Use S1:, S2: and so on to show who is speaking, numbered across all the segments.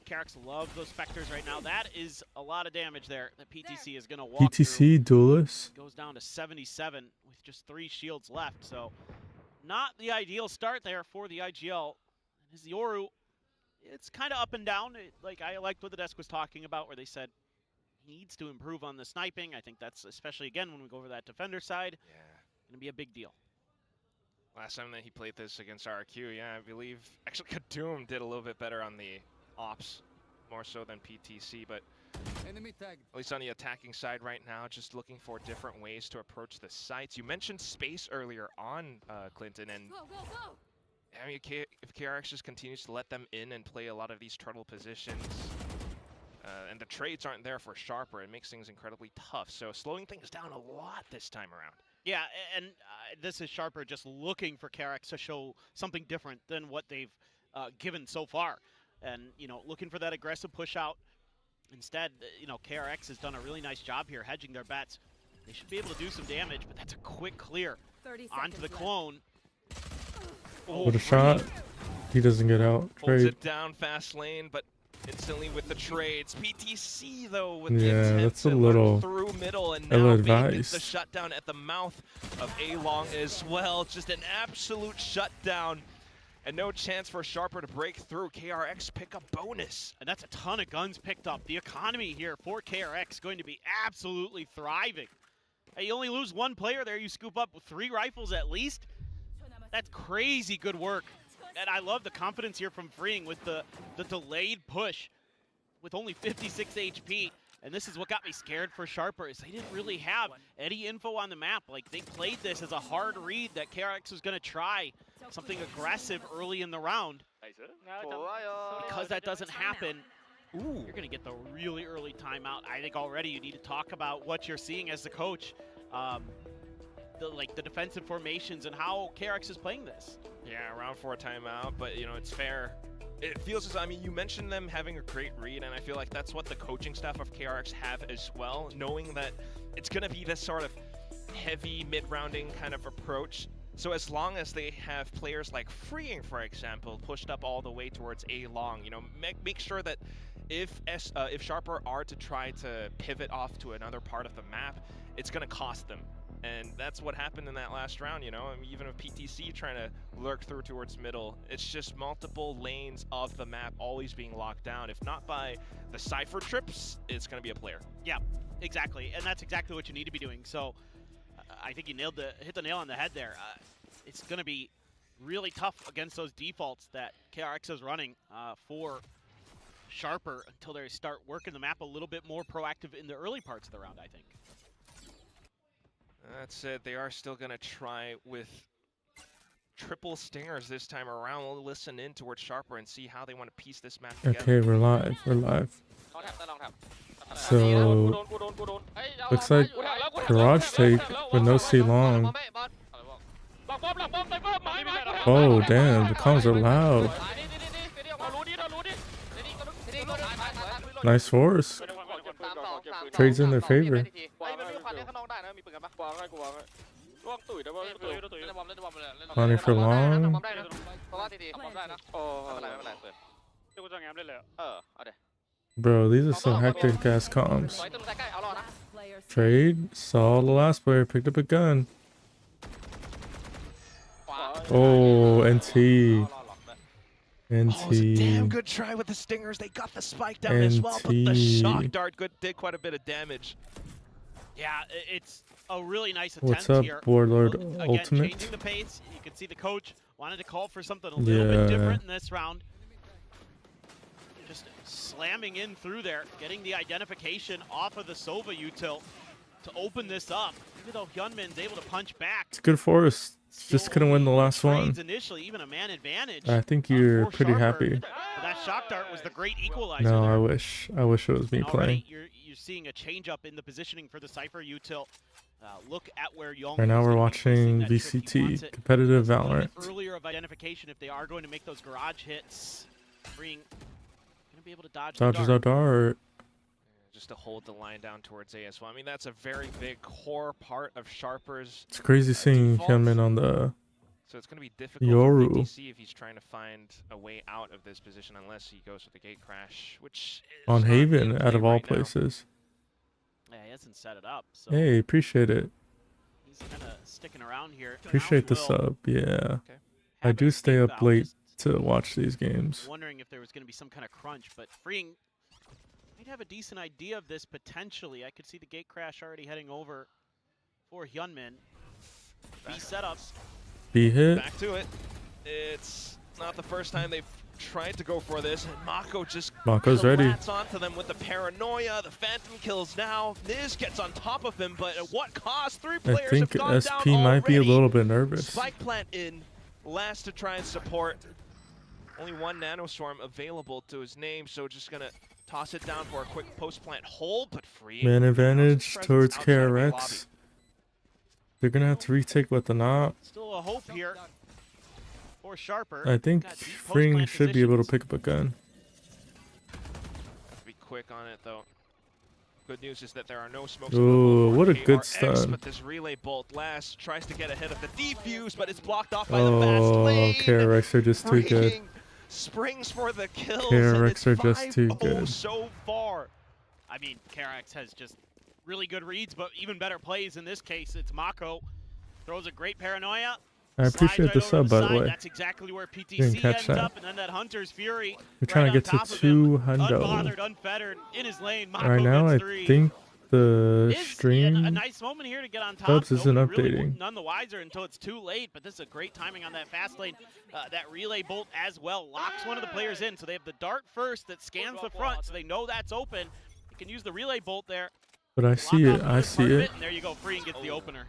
S1: KRX love those Spectres right now. That is a lot of damage there that PTC is going to walk
S2: PTC
S1: through.
S2: duelist.
S1: Goes down to 77 with just 3 shields left. So not the ideal start there for the IGL. And his Yoru, it's kind of up and down. Like I liked what the desk was talking about where they said he needs to improve on the sniping. I think that's, especially again when we go over that defender side, going to be a big deal.
S3: Last time that he played this against RQ, yeah, I believe actually Kadoom did a little bit better on the ops, more so than PTC, but at least on the attacking side right now, just looking for different ways to approach the sites. You mentioned space earlier on, Clinton, and I mean, if KRX just continues to let them in and play a lot of these turtle positions, and the trades aren't there for Sharper, it makes things incredibly tough. So slowing things down a lot this time around.
S1: Yeah, and this is Sharper just looking for KRX to show something different than what they've given so far. And, you know, looking for that aggressive push out. Instead, you know, KRX has done a really nice job here hedging their bets. They should be able to do some damage, but that's a quick clear onto the clone.
S2: What a shot. He doesn't get out.
S3: Holds it down fast lane, but instantly with the trades. PTC though with the intent
S2: that's a
S3: to
S2: little
S3: through middle, and now Big gets the shutdown at the mouth of A-Long as well. Just an absolute shutdown and no chance for Sharper to break through. KRX pick up bonus.
S1: And that's a ton of guns picked up. The economy here for KRX going to be absolutely thriving. Hey, you only lose 1 player there, you scoop up 3 rifles at least. That's crazy good work. And I love the confidence here from Freeing with the delayed push with only 56 HP. And this is what got me scared for Sharper, is they didn't really have any info on the map. Like, they played this as a hard read that KRX was going to try something aggressive early in the round. Because that doesn't happen, you're going to get the really early timeout. I think already you need to talk about what you're seeing as the coach. The defensive formations and how KRX is playing this.
S3: Yeah, round 4 timeout, but you know, it's fair. It feels as, I mean, you mentioned them having a great read, and I feel like that's what the coaching staff of KRX have as well, knowing that it's going to be this sort of heavy mid-rounding kind of approach. So as long as they have players like Freeing, for example, pushed up all the way towards A-Long, you know, make sure that if Sharper are to try to pivot off to another part of the map, it's going to cost them. And that's what happened in that last round, you know. I mean, even with PTC trying to lurk through towards middle, it's just multiple lanes of the map always being locked down. If not by the Cypher trips, it's going to be a player.
S1: Yeah, exactly. And that's exactly what you need to be doing. So I think you hit the nail on the head there. It's going to be really tough against those defaults that KRX is running for Sharper until they start working the map a little bit more proactive in the early parts of the round, I think.
S3: That said, they are still going to try with triple stingers this time around. We'll listen in towards Sharper and see how they want to piece this map together.
S2: Okay, we're live. We're live. So, looks like garage take with no C long. Oh, damn. The comms are loud. Nice force. Trades in their favor. Money for long. Bro, these are some hectic ass comms. Trade. Saw the last player. Picked up a gun. Oh, NT.
S3: Oh, it was a damn good try with the stingers. They got the spike down as well, but the shock dart did quite a bit of damage.
S1: Yeah, it's a really nice attempt.
S2: What's up,
S1: here.
S2: Warlord
S1: Again,
S2: Ultimate?
S1: changing the pace. You can see the coach wanted to call for something a little bit different in this round. Just slamming in through there, getting the identification off of the Sova util to open this up. Even though HYUNMIN's able to punch back.
S2: It's good for us. Just couldn't win the last one.
S1: Initially, even a man advantage.
S2: I think you're pretty happy.
S1: But that shock dart was the great equalizer.
S2: No,
S1: there.
S2: I wish it was me playing.
S1: You're seeing a change up in the positioning for the Cypher util. Look at where Young.
S2: Right now we're watching VCT competitive Valorant.
S1: Earlier of identification if they are going to make those garage hits. Freeing gonna be able to dodge
S2: the dart.
S3: Just to hold the line down towards A as well. I mean, that's a very big core part of Sharper's.
S2: It's crazy seeing HYUNMIN on the
S3: So it's going to be difficult
S2: Yoru.
S3: for PTC if he's trying to find a way out of this position, unless he goes with the gate crash, which is
S2: On
S3: not
S2: Haven,
S3: in
S2: out
S3: play
S2: of all
S3: right now.
S2: places.
S1: Yeah, he hasn't set it up, so
S2: Hey, appreciate it.
S1: he's kind of sticking around here.
S2: Appreciate the
S1: Will
S2: sub. Yeah.
S3: Okay.
S2: I
S1: have
S2: do
S1: an
S2: stay
S1: escape
S2: up
S1: valve,
S2: late
S1: just
S2: to watch these games.
S1: wondering if there was going to be some kind of crunch, but Freeing might have a decent idea of this potentially. I could see the gate crash already heading over for HYUNMIN. B setups.
S2: B hit.
S3: Back to it. It's not the first time they've tried to go for this, and Mako just
S2: Mako's ready.
S3: collapses onto them with the paranoia. The Phantom kills now. Niz gets on top of him, but at what cost? 3
S2: I
S3: players
S2: think
S3: have gone
S2: SP
S3: down
S2: might be a
S3: already.
S2: little bit nervous.
S3: Spike plant in, last to try and support. Only 1 nanoswarm available to his name, so just gonna toss it down for a quick post plant hold, but free.
S2: Man advantage
S3: Presence
S2: towards
S3: outside of the
S2: KRX. They're gonna have to retake with the knot.
S1: Still a hope here for Sharper.
S2: I think
S1: Got deep
S2: Freeing
S1: post-plant
S2: should be able to
S1: positions.
S2: pick up a gun.
S3: Have to be quick on it though. Good news is that there are no smokes.
S2: Ooh, what a good
S3: KRX,
S2: stun.
S3: But this relay bolt last tries to get ahead of the defuse, but it's blocked off by the fast
S2: Oh,
S3: lane.
S2: KRX are just too good.
S3: Freaking springs for the kills.
S2: KRX
S3: and
S2: are just
S3: it's
S2: too
S3: 5-0
S2: good.
S3: so far.
S1: I mean, KRX has just really good reads, but even better plays in this case. It's Mako. Throws a great paranoia.
S2: I appreciate the
S1: slides right over
S2: sub, by the
S1: side.
S2: way.
S1: That's exactly where
S2: Didn't
S1: PTC
S2: catch
S1: ends
S2: that.
S1: up, and then that Hunter's Fury.
S2: We're trying
S1: right
S2: to get
S1: on
S2: to
S1: top of him,
S2: 200.
S1: Unbothered, unfettered, in his lane. Mako
S2: Right now, I
S1: gets 3.
S2: think the
S1: Is a
S2: stream
S1: nice moment here to get on top.
S2: subs isn't
S1: Nobody really
S2: updating.
S1: none the wiser until it's too late, but this is a great timing on that fast lane. That relay bolt as well locks one of the players in, so they have the dart first that scans the front, so they know that's open. You can use the relay bolt there.
S2: But I see
S1: lock
S2: it.
S1: off
S2: I
S1: another
S2: see
S1: part of
S2: it.
S1: And there you go, Freeing gets the opener.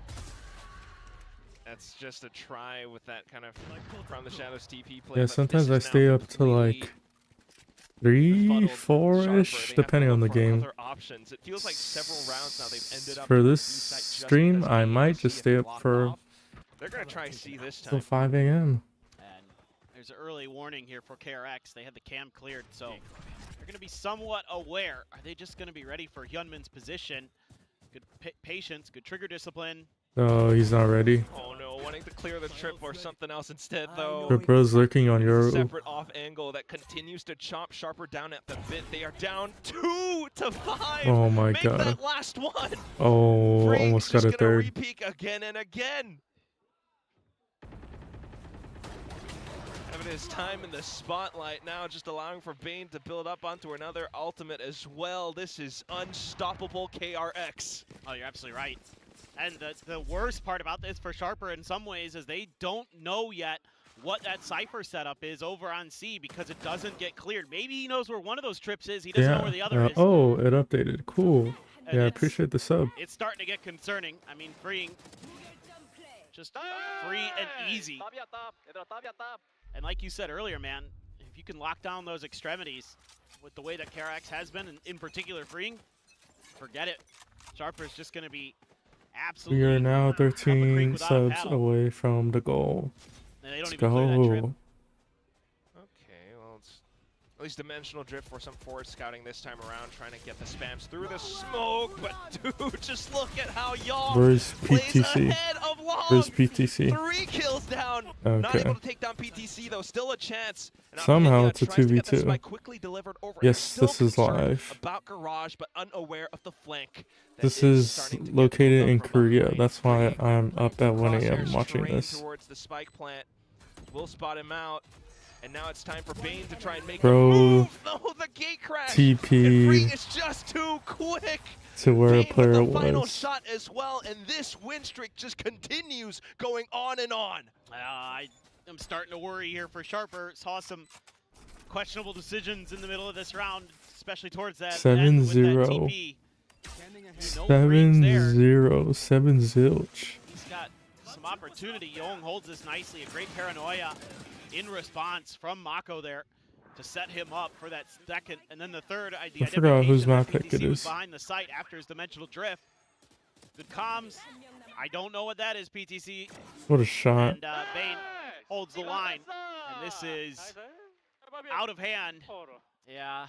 S3: That's just a try with that kind of from the shadows TP play.
S2: Yeah,
S3: but
S2: sometimes
S3: this
S2: I
S3: is
S2: stay
S3: now
S2: up to
S3: completely
S2: like 3,
S3: befuddled
S2: 4-ish,
S3: Sharper. They have to
S2: depending on the
S3: look for
S2: game.
S3: other options. It feels like several rounds now they've ended up
S2: For
S3: in the
S2: this
S3: B site just
S2: stream,
S3: because
S2: I
S3: they
S2: might
S3: see
S2: just
S3: it
S2: stay up
S3: blocked
S2: for
S3: off. They're gonna try C this
S2: till
S3: time.
S2: 5 a.m.
S1: And there's an early warning here for KRX. They had the cam cleared, so they're going to be somewhat aware. Are they just going to be ready for HYUNMIN's position? Good patience, good trigger discipline.
S2: Oh, he's not ready.
S3: Oh no, wanting to clear the trip or something else instead though.
S2: Rippro's lurking on your.
S3: Separate off angle that continues to chop Sharper down at the bit. They are down 2-5.
S2: Oh my
S3: Make
S2: god.
S3: that last one.
S2: Oh,
S3: Freak's
S2: almost got
S3: just
S2: a
S3: gonna
S2: third.
S3: Repeak again and again. Having his time in the spotlight now, just allowing for Bane to build up onto another ultimate as well. This is unstoppable KRX.
S1: Oh, you're absolutely right. And the worst part about this for Sharper in some ways is they don't know yet what that Cypher setup is over on C because it doesn't get cleared. Maybe he knows where one of those trips is. He doesn't know where the other is.
S2: Oh, it updated. Cool.
S1: And
S2: Yeah, I
S1: it's-
S2: appreciate the sub.
S1: It's starting to get concerning. I mean, Freeing just free and easy. And like you said earlier, man, if you can lock down those extremities with the way that KRX has been, and in particular Freeing, forget it. Sharper's just going to be absolutely.
S2: We are now
S1: up the creek
S2: 13
S1: without a
S2: subs
S1: paddle.
S2: away from the goal.
S1: And they don't
S2: Let's
S1: even clear that trip.
S2: go.
S3: Okay, well, it's at least dimensional drift for some forward scouting this time around, trying to get the spams through the smoke. But dude, just look at how y'all
S2: Where's
S3: plays
S2: PTC?
S3: ahead of Long.
S2: Where's PTC?
S3: 3 kills down. Not
S2: Okay.
S3: able to take down PTC though. Still a chance. And
S2: Somehow
S3: Armenia
S2: it's a
S3: tries to get the
S2: 2v2.
S3: spike quickly delivered over.
S2: Yes,
S3: Still
S2: this is
S3: concerned
S2: live.
S3: About Garage, but unaware of the flank. that
S2: This is
S3: starting to get
S2: located
S3: built
S2: in
S3: up from
S2: Korea.
S3: behind.
S2: That's why I'm up at 1 a.m.
S3: Crosshairs
S2: watching
S3: terrain
S2: this.
S3: towards the spike plant. We'll spot him out. And now it's time for Bane to try and make
S2: Bro,
S3: a move. No, the gate crash. And Freeing
S2: TP
S3: is just too quick.
S2: to where a
S3: Bane
S2: player
S3: with the final
S2: was.
S3: shot as well, and this win streak just continues going on and on.
S1: I am starting to worry here for Sharper. Saw some questionable decisions in the middle of this round, especially towards that
S2: 7-0.
S1: end with that TP. No Freeing's there.
S2: 7-0. 7 zilch.
S1: He's got some opportunity. Young holds this nicely. A great paranoia in response from Mako there to set him up for that second. And then the third, the
S2: I forgot whose
S1: identification that
S2: map pick it
S1: PTC was
S2: is.
S1: behind the site after his dimensional drift. Good comms. I don't know what that is, PTC.
S2: What a shot.
S1: And Bane holds the line. And this is out of hand. Yeah,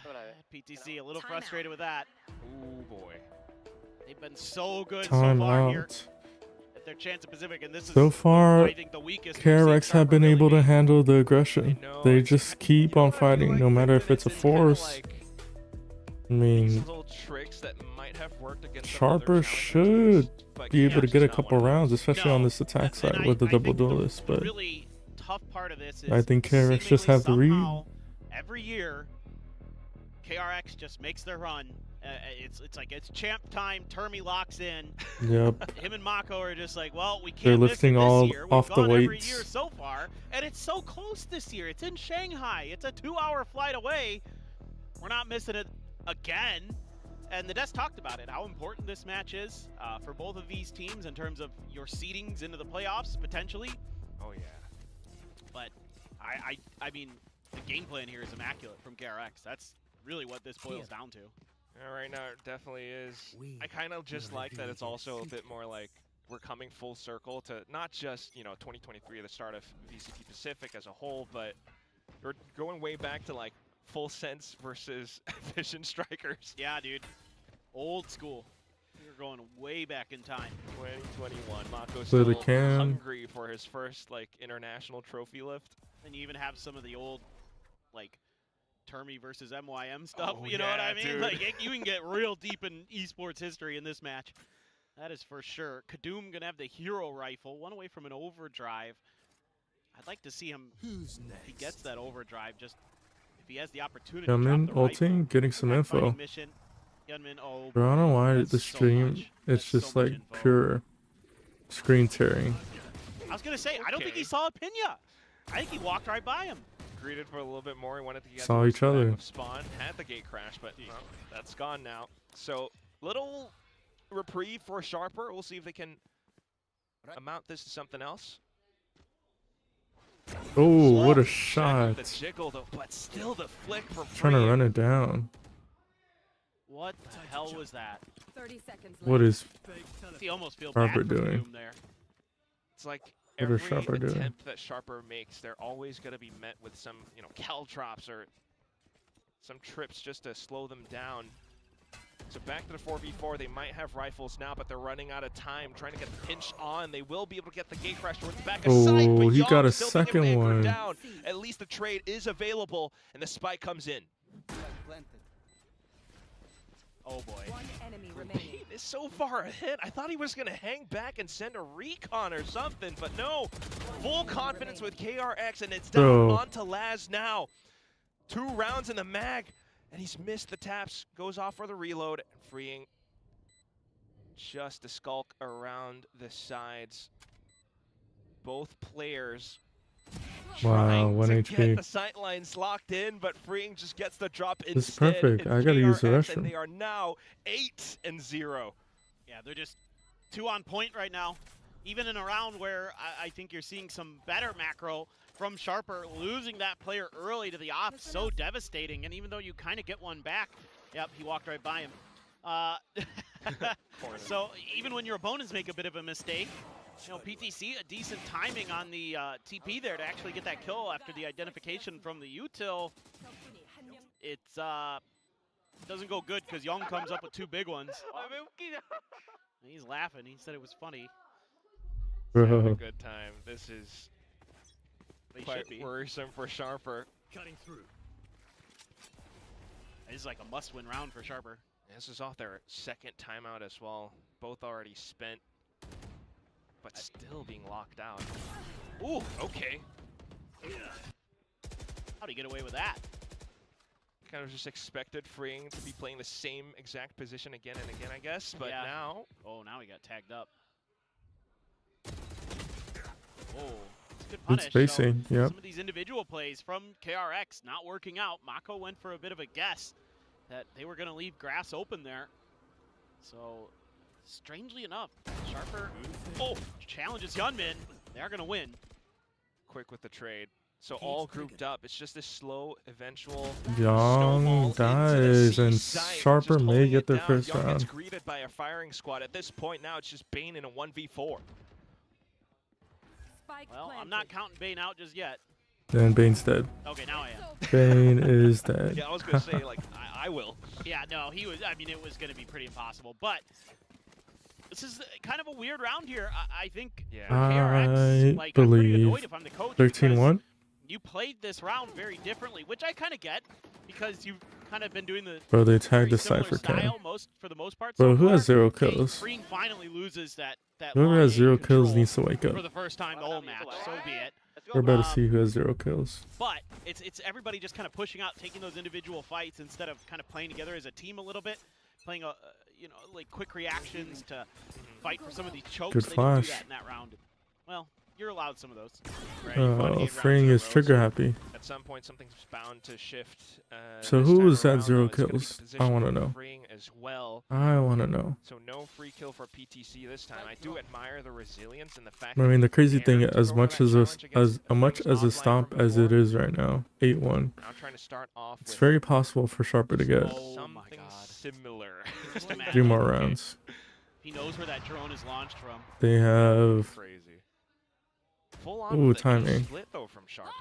S1: PTC a little frustrated with that.
S3: Oh boy.
S1: They've been so good
S2: Time
S1: so far here.
S2: out.
S1: at their chance at Pacific, and this is
S2: So far,
S1: I think the weakest we've
S2: KRX
S1: seen
S2: have been
S1: Sharper
S2: able to
S1: really be.
S2: handle the aggression.
S3: know,
S2: They
S3: it's-
S2: just
S3: you
S2: keep
S3: know
S2: on
S3: what I feel
S2: fighting,
S3: like,
S2: no matter if
S3: Yumin?
S2: it's a
S3: kinda
S2: force.
S3: like
S2: I
S3: these
S2: mean,
S3: little tricks that might have worked against some
S2: Sharper
S3: other challengers,
S2: should
S3: but
S2: be able to
S3: KRX
S2: get a
S3: is not
S2: couple
S3: one of
S2: rounds,
S3: those.
S2: especially on
S1: No,
S2: this attack
S1: and
S2: side with the
S1: I
S2: double
S1: think
S2: duelist.
S1: the
S2: But
S1: really tough part of this is
S2: I think KRX just
S1: seemingly
S2: have the read.
S1: somehow every year KRX just makes their run. It's like it's champ time. Termi locks in.
S2: Yep,
S1: Him and Mako are just like, well, we can't
S2: they're
S1: miss
S2: lifting
S1: it this
S2: all
S1: year. We've
S2: off the
S1: gone every
S2: weights.
S1: year so far, and it's so close this year. It's in Shanghai. It's a 2-hour flight away. We're not missing it again. And the desk talked about it, how important this match is for both of these teams in terms of your seedings into the playoffs potentially.
S3: Oh yeah.
S1: But I mean, the game plan here is immaculate from KRX. That's really what this boils down to.
S3: Yeah, right now it definitely is. I kind of just like that it's also a bit more like we're coming full circle to not just, 2023, the start of VCT Pacific as a whole, but we're going way back to like Full Sense versus Vision Strikers.
S1: Yeah, dude. Old school. We're going way back in time.
S3: 2021. Mako's
S2: Play the
S3: still
S2: cam.
S3: hungry for his first like international trophy lift.
S1: And you even have some of the old, like, Termi versus MYM stuff.
S3: Oh,
S1: You know what
S3: yeah,
S1: I mean?
S3: dude.
S1: Like, you can get real deep in esports history in this match. That is for sure. Kadum gonna have the hero rifle, one away from an overdrive. I'd like to see him. If he gets that overdrive, just if he has the opportunity. to
S2: HYUNMIN
S1: drop the rifle.
S3: Oh,
S2: ulting, getting some
S1: That fighting
S2: info.
S1: mission. HYUNMIN, oh,
S2: Bro, I don't know why
S1: that's
S2: the
S1: so
S2: stream,
S1: much.
S2: it's
S1: That's
S2: just
S1: so much
S2: like
S1: info.
S2: pure screen tearing.
S1: I was gonna say, I don't think
S3: Okay.
S1: he saw a Pinya. I think he walked right by him.
S3: Greeted for a little bit more. He wanted to get
S2: Saw
S3: towards
S2: each
S3: the back
S2: other.
S3: of Spawn, had the gate crash, but well, that's gone now. So little reprieve for Sharper. We'll see if they can amount this to something else.
S2: Oh, what a
S3: Check
S2: shot.
S3: with the jiggle though, but still the flick from
S2: Trying to
S3: Freeing.
S2: run it down.
S1: What the hell was that?
S4: 30 seconds left.
S2: What is
S1: He almost feel
S2: Sharper
S1: bad for
S2: doing?
S1: Kadum there.
S3: It's like
S2: What
S3: every
S2: is Sharper doing?
S3: attempt that Sharper makes, they're always going to be met with some, cal drops or some trips just to slow them down. So back to the 4v4. They might have rifles now, but they're running out of time, trying to get the pinch on. They will be able to get the gate crash towards the back of side,
S2: Oh,
S3: but
S2: he
S3: Young
S2: got a
S3: still being
S2: second
S3: able to anchor
S2: one.
S3: down. At least the trade is available, and the spike comes in.
S1: Oh boy.
S4: One enemy remaining.
S3: He is so far ahead. I thought he was going to hang back and send a recon or something, but no. Full confidence with KRX, and it's down
S2: Bro.
S3: onto Laz now. 2 rounds in the mag, and he's missed the taps. Goes off for the reload, and Freeing just to skulk around the sides. Both players
S2: Wow,
S3: trying
S2: 1
S3: to
S2: HP.
S3: get the sight lines locked in, but Freeing just gets the drop
S2: This is
S3: instead.
S2: perfect.
S3: It's
S2: I gotta use the
S3: KRX,
S2: restroom.
S3: and they are now 8-0.
S1: Yeah, they're just 2 on point right now. Even in a round where I think you're seeing some better macro from Sharper, losing that player early to the off, so devastating. And even though you kind of get one back, yep, he walked right by him. So even when your opponents make a bit of a mistake, PTC, a decent timing on the TP there to actually get that kill after the identification from the util. It's doesn't go good because Young comes up with 2 big ones. He's laughing. He said it was funny.
S3: Having a
S2: Bro.
S3: good time. This is
S1: But he
S3: quite
S1: should be.
S3: worrisome for Sharper.
S1: This is like a must-win round for Sharper.
S3: This is off their second timeout as well. Both already spent, but still being locked out. Ooh, okay.
S1: How'd he get away with that?
S3: Kind of just expected Freeing to be playing the same exact position again and again, I guess. But
S1: Yeah.
S3: now,
S1: Oh, now he got tagged up. Oh, it's good
S2: Good
S1: punish.
S2: spacing,
S1: So
S2: yep.
S1: some of these individual plays from KRX not working out. Mako went for a bit of a guess that they were going to leave grass open there. So, strangely enough, Sharper challenges HYUNMIN. They're going to win.
S3: quick with the trade. So all grouped up. It's just this slow, eventual
S2: Young
S3: snowball into the
S2: dies,
S3: C
S2: and
S3: site,
S2: Sharper
S3: just
S2: may
S3: holding
S2: get
S3: it
S2: their
S3: down.
S2: first
S3: Young gets
S2: round.
S3: greeted by a firing squad. At this point now, it's just Bane in a 1v4.
S4: Spike
S1: Well, I'm not counting Bane out just yet.
S2: Then Bane's dead.
S1: Okay, now I am.
S2: Bane is dead.
S3: Yeah, I was gonna say like I will.
S1: Yeah, no, he was. I mean, it was going to be pretty impossible. But This is kind of a weird round here. I think
S3: Yeah.
S1: for KRX,
S2: I
S1: like, I'm pretty
S2: believe
S1: annoyed if I'm the coach
S2: 13-1.
S1: because you played this round very differently, which I kind of get because you've kind of been doing the
S2: Bro, they
S1: very
S2: tagged the
S1: similar
S2: Cypher Cam.
S1: style for the most part.
S2: Bro,
S1: so
S2: who has
S1: far.
S2: 0
S1: Okay,
S2: kills?
S1: Freeing finally loses that
S2: Whoever
S1: line
S2: has 0
S1: 8
S2: kills
S1: control
S2: needs to wake up.
S1: for the first time the whole match. So be it.
S2: We're about to
S1: Um,
S2: see who has 0 kills.
S1: But it's everybody just kind of pushing out, taking those individual fights instead of kind of playing together as a team a little bit, playing you know, like quick reactions to fight for some of these chokes.
S2: Good
S1: They didn't
S2: flash.
S1: do that in that round. Well, you're allowed some of those.
S3: Right, you fought 8 rounds
S2: Freeing
S3: in a
S2: is
S3: row,
S2: trigger
S3: so
S2: happy.
S3: At some point, something's bound to shift.
S2: So
S3: this
S2: who
S3: time
S2: was at
S3: around,
S2: 0
S3: though, it's gonna be
S2: kills?
S3: the
S2: I
S3: position
S2: wanna
S3: for
S2: know.
S3: Freeing as well.
S2: I want to know.
S3: So no free kill for PTC this time. I do admire the resilience and the fact.
S2: I mean, the crazy
S3: that
S2: thing,
S3: they dared to
S2: as
S3: go
S2: much
S3: for
S2: as
S3: that
S2: a,
S3: challenge against
S2: much
S3: Freeing's
S2: as a
S3: offline
S2: stomp
S3: from
S2: as it
S3: before.
S2: is right now, 8-1.
S3: Now trying to start off
S2: It's
S3: with
S2: very possible for Sharper to get
S1: Oh my
S3: something
S1: God.
S3: similar.
S1: Just
S2: 3
S1: imagine.
S2: more rounds.
S1: He knows where that drone is launched from.
S2: They have
S3: Crazy. Full on
S2: Ooh,
S3: with the aim
S2: timing.
S3: split though from Sharper.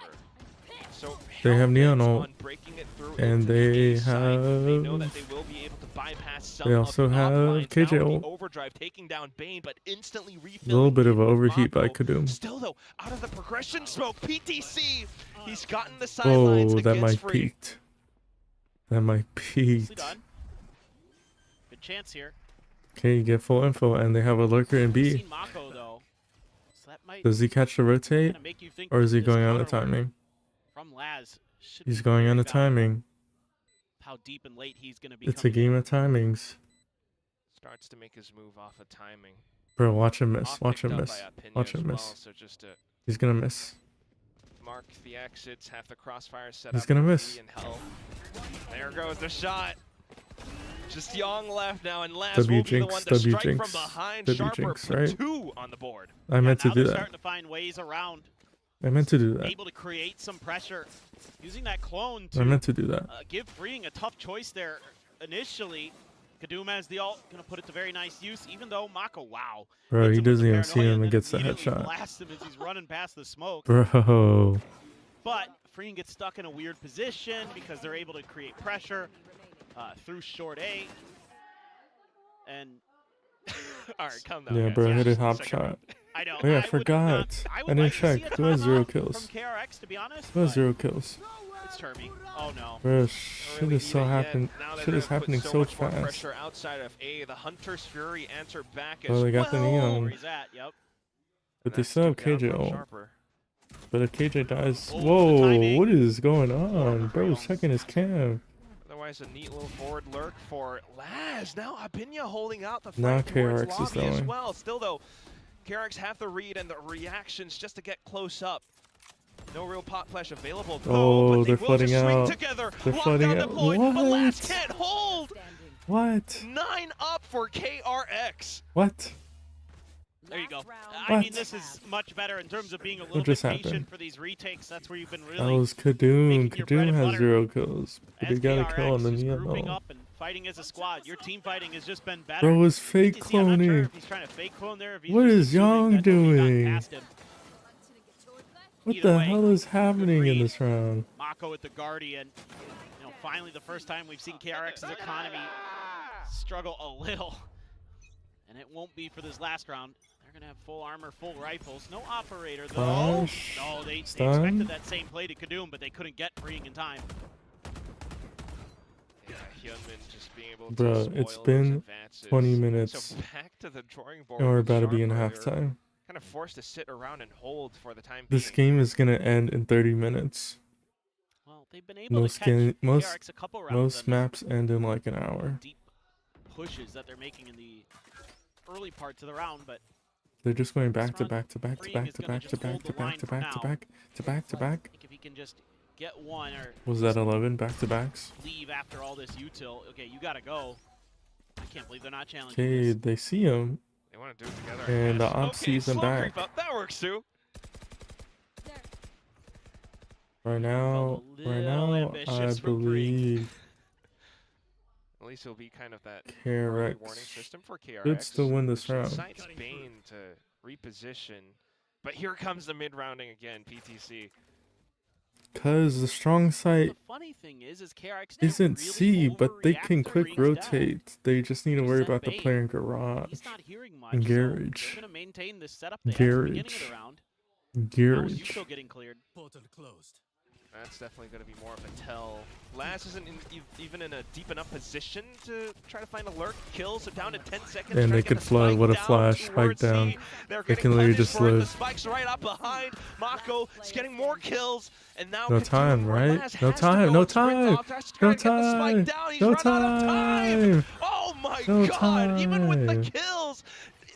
S3: So
S2: They have Neon
S3: hell-bent
S2: ult,
S3: on breaking it through
S2: and
S3: into the
S2: they
S3: A side. They know that
S2: have-
S3: they will be able to bypass some
S2: They
S3: of
S2: also
S3: the
S2: have
S3: offlines.
S2: KJ
S3: Now with
S2: ult.
S3: the overdrive taking down Bane, but instantly
S2: a
S3: refilling.
S2: little bit of
S3: in with
S2: overheat by
S3: Mako.
S2: Kadum.
S3: Still though, out of the progression smoke, PTC, he's gotten the sidelines
S2: Whoa, that
S3: against
S2: might
S3: Free.
S2: peaked. That might
S1: Nicely
S2: peaked.
S1: done. Good chance here.
S2: Okay, you get full info, and they have a lurker in
S1: We've
S2: B.
S1: seen Mako though, so that might
S2: Does he catch the rotate,
S1: kinda make you think
S2: or is he
S1: this
S2: going on the
S1: counter work
S2: timing?
S1: from Laz should
S2: He's
S1: be
S2: going
S1: very
S2: on the
S1: valuable.
S2: timing.
S1: How deep and late he's going to be.
S2: It's a game of timings.
S3: Starts to make his move off of timing.
S2: Bro, watch him miss.
S3: Off
S2: Watch
S3: picked
S2: him
S3: up
S2: miss.
S3: by Apinio
S2: Watch
S3: as
S2: him
S3: well,
S2: miss.
S3: so just to
S2: He's gonna miss.
S3: mark the exits, have the crossfire set
S2: He's
S3: up.
S2: gonna
S3: for
S2: miss.
S3: V and Hell. There goes the shot. Just Young left now, and Laz will be the
S2: jinx,
S3: one to
S2: W
S3: strike
S2: jinx,
S3: from behind.
S2: W
S3: Sharper
S2: jinx,
S3: put
S2: right?
S3: 2 on the board.
S2: I meant to
S1: now
S2: do
S1: they're
S2: that.
S1: starting to find ways around,
S2: I meant to do that.
S1: able to create some pressure, using that clone
S2: I
S1: to
S2: meant to do that.
S1: give Freeing a tough choice there initially. Kadum has the ult, going to put it to very nice use, even though Mako, wow.
S2: Bro,
S1: hits
S2: he
S1: him with
S2: doesn't
S1: the
S2: even see
S1: paranoia
S2: him and
S1: then
S2: gets the
S1: immediately
S2: headshot.
S1: blasts him as he's running past the smoke.
S2: Bro.
S1: But Freeing gets stuck in a weird position because they're able to create pressure through short A. And
S3: All right, calm down.
S2: Yeah,
S3: guys.
S2: bro, hit a
S3: Second
S2: hop
S3: round.
S2: shot.
S1: I know.
S2: Oh yeah, I
S1: would
S2: forgot.
S1: not-
S2: I
S1: would
S2: didn't
S1: like to see
S2: check.
S1: a
S2: Who has 0
S1: timeout
S2: kills?
S1: From KRX, to be honest.
S2: Who has
S1: but
S2: 0 kills?
S1: It's Termy. Oh no.
S2: Bro,
S3: Don't
S2: shit
S3: really
S2: is so
S3: need it yet.
S2: happen.
S3: Now they're
S2: Shit is
S3: gonna put
S2: happening so
S3: much more
S2: fast.
S3: pressure outside of A. The Hunter's Fury answer back
S2: Oh,
S3: as
S2: they got the
S3: well.
S2: Neon.
S1: Where he's at, yep.
S2: But
S3: And
S2: they
S3: that's
S2: still have
S3: 2 down
S2: KJ
S3: from
S2: ult.
S3: Sharper.
S2: But if KJ dies,
S1: Oh, the
S2: whoa,
S1: timing.
S2: what is going on? Bro's checking his cam.
S3: Otherwise, a neat little forward lurk for Laz. Now Apinio holding out the
S2: Now
S3: fight towards
S2: KRX is
S3: lobby as
S2: going.
S3: well. Still though, KRX have the read and the reactions just to get close up. No real pot flash available though,
S2: Oh,
S3: but they
S2: they're
S3: will
S2: flooding
S3: just swing
S2: out.
S3: together.
S2: They're flooding
S3: Lockdown
S2: out.
S3: deployed, but Laz
S2: What?
S3: can't hold.
S4: Standing.
S2: What?
S3: 9 up for KRX.
S2: What?
S1: There you go.
S4: Last round.
S1: I
S2: What?
S1: mean, this is much better in terms of being a little bit
S2: just
S1: patient
S2: happened?
S1: for these retakes. That's where you've been
S2: That
S1: really.
S2: was Kadum.
S1: making your bread
S2: Kadum
S1: and
S2: has
S1: butter.
S2: 0 kills. But he
S1: As
S2: got a kill on the
S1: KRX is grouping
S2: Neon.
S1: up and fighting as a squad. Your team fighting has just been better.
S2: Bro is fake
S1: PTC, I'm not sure
S2: cloning.
S1: if he's trying to fake clone there. If he's
S2: What
S1: just
S2: is
S1: assuming
S2: Young
S1: that Toby's gotten
S2: doing?
S1: past him.
S2: What
S1: Either
S2: the
S1: way,
S2: hell is happening in
S1: read.
S2: this round?
S1: Mako with the Guardian. You know, finally the first time we've seen KRX's economy struggle a little. And it won't be for this last round. They're going to have full armor, full rifles. No operator, though.
S2: Flash.
S1: No, they
S2: Stun.
S1: expected that same play to Kadum, but they couldn't get Freeing in time.
S3: Yeah, HYUNMIN just being able to
S2: Bro,
S3: spoil
S2: it's
S3: those
S2: been
S3: advances.
S2: 20 minutes.
S3: So back to the drawing board.
S2: And we're
S3: with
S2: about to be in
S3: Sharper. They're
S2: halftime.
S3: Kind of forced to sit around and hold for the time
S2: This
S3: being.
S2: game is gonna end in 30 minutes.
S1: Well, they've been able
S2: Most
S1: to catch
S2: most
S1: KRX a couple rounds.
S2: most
S1: on
S2: maps end in like an hour.
S1: deep pushes that they're making in the early parts of the round, but
S2: They're just going back to
S1: run,
S2: back to back to
S1: Freeing
S2: back
S1: is
S2: to
S1: gonna
S2: back to
S1: just
S2: back
S1: hold
S2: to
S1: the
S2: back
S1: line
S2: to
S1: for
S2: back to
S1: now.
S2: back to back to
S1: I
S2: back.
S1: think if he can just get one or
S2: Was that 11 back to backs?
S1: leave after all this util, okay, you gotta go. I can't believe they're not challenging
S2: Okay,
S1: this.
S2: they see him.
S3: They want to do it together.
S2: And the
S3: Yes.
S2: op
S3: Okay,
S2: sees him
S3: slow
S2: back.
S3: creep up. That works too.
S2: Right now,
S1: Felt a
S2: right
S1: little
S2: now, I
S1: ambitious from Freeing.
S2: believe
S3: At least it'll be kind of that early warning
S2: KRX
S3: system for KRX.
S2: could still win this
S3: which
S2: round.
S3: incites Bane to reposition. But here comes the mid-rounding again, PTC.
S2: Cause the strong site
S1: The funny thing is KRX didn't
S2: isn't
S1: really
S2: C, but they
S1: overreact
S2: can
S1: to
S2: quick
S1: range
S2: rotate. They just need to
S1: They
S2: worry
S1: sent
S2: about the
S1: Bane.
S2: player in garage.
S1: He's not hearing much,
S2: And
S1: so they're
S2: garage.
S1: going to maintain this setup they had at the beginning of
S2: Garage.
S1: the round.
S2: Garage.
S1: Yuso getting cleared.
S5: Portal closed.
S3: That's definitely going to be more of a tell. Laz isn't even in a deep enough position to try to find a lurk kill, so down to 10 seconds.
S2: And they
S3: trying to get
S2: could
S3: the
S2: flood.
S3: spike
S2: What a
S3: down
S2: flash.
S3: towards
S2: Spike down.
S3: C. They're
S2: They
S3: getting
S2: can literally
S3: punished
S2: just
S3: for it. The
S2: live.
S3: spike's right up behind. Mako is getting more kills, and now
S2: No
S3: Kaduna,
S2: time,
S3: where
S2: right?
S3: Laz
S2: No
S3: has to
S2: time,
S3: go
S2: no
S3: and sprint
S2: time,
S3: off, has to try
S2: no
S3: to get the spike
S2: time,
S3: down. He's
S2: no
S3: run out of time.
S2: time.
S3: Oh my
S2: No
S3: god, even with the
S2: time.
S3: kills,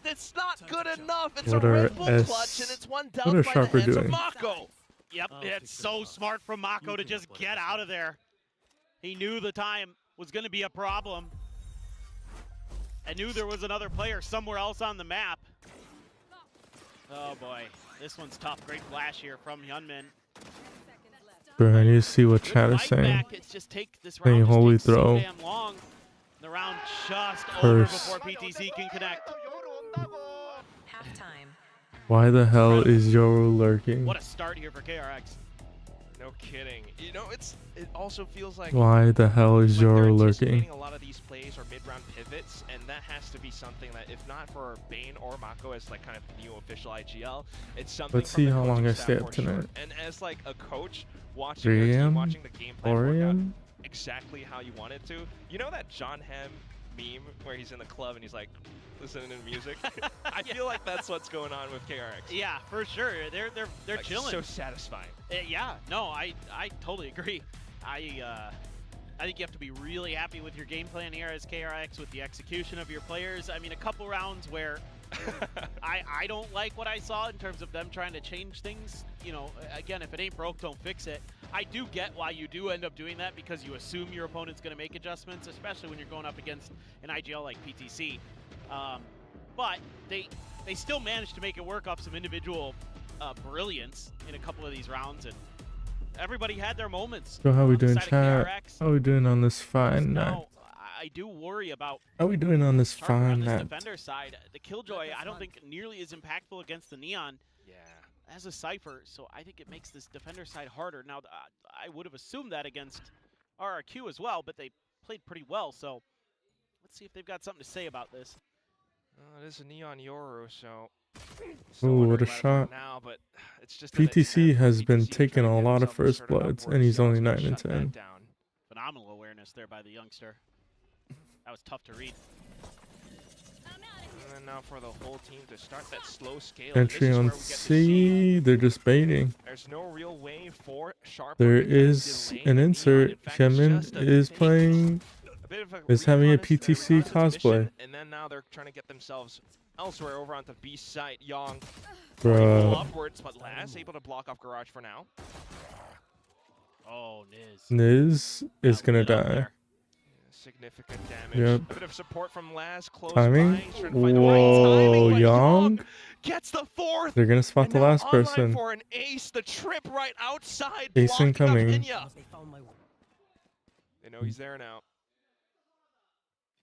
S3: it's not good enough. It's
S2: What
S3: a
S2: are
S3: Red Bull
S2: S-
S3: clutch, and it's one
S2: what
S3: down
S2: are
S3: by
S2: Sharper
S3: the hands
S2: doing?
S3: of Mako.
S1: Yep, it's so smart from Mako to just get out of there. He knew the time was going to be a problem. I knew there was another player somewhere else on the map. Oh boy, this one's tough. Great flash here from HYUNMIN.
S2: Bro, I need to see what
S1: Good
S2: chat is
S1: fight
S2: saying.
S1: back. It's just this
S2: Saying
S1: round just
S2: holy
S1: takes so
S2: throw.
S1: damn long. The round just over
S2: Curse.
S1: before PTC can connect.
S4: Halftime.
S2: Why the hell is Yoru lurking?
S1: What a start here for KRX.
S3: No kidding. You know, it also feels like
S2: Why the hell is
S3: they're
S2: Yoru
S3: anticipating
S2: lurking?
S3: a lot of these plays or mid-round pivots, and that has to be something that, if not for Bane or Mako as like kind of new official IGL, it's something.
S2: Let's
S3: from
S2: see
S3: the
S2: how long
S3: coaching
S2: I
S3: staff
S2: stay up
S3: for sure.
S2: tonight.
S3: And as like a coach watching
S2: 3
S3: your team,
S2: a.m.,
S3: watching the game
S2: 4
S3: plan work out
S2: a.m.?
S3: exactly how you want it to. You know that John Hamm meme where he's in the club and he's like listening to music? I feel like that's what's going on with KRX.
S1: Yeah, for sure. They're
S3: Like,
S1: chilling.
S3: so satisfying.
S1: Yeah, no, I totally agree. I think you have to be really happy with your game plan here as KRX with the execution of your players. I mean, a couple rounds where I don't like what I saw in terms of them trying to change things. You know, again, if it ain't broke, don't fix it. I do get why you do end up doing that, because you assume your opponent's going to make adjustments, especially when you're going up against an IGL like PTC. But they still managed to make it work off some individual brilliance in a couple of these rounds, and everybody had their moments.
S2: So how we
S1: on the
S2: doing,
S1: side of
S2: chat?
S1: KRX.
S2: How we doing on this fine night?
S1: Now, I do worry about
S2: How we doing on this
S1: Sharper on
S2: fine
S1: this
S2: night?
S1: defender side. The Killjoy, I don't think nearly as impactful against the Neon
S3: Yeah.
S1: as a Cypher, so I think it makes this defender side harder. Now, I would have assumed that against RRQ as well, but they played pretty well, so let's see if they've got something to say about this.
S3: It is a Neon Yoru, so.
S2: Ooh, what a shot.
S3: Now, but it's just
S2: PTC has been taking a lot of first bloods, and he's only 9 and 10.
S1: Phenomenal awareness there by the youngster. That was tough to read.
S3: And then now for the whole team to start that slow scale.
S2: Entry on C, they're just baiting.
S3: There's no real way for Sharper.
S2: There
S3: to kind of
S2: is
S3: delay
S2: an
S3: the Neon.
S2: insert.
S3: In fact, it's
S2: HYUNMIN
S3: just a
S2: is
S3: fake.
S2: playing,
S3: A bit of a
S2: is having a
S3: reconnaissance-
S2: PTC
S3: reconnaissance
S2: cosplay.
S3: mission, and then now they're trying to get themselves elsewhere over onto B site. Young pull
S2: Bruh.
S3: upwards, but Laz able to block off Garage for now.
S1: Oh, Niz.
S2: Niz is
S1: Got
S2: gonna
S1: lit up
S2: die.
S1: there.
S3: Significant damage.
S2: Yep.
S3: A bit of support from Laz. Close
S2: Timing?
S3: by. He's trying to find the right timing,
S2: Whoa,
S3: but
S2: Young?
S3: gets the fourth.
S2: They're gonna spot
S3: And
S2: the
S3: now
S2: last
S3: online
S2: person.
S3: for an ace. The trip right outside.
S2: Ace
S3: blocking
S2: incoming.
S3: Apinya. They know he's there now.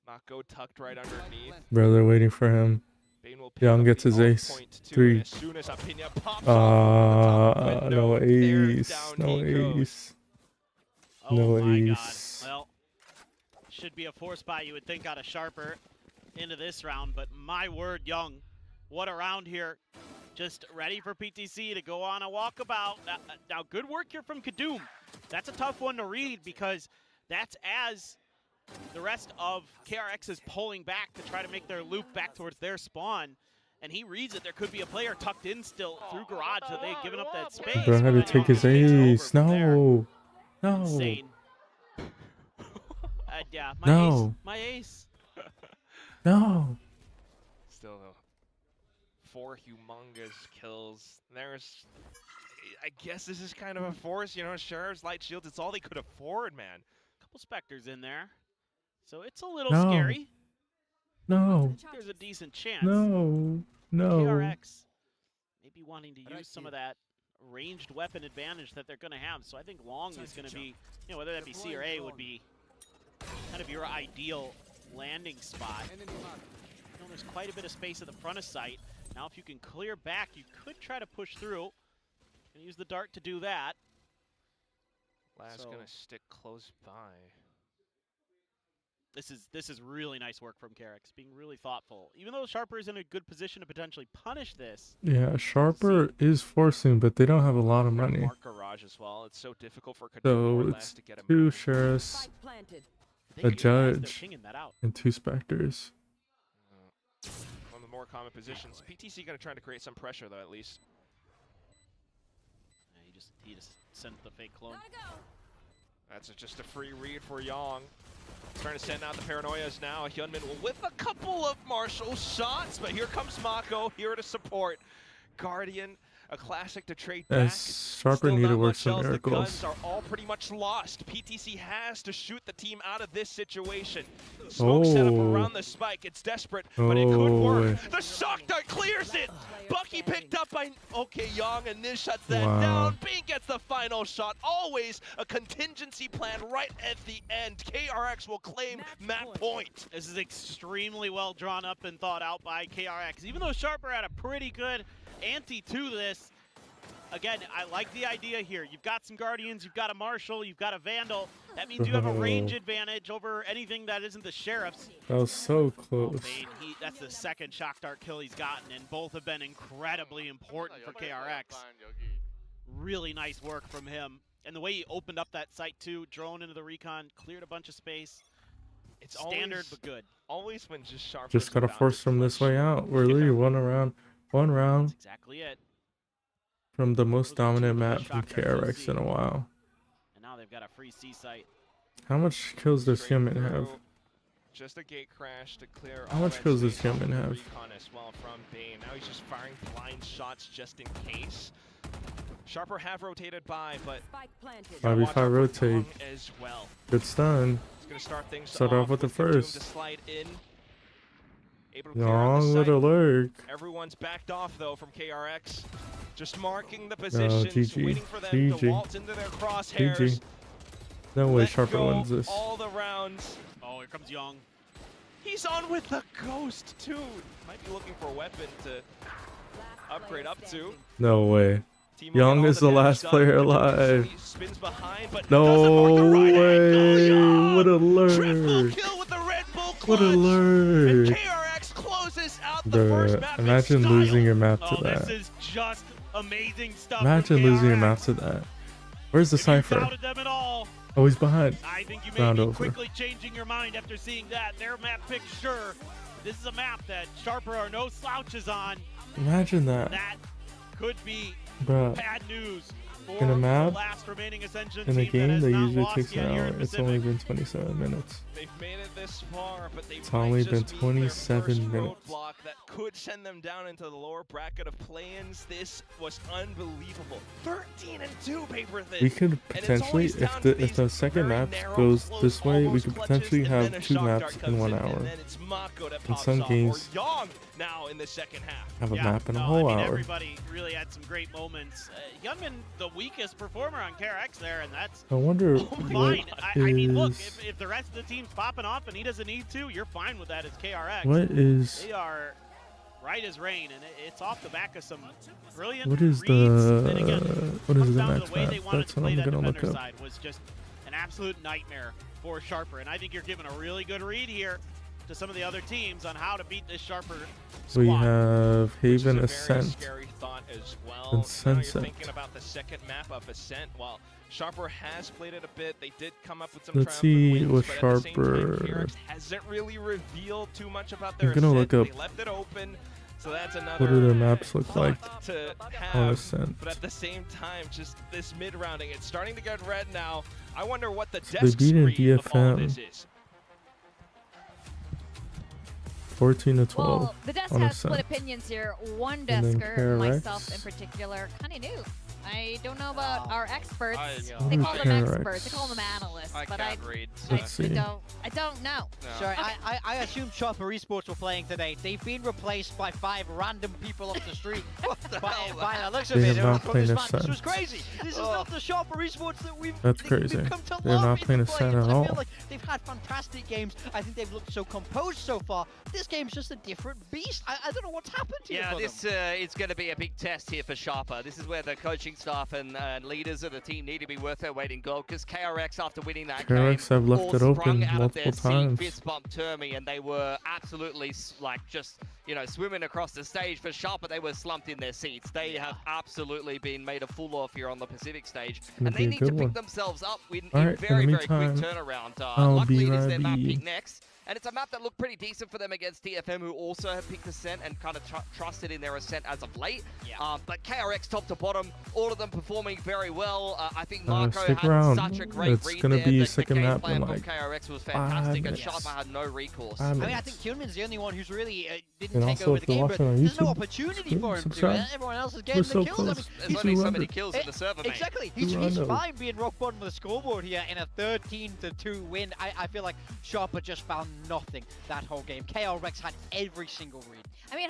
S3: Mako tucked right underneath.
S2: Bro, they're waiting for him.
S3: Bane will pick
S2: Young
S3: up
S2: gets
S3: the
S2: his
S3: alt
S2: ace.
S3: point too,
S2: 3.
S3: and as soon as Apinya pops off over the top
S2: No
S3: window, there
S2: ace.
S3: down
S2: No
S3: he goes.
S2: ace.
S1: Oh
S2: No
S1: my
S2: ace.
S1: God. Well, should be a force buy, you would think, out of Sharper into this round, but my word, Young, what a round here. Just ready for PTC to go on a walkabout. Now, good work here from Kadum. That's a tough one to read, because that's as the rest of KRX is pulling back to try to make their loop back towards their spawn. And he reads it. There could be a player tucked in still through Garage, so they've given up that space.
S2: Bro, I had to
S1: but
S2: take
S1: Young
S2: his
S1: just takes over
S2: ace.
S1: from there.
S2: No. No.
S1: Insane. Yeah, my
S2: No.
S1: ace. My ace.
S2: No.
S3: Still though, 4 humongous kills. There's, I guess this is kind of a force, you know, Sheriff's light shields. It's all they could afford, man.
S1: Couple Spectres in there. So it's a little
S2: No.
S1: scary.
S2: No.
S1: There's a decent chance.
S2: No. No.
S1: KRX maybe wanting to use some of that ranged weapon advantage that they're going to have. So I think Long is going to be, you know, whether that be C or A, would be kind of your ideal landing spot. You know, there's quite a bit of space at the front of sight. Now, if you can clear back, you could try to push through and use the dart to do that.
S3: Lad's
S1: So-
S3: gonna stick close by.
S1: This is really nice work from KRX, being really thoughtful. Even though Sharper is in a good position to potentially punish this,
S2: Yeah, Sharper is forcing, but they don't have a lot of money.
S3: Mark garage as well. It's so difficult for
S2: So
S3: or
S2: it's
S3: Laz to get him.
S2: 2 sheriffs
S4: Spike planted.
S1: they
S2: A
S1: realize they're
S2: judge.
S1: pinging that out.
S2: and 2 specters.
S3: One of the more common positions. PTC gonna try to create some pressure though, at least.
S1: Yeah, he just sent the fake clone.
S4: Gotta go.
S3: That's just a free read for Young. Trying to send out the paranoias now. HYUNMIN with a couple of Marshall shots, but here comes Mako here to support. Guardian, a classic to trade back.
S2: As Sharper
S3: Still
S2: need to
S3: not
S2: work
S3: much
S2: some
S3: else. The
S2: miracles.
S3: guns are all pretty much lost. PTC has to shoot the team out of this situation. Smoke set up
S2: Oh.
S3: around the spike. It's desperate, but it could work.
S2: Oh.
S3: The shock dart clears it. Bucky picked up by Young, and this shuts that
S2: Wow.
S3: down. Bing gets the final shot. Always a contingency plan right at the end. KRX will claim match point.
S1: This is extremely well drawn up and thought out by KRX. Even though Sharper had a pretty good ante to this, again, I like the idea here. You've got some Guardians, you've got a Marshal, you've got a Vandal. That means you have a range advantage over anything that isn't the Sheriffs.
S2: That was so
S1: Oh,
S2: close.
S1: Bane, that's the second shock dart kill he's gotten, and both have been incredibly important for KRX. Really nice work from him. And the way he opened up that site too, drone into the recon, cleared a bunch of space.
S3: It's
S1: Standard
S3: always,
S1: but good.
S3: always when just Sharp.
S2: Just gotta force them this way out. We're literally one round
S1: That's exactly it.
S2: from the most
S1: Those are two
S2: dominant
S1: of the
S2: map
S1: best
S2: from
S1: shock darts you'll
S2: KRX
S1: see.
S2: in a while.
S1: And now they've got a free C site.
S2: How much kills does
S3: Straight
S2: HYUNMIN have?
S3: through. Just a gate crash to clear.
S2: How
S3: all
S2: much
S3: that
S2: kills does
S3: space off
S2: HYUNMIN
S3: the
S2: have?
S3: Recon as well from Bane. Now he's just firing blind shots just in case. Sharper have rotated by, but
S4: Spike planted.
S2: 5v5
S3: watch out for
S2: rotate.
S3: Young as well.
S2: Good stun.
S3: He's gonna start things
S2: Start off with the
S3: Doom
S2: first.
S3: to slide in. Able to clear out the
S2: Long
S3: site.
S2: little lurk.
S3: Everyone's backed off though from KRX. Just marking the positions,
S2: GG.
S3: waiting for them to
S2: GG.
S3: waltz into their crosshairs.
S2: GG. No way
S3: Let
S2: Sharper
S3: go
S2: wins this.
S3: all the rounds.
S1: Oh, here comes Young.
S3: He's on with the Ghost too. Might be looking for a weapon to
S4: Last
S3: upgrade
S4: player
S3: up to.
S4: standing.
S2: No way.
S3: Team
S2: Young
S3: will get all
S2: is the
S3: damage
S2: last
S3: done.
S2: player
S3: He
S2: alive.
S3: spins behind, but
S2: No
S3: doesn't mark the right angle.
S2: way.
S3: Young!
S2: What a
S3: Triple
S2: lurk.
S3: kill with the Red Bull clutch.
S2: What a
S3: And
S2: lurk.
S3: KRX closes out the first
S2: Bruh,
S3: map in
S2: imagine
S3: style.
S2: losing your map to
S1: Oh, this
S2: that.
S1: is just amazing stuff.
S2: Imagine
S1: from
S2: losing your
S1: KRX.
S2: map to that. Where's the
S1: If you
S2: Cypher?
S1: doubted them at all,
S2: Oh, he's behind.
S1: I think you may
S2: Round
S1: be
S2: over.
S1: quickly changing your mind after seeing that. Their map pick, sure. This is a map that Sharper are no slouches on.
S2: Imagine that.
S1: That could be
S2: Bruh.
S1: bad news for
S2: In a map,
S1: the last remaining Ascension
S2: in a
S1: team that
S2: game
S1: has
S2: that
S1: not
S2: usually
S1: lost
S2: takes
S1: yet
S2: an
S1: here
S2: hour,
S1: in
S2: it's only
S1: Pacific.
S2: been 27 minutes.
S3: They've made it this far, but they
S2: It's
S3: might
S2: only
S3: just
S2: been
S3: be their
S2: 27
S3: first
S2: minutes.
S3: roadblock that could send them down into the lower bracket of play-ins. This was unbelievable. 13-2 paper thin.
S2: We could
S3: And it's
S2: potentially,
S3: always down to
S2: if the
S3: these
S2: second
S3: very
S2: map
S3: narrow,
S2: goes
S3: close,
S2: this way, we
S3: almost
S2: could
S3: clutches,
S2: potentially
S3: and then
S2: have
S3: a
S2: 2
S3: shock
S2: maps
S3: dart
S2: in
S3: comes
S2: 1
S3: And
S2: hour.
S3: then it's Mako that
S2: In
S3: pops
S2: some
S3: off,
S2: games-
S3: or Young now in the second half.
S2: Have a
S1: Yeah,
S2: map in a
S1: no,
S2: whole
S1: I mean,
S2: hour.
S1: everybody really had some great moments. HYUNMIN, the weakest performer on KRX there, and that's
S2: I wonder
S1: fine.
S2: what
S1: I mean, look,
S2: is-
S1: if the rest of the team's popping off and he doesn't need to, you're fine with that as KRX.
S2: what is
S1: They are right as rain, and it's off the back of some brilliant
S2: what is
S1: reads. And again,
S2: what is
S1: comes
S2: the
S1: down to
S2: next
S1: the way
S2: map?
S1: they wanted
S2: That's
S1: to
S2: what
S1: play
S2: I'm
S1: that
S2: gonna look
S1: defender
S2: up.
S1: side was just an absolute nightmare for Sharper, and I think you're giving a really good read here to some of the other teams on how to beat this Sharper squad.
S2: We have
S3: Which is
S2: Haven
S3: a very
S2: Ascent.
S3: scary thought as well.
S2: And
S3: Now you're
S2: Sunset.
S3: thinking about the second map of Ascent. While Sharper has played it a bit, they did come up with some
S2: Let's
S3: triumphant
S2: see
S3: wins,
S2: what
S3: but at the same time,
S2: Sharper-
S3: KRX hasn't really revealed too much about their
S2: I'm gonna
S3: Ascent.
S2: look
S3: They
S2: up
S3: left it open, so that's another
S2: what do their maps look like
S3: thought to
S2: on
S3: have.
S2: Ascent.
S3: But at the same time, just this mid-rounding, it's starting to get red now. I wonder what the
S2: So they
S3: desk
S2: beat in
S3: read of all of
S2: DFM.
S3: this is.
S2: 14 to 12.
S5: Well, the desk
S2: on
S5: has
S2: Ascent.
S5: split opinions here. One
S2: And then
S5: desker, myself
S2: KRX.
S5: in particular, kind of new. I don't know about our experts.
S6: I-
S5: They
S2: What
S5: call
S2: is
S5: them
S2: KRX?
S5: experts. They call them analysts.
S6: I
S5: but
S6: can't read.
S5: I
S2: Let's see.
S5: don't I don't know.
S6: Sorry, I assumed Chopper Esports were playing today. They've been replaced by 5 random people off the street. By the looks of
S2: They
S6: it,
S2: have not
S6: from
S2: played
S6: this
S2: a
S6: match, this was
S2: set.
S6: crazy. This is not the Chopper Esports that we've
S2: That's crazy.
S6: we've come to
S2: They're
S6: love
S2: not
S6: in
S2: playing
S6: the
S2: a set
S6: play-ins.
S2: at
S6: I
S2: all.
S6: feel like they've had fantastic games. I think they've looked so composed so far. This game's just a different beast. I don't know what's happened here
S7: Yeah,
S6: for
S7: this is going to be a big test here for Sharper. This is where the coaching staff and leaders of the team need to be worth their weight in gold, because KRX, after winning that
S2: KRX
S7: game,
S2: have left
S7: all
S2: it open
S7: sprung out of their
S2: multiple
S7: seat,
S2: times.
S7: fist bump Termi, and they were absolutely just swimming across the stage. For Sharper, they were slumped in their seats. They have absolutely been made a fool of here on the Pacific stage,
S2: gonna
S7: and
S2: be
S7: they
S2: a
S7: need to
S2: good
S7: pick
S2: one.
S7: themselves up in
S2: Alright,
S7: very,
S2: in the
S7: very quick
S2: meantime,
S7: turnaround.
S2: I'll
S7: Luckily,
S2: be
S7: it is their map
S2: ready.
S7: pick next. And it's a map that looked pretty decent for them against TFM, who also have picked Ascent and kind of trusted in their Ascent as of late.
S6: Yeah.
S7: But KRX top to bottom, all of them performing very well. I think Marco
S2: stick
S7: had
S2: around.
S7: such a great
S2: It's
S7: read
S2: gonna
S7: there.
S2: be a
S7: The
S2: second
S7: game
S2: map
S7: plan
S2: in
S7: from
S2: like
S7: KRX was
S2: 5
S7: fantastic, and
S2: minutes.
S7: Sharper had no recourse.
S2: 5
S6: I mean, I
S2: minutes.
S6: think HYUNMIN's the only one who's really didn't
S2: And
S6: take
S2: also,
S6: over
S2: if
S6: the
S2: you're
S6: game, but
S2: watching on
S6: there's no
S2: YouTube,
S6: opportunity for him to.
S2: subscribe.
S6: Everyone else is
S2: We're
S6: getting
S2: so
S6: the kills. I
S2: close.
S6: mean,
S7: There's only so many
S2: 200.
S7: kills in the server, mate.
S6: Exactly. He's
S2: 200.
S6: fine being rock bottom of the scoreboard here in a 13-2 win. I feel like Sharper just found nothing that whole game. KRX had every single read.
S5: I mean,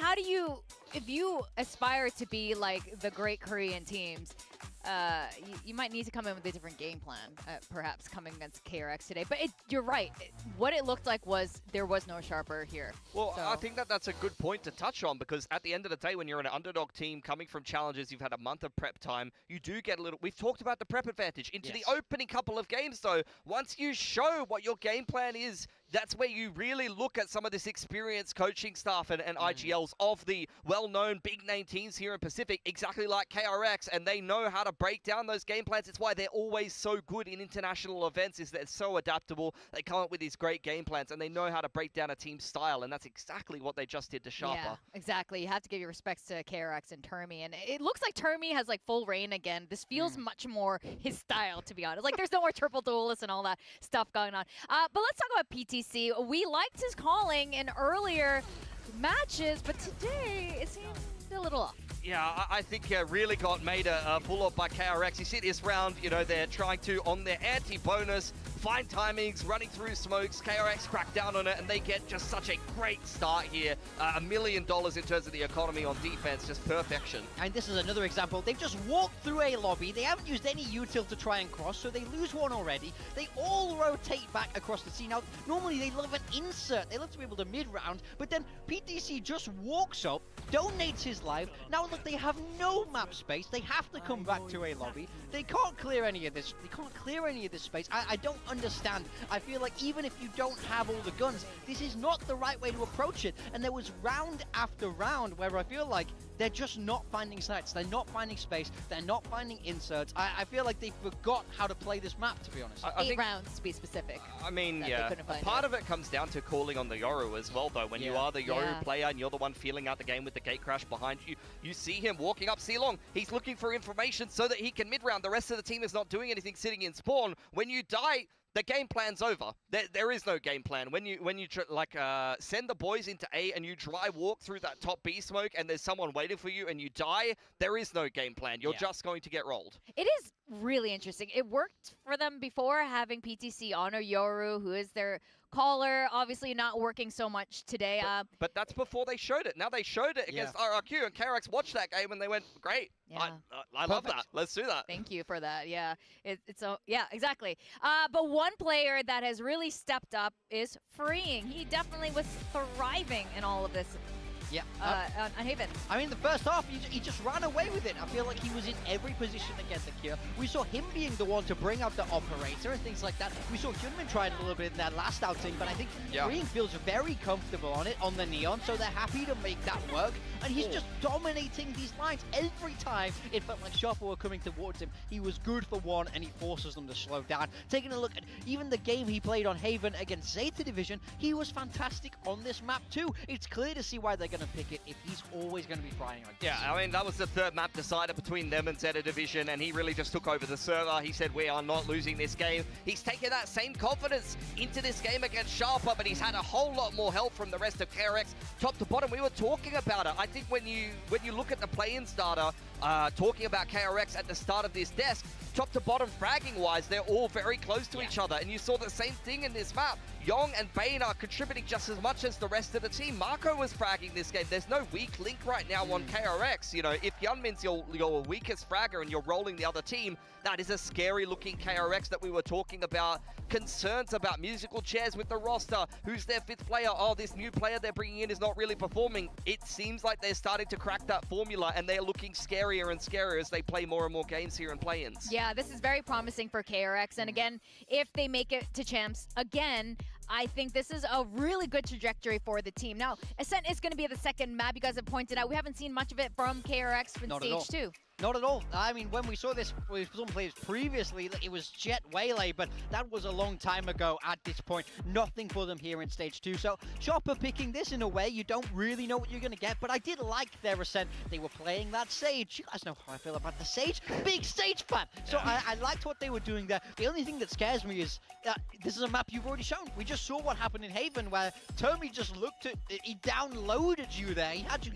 S5: if you aspire to be like the great Korean teams, you might need to come in with a different game plan, perhaps coming against KRX today. But you're right. What it looked like was there was no Sharper here.
S7: Well,
S5: So-
S7: I think that's a good point to touch on, because at the end of the day, when you're an underdog team coming from challenges, you've had a month of prep time, you do get a little... We've talked about the prep advantage. Into the opening couple of games, though, once you show what your game plan is, that's where you really look at some of this experienced coaching staff and IGLs of the well-known big-name teams here in Pacific, exactly like KRX, and they know how to break down those game plans. It's why they're always so good in international events, is that they're so adaptable. They come up with these great game plans, and they know how to break down a team's style, and that's exactly what they just did to Sharper.
S5: Yeah, exactly. You have to give your respects to KRX and Termi, and it looks like Termi has like full reign again. This feels much more his style, to be honest. Like there's no more triple duelists and all that stuff going on. But let's talk about PTC. We liked his calling in earlier matches, but today it seemed a little off.
S7: Yeah, I think really got made a fool of by KRX. You see this round, they're trying to, on their anti-bonus, find timings, running through smokes. KRX cracked down on it, and they get just such a great start here. $1 million in terms of the economy on defense, just perfection.
S6: And this is another example. They've just walked through a lobby. They haven't used any util to try and cross, so they lose one already. They all rotate back across the scene. Now, normally they love an insert. They love to be able to mid-round, but then PTC just walks up, donates his life. Now, look, they have no map space. They have to come back to a lobby. They can't clear any of this. They can't clear any of this space. I don't understand. I feel like even if you don't have all the guns, this is not the right way to approach it. And there was round after round where I feel like they're just not finding sites. They're not finding space. They're not finding inserts. I feel like they forgot how to play this map, to be honest.
S7: I
S5: 8
S7: think,
S5: rounds, to be specific.
S7: I mean,
S5: that they
S7: yeah,
S5: couldn't find
S7: part of it comes down to calling on the Yoru as well, though. When you are the Yoru player and you're the one feeling out the game with the gate crash behind you, you see him walking up C-Long. He's looking for information so that he can mid-round. The rest of the team is not doing anything, sitting in spawn. When you die, the game plan's over. There is no game plan. When you send the boys into A and you dry walk through that top B smoke and there's someone waiting for you and you die, there is no game plan. You're just going to get rolled.
S5: It is really interesting. It worked for them before, having PTC honor Yoru, who is their caller, obviously not working so much today.
S7: But that's before they showed it. Now they showed it against RRQ, and KRX watched that game and they went, great.
S5: Yeah.
S7: I love that. Let's do that.
S5: Thank you for that. Yeah, yeah, exactly. But one player that has really stepped up is Freeing. He definitely was thriving in all of this.
S6: Yeah.
S5: On Haven.
S6: I mean, the first half, he just ran away with it. I feel like he was in every position to get the kill. We saw him being the one to bring out the operator and things like that. We saw HYUNMIN try it a little bit in that last outing, but I think Freeing feels very comfortable on it, on the Neon, so they're happy to make that work. And he's just dominating these lines. Every time it felt like Sharper were coming towards him, he was good for one, and he forces them to slow down. Taking a look at even the game he played on Haven against Zeta Division, he was fantastic on this map too. It's clear to see why they're going to pick it if he's always going to be flying like this.
S7: Yeah, I mean, that was the third map decider between them and Zeta Division, and he really just took over the server. He said, we are not losing this game. He's taken that same confidence into this game against Sharper, but he's had a whole lot more help from the rest of KRX, top to bottom. We were talking about it. I think when you look at the play-in starter, talking about KRX at the start of this desk, top to bottom fragging-wise, they're all very close to each other. And you saw the same thing in this map. Yong and Bane are contributing just as much as the rest of the team. Marco was fragging this game. There's no weak link right now on KRX. You know, if HYUNMIN's your weakest fragger and you're rolling the other team, that is a scary-looking KRX that we were talking about. Concerns about musical chairs with the roster. Who's their 5th player? Oh, this new player they're bringing in is not really performing. It seems like they're starting to crack that formula, and they're looking scarier and scarier as they play more and more games here in play-ins.
S5: Yeah, this is very promising for KRX. And again, if they make it to champs again, I think this is a really good trajectory for the team. Now, Ascent is going to be the second map. You guys have pointed out we haven't seen much of it from KRX from Stage 2.
S6: Not at all. I mean, when we saw this with some players previously, it was Jet Waylay, but that was a long time ago at this point. Nothing for them here in Stage 2. So, Sharper picking this in a way you don't really know what you're going to get, but I did like their Ascent. They were playing that Sage. You guys know how I feel about the Sage. Big Sage fan! So, I liked what they were doing there. The only thing that scares me is this is a map you've already shown. We just saw what happened in Haven, where Termi just looked at he downloaded you there. He had you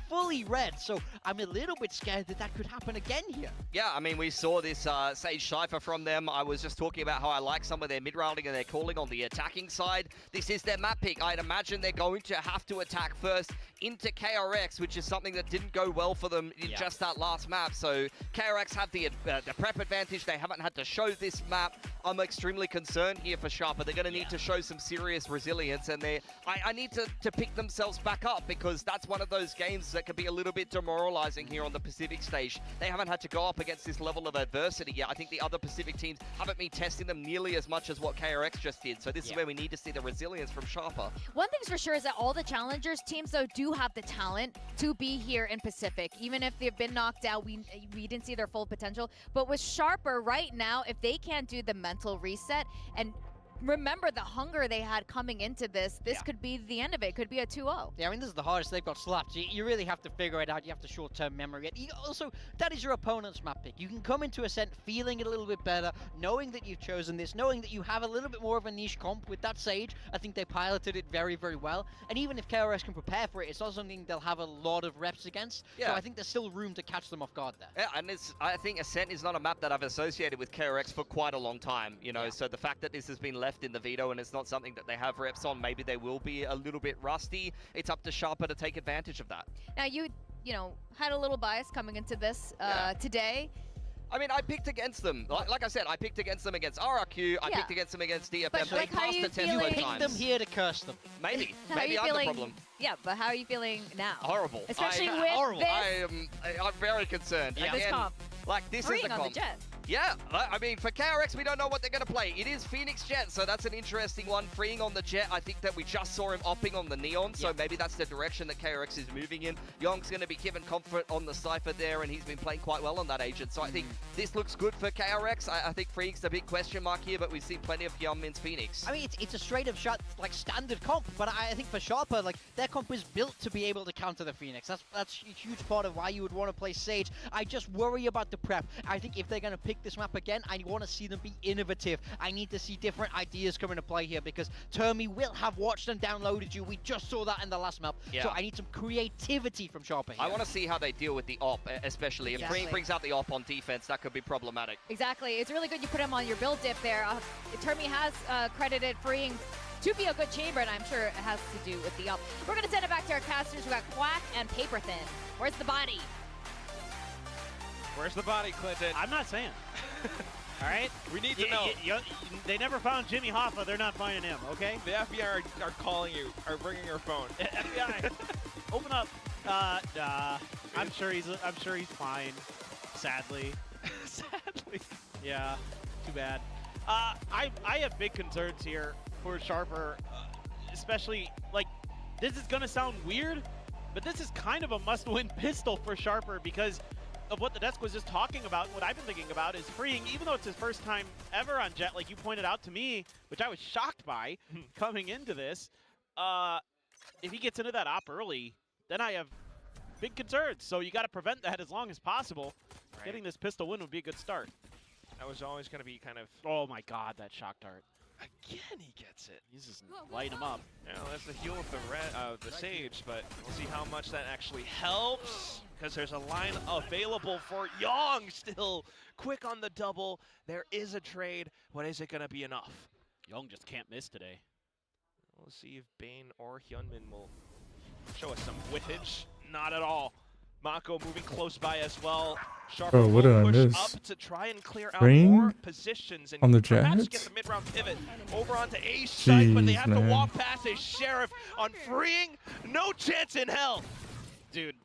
S6: fully read. So, I'm a little bit scared that that could happen again here.
S7: Yeah, I mean, we saw this Sage Cypher from them. I was just talking about how I like some of their mid-rounding and their calling on the attacking side. This is their map pick. I'd imagine they're going to have to attack first into KRX, which is something that didn't go well for them in just that last map. So KRX have the prep advantage. They haven't had to show this map. I'm extremely concerned here for Sharper. They're going to need to show some serious resilience, and I need to pick themselves back up, because that's one of those games that can be a little bit demoralizing here on the Pacific stage. They haven't had to go up against this level of adversity yet. I think the other Pacific teams haven't been testing them nearly as much as what KRX just did. So this is where we need to see the resilience from Sharper.
S5: One thing's for sure is that all the challengers teams, though, do have the talent to be here in Pacific. Even if they've been knocked out, we didn't see their full potential. But with Sharper right now, if they can't do the mental reset and remember the hunger they had coming into this could be the end of it. It could be a 2-0.
S6: Yeah, I mean, this is the hardest. They've got slapped. You really have to figure it out. You have to short-term memory it. Also, that is your opponent's map pick. You can come into Ascent feeling it a little bit better, knowing that you've chosen this, knowing that you have a little bit more of a niche comp with that Sage. I think they piloted it very, very well. And even if KRX can prepare for it, it's not something they'll have a lot of reps against. Yeah. So I think there's still room to catch them off guard there.
S7: Yeah, and I think Ascent is not a map that I've associated with KRX for quite a long time. You know, so the fact that this has been left in the veto and it's not something that they have reps on, maybe they will be a little bit rusty. It's up to Sharper to take advantage of that.
S5: Now you know, had a little bias coming into this today.
S7: I mean, I picked against them. Like I said, I picked against them against RRQ. I picked against them against DFM.
S5: But
S7: they passed the test both times.
S6: You picked them here to curse them.
S7: Maybe. Maybe I'm the problem.
S5: Yeah, but how are you feeling now?
S7: Horrible.
S5: Especially with this.
S7: I'm very concerned.
S5: Again, this comp.
S7: Like, this is the comp.
S5: On the Jet.
S7: Yeah, I mean, for KRX, we don't know what they're going to play. It is Phoenix Jet, so that's an interesting one. Freeing on the Jet, I think that we just saw him opping on the Neon, so maybe that's the direction that KRX is moving in. Yong's going to be given comfort on the Cypher there, and he's been playing quite well on that agent. So I think this looks good for KRX. I think Freak's the big question mark here, but we've seen plenty of HYUNMIN's Phoenix.
S6: I mean, it's a straight-up shot, like, standard comp, but I think for Sharper, like, their comp is built to be able to counter the Phoenix. That's a huge part of why you would want to play Sage. I just worry about the prep. I think if they're going to pick this map again, I want to see them be innovative. I need to see different ideas come into play here, because Termi will have watched and downloaded you. We just saw that in the last map. So I need some creativity from Sharper here.
S7: I want to see how they deal with the op, especially. If Freak brings out the op on defense, that could be problematic.
S5: Exactly. It's really good you put him on your build dip there. Termi has credited Freeing to be a good chamber, and I'm sure it has to do with the up. We're going to send it back to our casters. We got Quack and Paper Thin. Where's the body?
S3: Where's the body, Clinton?
S1: I'm not saying. All right?
S3: We need to know.
S1: They never found Jimmy Hoffa. They're not finding him, okay?
S3: The FBI are calling you, are bringing your phone.
S1: FBI, open up. I'm sure he's fine. Sadly. Sadly. Yeah. Too bad. I have big concerns here for Sharper, especially, like, this is gonna sound weird, but this is kind of a must-win pistol for Sharper because of what the desk was just talking about. What I've been thinking about is Freeing, even though it's his first time ever on Jet, like you pointed out to me, which I was shocked by coming into this. If he gets into that op early, then I have big concerns. So you got to prevent that as long as possible. Getting this pistol win would be a good start.
S3: That was always going to be kind of...
S1: Oh my God, that shock dart.
S3: Again, he gets it.
S1: He's just lighting him up.
S3: Yeah, that's the heal with the Sage, but we'll see how much that actually helps, because there's a line available for Young still. Quick on the double. There is a trade, but is it going to be enough?
S1: Young just can't miss today.
S3: We'll see if Bane or HYUNMIN will show us some whiffage. Not at all. Mako moving close by as well. Sharper
S2: Bro, what
S3: will
S2: did I
S3: push
S2: miss?
S3: up to try and clear out
S2: Ring
S3: more positions and
S2: on the
S3: perhaps
S2: Jets?
S3: get the mid-round pivot over onto A side, but they
S2: Jeez,
S3: have to
S2: man.
S3: walk past a Sheriff on freeing. No chance in hell.
S1: Dude,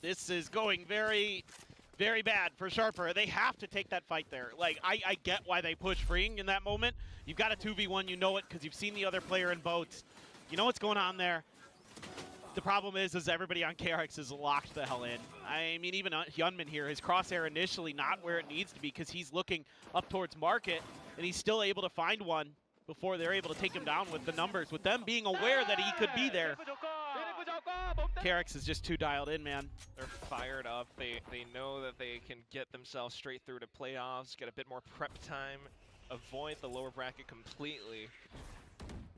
S1: this is going very, very bad for Sharper. They have to take that fight there. Like, I get why they push freeing in that moment. You've got a 2v1, you know it, because you've seen the other player in boats. You know what's going on there. The problem is everybody on KRX is locked the hell in. I mean, even HYUNMIN here, his crosshair initially not where it needs to be because he's looking up towards market, and he's still able to find one before they're able to take him down with the numbers. With them being aware that he could be there, KRX is just too dialed in, man.
S3: They're fired up. They know that they can get themselves straight through to playoffs, get a bit more prep time, avoid the lower bracket completely.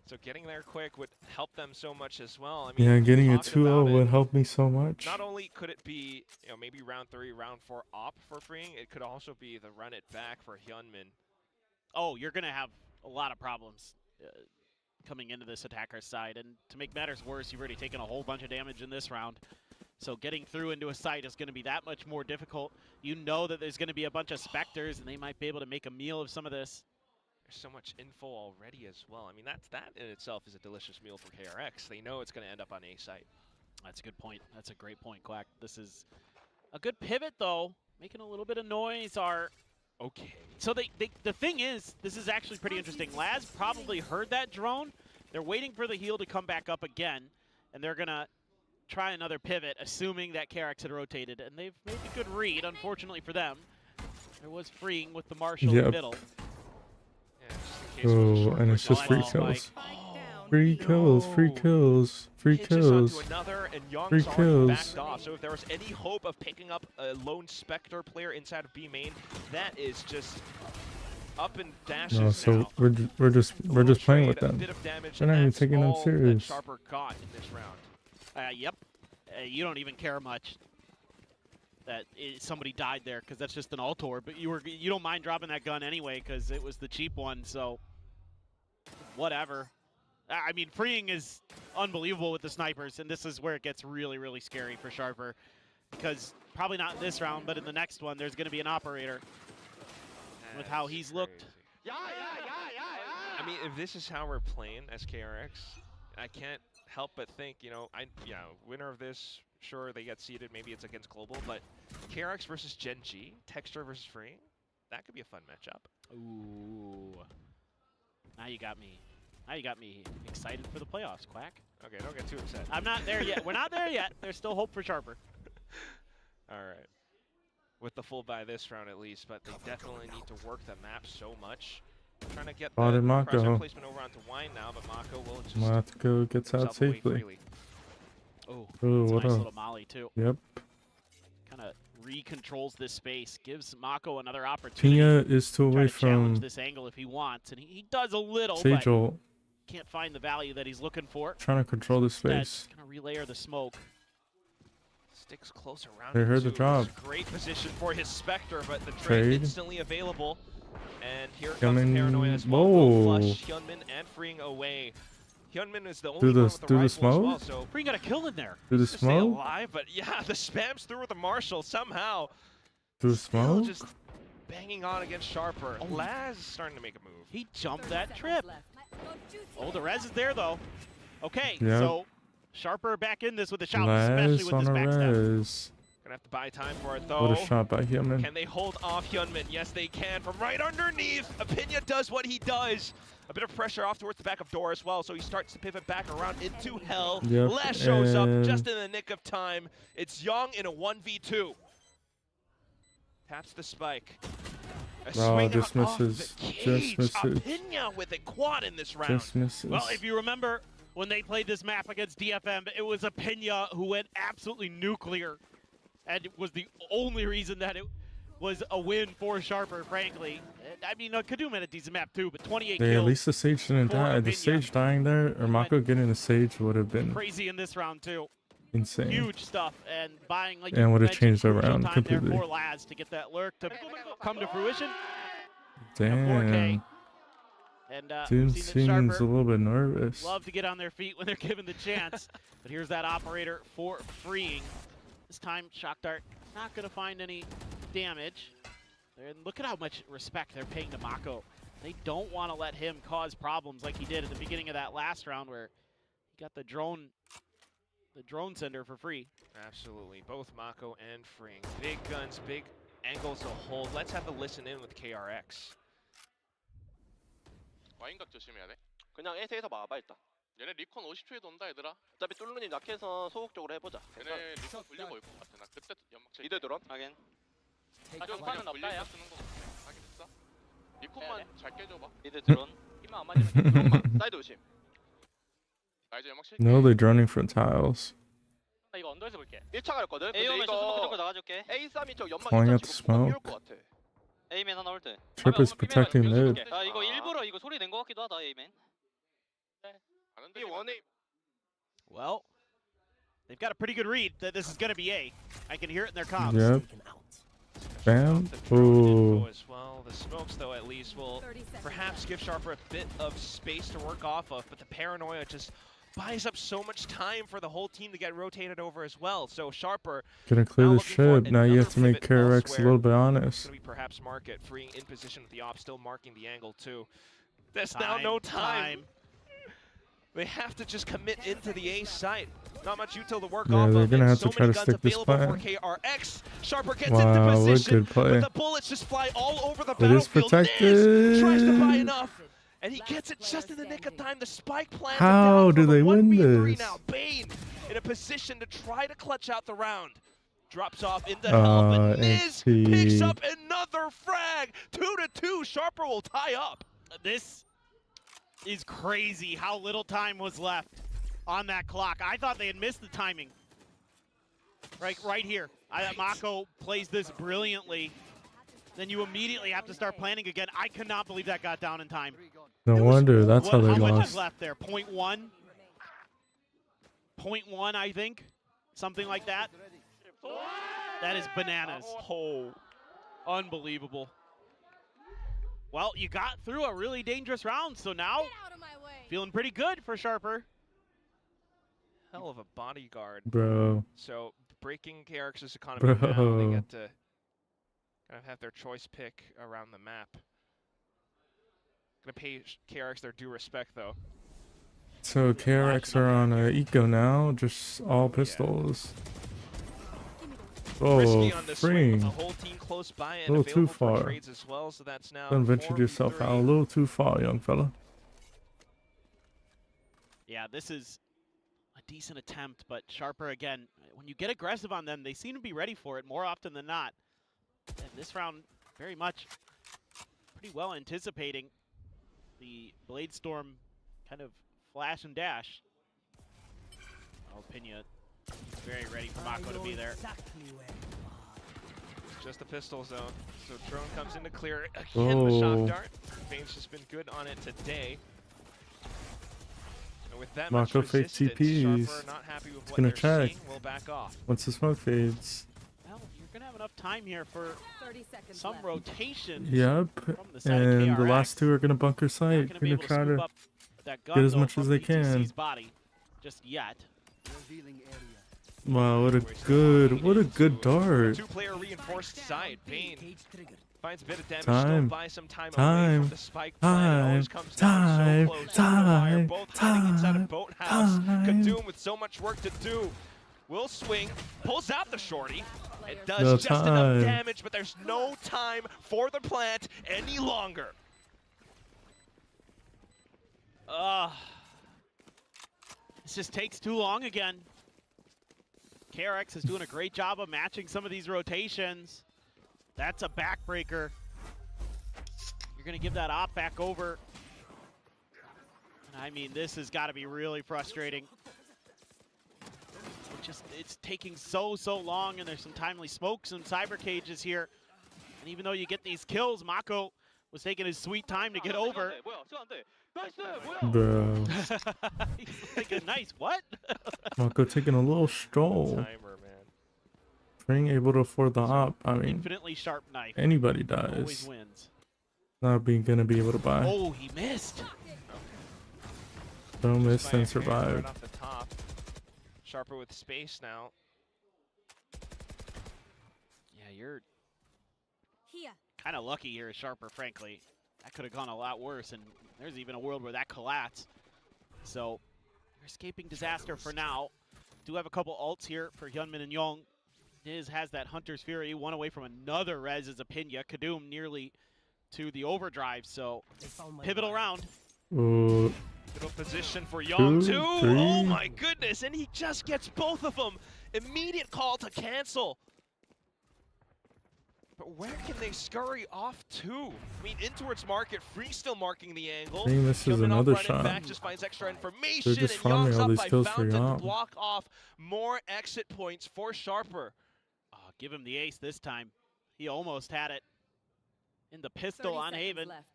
S3: So getting there quick would help them so much as well. I mean,
S2: Yeah,
S3: we
S2: getting a
S3: talked
S2: 2-0
S3: about
S2: would
S3: it.
S2: help me so much.
S3: Not only could it be, maybe round 3, round 4 op for freeing, it could also be the run it back for HYUNMIN.
S1: Oh, you're going to have a lot of problems coming into this attacker's side. And to make matters worse, you've already taken a whole bunch of damage in this round. So getting through into a site is going to be that much more difficult. You know that there's going to be a bunch of Spectres, and they might be able to make a meal of some of this.
S3: There's so much info already as well. I mean, that in itself is a delicious meal for KRX. They know it's going to end up on A site.
S1: That's a good point. That's a great point, Quack. This is a good pivot, though. Making a little bit of noise.
S3: Okay.
S1: So the thing is, this is actually pretty interesting. Laz probably heard that drone. They're waiting for the heal to come back up again, and they're going to try another pivot, assuming that KRX had rotated. And they've made a good read, unfortunately for them. There was freeing with the Marshall in the middle.
S3: Yeah, just in case it was a
S2: Oh,
S3: short
S2: and it's
S3: quick
S2: just
S3: line.
S2: free kills.
S3: Oh,
S2: Free kills, free
S3: no.
S2: kills, free
S3: Pitches
S2: kills.
S3: onto another, and Young's
S2: Free
S3: already
S2: kills.
S3: backed off. So if there was any hope of picking up a lone Spectre player inside of B main, that is just up and dashes
S2: No, so
S3: now.
S2: we're just playing with
S3: Trade, a
S2: them.
S3: bit of damage,
S2: They're not
S3: and
S2: even
S3: that's
S2: taking them
S3: all that
S2: serious.
S3: Sharper got in this round.
S1: Yep. You don't even care much that somebody died there because that's just an Altor. But you don't mind dropping that gun anyway because it was the cheap one. So whatever. I mean, freeing is unbelievable with the snipers, and this is where it gets really, really scary for Sharper because probably not in this round, but in the next one, there's going to be an operator with how
S3: That's
S1: he's looked.
S3: crazy. I mean, if this is how we're playing as KRX, I can't help but think, winner of this, sure, they get seeded, maybe it's against Global, but KRX versus Gen G, Texture versus Freeing, that could be a fun matchup.
S1: Ooh. Now you got me. Now you got me excited for the playoffs, Quack.
S3: Okay, don't get too upset.
S1: I'm not there yet. We're not there yet. There's still hope for Sharper.
S3: All right. With the full buy this round at least, but they definitely need to work the map so much. Trying to get
S2: Spotted
S3: the
S2: Mako.
S3: crosshair placement over onto Wine now, but Mako will just
S2: Mako gets out
S3: himself away
S2: safely.
S3: freely.
S1: Oh,
S2: Ooh,
S1: that's a
S2: what
S1: nice
S2: a-
S1: little molly, too.
S2: Yep.
S1: Kind of recontrols this space, gives Mako another opportunity
S2: Pina is two
S1: to try
S2: away
S1: to challenge
S2: from
S1: this angle if he wants, and he does a little,
S2: Sage
S1: but
S2: ult,
S1: can't find the value that he's looking for.
S2: trying to control the
S1: Instead,
S2: space.
S1: kind of relayer the smoke.
S3: Sticks close around.
S2: They
S3: him
S2: heard the
S3: too.
S2: drop.
S3: It's a great position for his Spectre, but the trade
S2: Trade.
S3: instantly available. And here comes
S2: HYUNMIN.
S3: the paranoia as well.
S2: Whoa.
S3: Will flush HYUNMIN and freeing away. HYUNMIN is the only
S2: Do
S3: one
S2: the-
S3: with the
S2: do the
S3: rifle as well,
S2: smoke?
S3: so
S1: Free got a kill in there.
S2: Through the
S3: to stay
S2: smoke?
S3: alive. But yeah, the spam's through with the Marshall somehow.
S2: Through the
S3: Still
S2: smoke?
S3: just banging on against Sharper. Laz is starting to make a move.
S1: He jumped that trip. Oh, the res is there, though. Okay,
S2: Yep.
S1: so Sharper back in this with a shout, especially
S2: Laz
S1: with
S2: on
S1: this
S2: a
S1: backstab.
S2: res.
S3: Gonna have to buy time for it
S2: What
S3: though.
S2: a shot by HYUNMIN.
S3: Can they hold off HYUNMIN? Yes, they can. From right underneath, Apinya does what he does. A bit of pressure off towards the back of door as well, so he starts to pivot back around into hell.
S2: Yep,
S3: Les shows up
S2: and-
S3: just in the nick of time. It's Young in a 1v2. Taps the spike. A
S2: Oh,
S3: swing
S2: just
S3: out off the
S2: misses.
S3: cage.
S2: Just misses.
S3: Apinya with a quad in this round.
S2: Just misses.
S1: Well, if you remember when they played this map against DFM, it was Apinya who went absolutely nuclear, and it was the only reason that it was a win for Sharper, frankly. I mean, Kaduma had a decent map too, but 28
S2: Yeah, at
S1: kills.
S2: least the Sage didn't
S1: for
S2: die. The
S1: Opinia.
S2: Sage dying there, or Mako getting the Sage would have been
S1: Crazy in this round too.
S2: insane.
S1: Huge stuff, and buying like
S2: And
S1: you
S2: would have
S1: mentioned,
S2: changed the
S1: crucial
S2: round
S1: time
S2: completely.
S1: there for Laz to get that lurk to come to fruition. And a 4K.
S2: Damn.
S1: And
S2: Dude
S1: we've seen that
S2: seems a
S1: Sharper
S2: little bit nervous.
S1: love to get on their feet when they're given the chance. But here's that operator for freeing. This time, Shock Dart not going to find any damage. And look at how much respect they're paying to Mako. They don't want to let him cause problems like he did at the beginning of that last round where he got the drone sender for free.
S3: Absolutely, both Mako and Freeing. Big guns, big angles to hold. Let's have a listen in with KRX.
S8: 와인각 조심해야 돼. 그냥 S에서 막아봐 일단. 얘네 리콘 50초에 돈다 얘들아. 어차피 뚫루님 약해서 소극적으로 해보자. 얘네 리콘 굴리고 올 것 같아. 나 그때 연막 칠. 미드 드론. 하긴.
S9: 전파는 없다야.
S8: 쓰는 거. 확인했어. 리콘만 잘 깨줘봐.
S9: 미드 드론. 힘만 안 맞으면 돼.
S8: 드론만. 사이드 조심. 나 이제 연막 칠게.
S2: No, they're droning from tiles.
S9: 나 이거 언더에서 볼게.
S8: 1차 갈거든. 근데
S9: A오면
S8: 이거
S9: 무조건 나가줄게.
S8: A3이 저 연막
S2: Calling
S8: 일단
S2: out the
S8: 지금 못
S2: smoke.
S8: 것 같아.
S9: A맨 하나 올 때.
S2: Trip is protecting mid.
S9: 아 이거 일부러 이거 소리 낸 거 같기도 하다 A맨.
S8: 이 원에
S1: Well, they've got a pretty good read that this is going to be A. I can hear it in their comms.
S2: Yep. Bam.
S3: The drone
S2: Ooh.
S3: info as well. The smokes, though, at least will
S4: 30 seconds
S3: perhaps give Sharper a bit of space to work off of, but the paranoia just buys up so much time for the whole team to get rotated over as well. So Sharper
S2: Gonna clear
S3: now
S2: the
S3: looking for
S2: ship. Now you have to
S3: another
S2: make
S3: pivot
S2: KRX a
S3: elsewhere.
S2: little bit
S3: It's
S2: honest.
S3: going to be perhaps Market freeing in position with the op, still marking the angle too. There's now no
S1: Time.
S3: They have to just commit into the A site. Not much util to work
S2: Yeah,
S3: off
S2: they're
S3: of.
S2: gonna
S3: and
S2: have
S3: so
S2: to try
S3: many
S2: to
S3: guns
S2: stick this
S3: available
S2: plan.
S3: for KRX. Sharper gets
S2: Wow,
S3: into
S2: what
S3: position,
S2: good play.
S3: but the bullets just fly all over the
S2: It is
S3: battlefield.
S2: protected.
S3: Niz tries to buy enough, and he gets it just in the nick of time. The spike plans it
S2: How
S3: down
S2: do
S3: for the
S2: they win
S3: 1v3
S2: this?
S3: now. Bane in a position to try to clutch out the round. Drops off into hell, but Niz
S2: XP.
S3: picks up another frag. 2-2, Sharper will tie up.
S1: This is crazy how little time was left on that clock. I thought they had missed the timing. Right here. Mako plays this brilliantly. Then you immediately have to start planning again. I cannot believe that got down in time.
S2: No
S1: There was
S2: wonder. That's how they
S1: how much is
S2: lost.
S1: left there? 0.1? 0.1, I think. Something like that. That is bananas.
S3: Oh.
S1: Unbelievable. Well, you got through a really dangerous round, so now feeling pretty good for Sharper.
S3: Hell of a bodyguard.
S2: Bro.
S3: So breaking KRX's economy now, they
S2: Bro.
S3: get to kind of have their choice pick around the map. Gonna pay KRX their due respect though.
S2: So KRX are on Eco now, just all pistols. Oh,
S3: Risky on the swing with the
S2: freeing.
S3: whole team close by and
S2: A little too
S3: available for
S2: far.
S3: trades as well. So that's now
S2: Don't venture yourself
S3: 4v3.
S2: out a little too far, young fella.
S1: Yeah, this is a decent attempt, but Sharper, again, when you get aggressive on them, they seem to be ready for it more often than not. And this round, very much pretty well anticipating the Blade Storm kind of flash and dash. Opinia very ready for Mako to be there.
S3: Just the pistol zone. So drone comes in to clear it again with shock
S2: Oh.
S3: dart. Bane's just been good on it today. And with that
S2: Mako
S3: much
S2: fake
S3: resistance,
S2: TPs.
S3: Sharper not happy with what
S2: gonna
S3: they're
S2: check.
S3: seeing, will back off.
S2: Once the smoke fades.
S1: Well, you're going to have enough time here for
S4: 30 seconds
S1: some
S4: left.
S1: rotations.
S2: Yep.
S1: From the side of
S2: And the
S1: KRX.
S2: last two are gonna bunker
S1: Not
S2: site.
S1: gonna be
S2: Gonna
S1: able to
S2: try
S1: scoop
S2: to
S1: up that gun,
S2: get as
S1: though,
S2: much
S1: from
S2: as they
S1: BTC's
S2: can.
S1: body just yet.
S2: Wow, what a good dart.
S3: Two-player reinforced side. Bane finds a bit of damage.
S2: Time.
S3: Still buys some time away
S2: Time.
S3: from the spike plan. Always comes down so close to the wire. Both hiding inside a boathouse. Kadoom with so much work to do. Will swing, pulls out the shorty. It does
S2: No
S3: just
S2: time.
S3: enough damage, but there's no time for the plant any longer.
S1: This just takes too long again. KRX is doing a great job of matching some of these rotations. That's a backbreaker. You're going to give that op back over. And I mean, this has got to be really frustrating. It's taking so long, and there's some timely smokes and cyber cages here. And even though you get these kills, Mako was taking his sweet time to get over.
S2: Bro.
S1: He's thinking, nice, what?
S2: Mako taking a little stroll.
S3: Timer, man.
S2: Being able to afford the op. I mean,
S1: Infinitely sharp knife.
S2: anybody
S1: Always
S2: dies.
S1: wins.
S2: Not being gonna be able to buy.
S1: Oh, he missed.
S2: Don't miss
S3: By a
S2: and
S3: hair
S2: survive.
S3: right off the top. Sharper with space now.
S1: Yeah, you're
S4: Here.
S1: kind of lucky here, Sharper, frankly. That could have gone a lot worse, and there's even a world where that collapsed. So, you're escaping disaster for now. Do have a couple ults here for HYUNMIN and Young. Diz has that Hunter's Fury, one away from another res as a Pinya. Kadum nearly to the overdrive, so pivotal round.
S2: Ooh,
S3: Good position for Young,
S2: Two,
S3: too. Oh
S2: three.
S3: my goodness, and he just gets both of them. Immediate call to cancel. But where can they scurry off to? I mean, in towards market, Free still marking the angle.
S2: He misses
S3: Coming
S2: another
S3: up, running
S2: shot.
S3: Back, just finds extra information,
S2: just
S3: and
S2: farming
S3: Young's
S2: all
S3: up
S2: these
S3: by
S2: kills for
S3: Fountain to
S2: Young.
S3: block off more exit points for Sharper.
S1: Oh, give him the ace this time. He almost had it in the pistol
S4: 30
S1: on
S4: seconds
S1: Haven.
S4: left.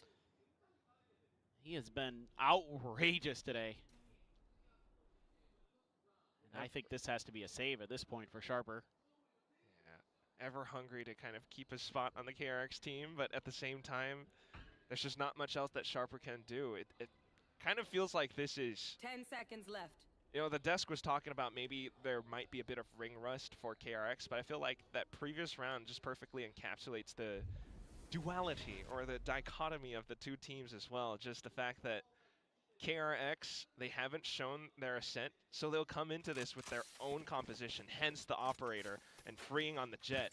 S1: He has been outrageous today. And I think this has to be a save at this point for Sharper.
S3: Yeah, ever hungry to kind of keep his spot on the KRX team, but at the same time, there's just not much else that Sharper can do. It kind of feels like this is,
S4: 10 seconds left.
S3: you know, the desk was talking about maybe there might be a bit of ring rust for KRX, but I feel like that previous round just perfectly encapsulates the duality or the dichotomy of the two teams as well. Just the fact that KRX, they haven't shown their ascent, so they'll come into this with their own composition, hence the operator and freeing on the jet.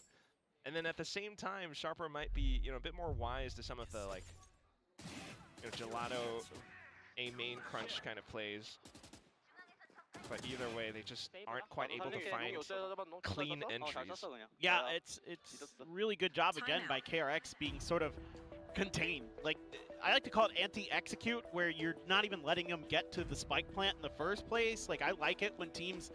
S3: And then at the same time, Sharper might be, you know, a bit more wise to some of the, like, you know, gelato, a main crunch kind of plays. But either way, they just aren't quite able to find clean entries.
S1: Yeah, it's really good job again by KRX being sort of contained. Like, I like to call it anti-execute, where you're not even letting them get to the spike plant in the first place. Like, I like it when teams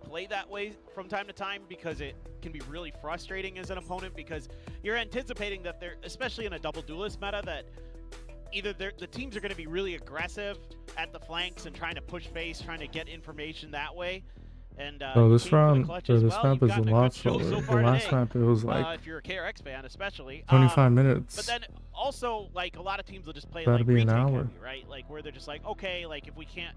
S1: play that way from time to time, because it can be really frustrating as an opponent, because you're anticipating that they're, especially in a double duelist meta, that either the teams are going to be really aggressive at the flanks and trying to push face, trying to get information that way. And
S2: oh, this round,
S1: this
S2: this map is a lot slower. The last map, it was like
S1: if you're a KRX fan, especially
S2: 25 minutes.
S1: But then also, like, a lot of teams will just play
S2: That'd
S1: like
S2: be an
S1: retake
S2: hour.
S1: heavy, right? Like, where they're just like, okay, like, if we can't,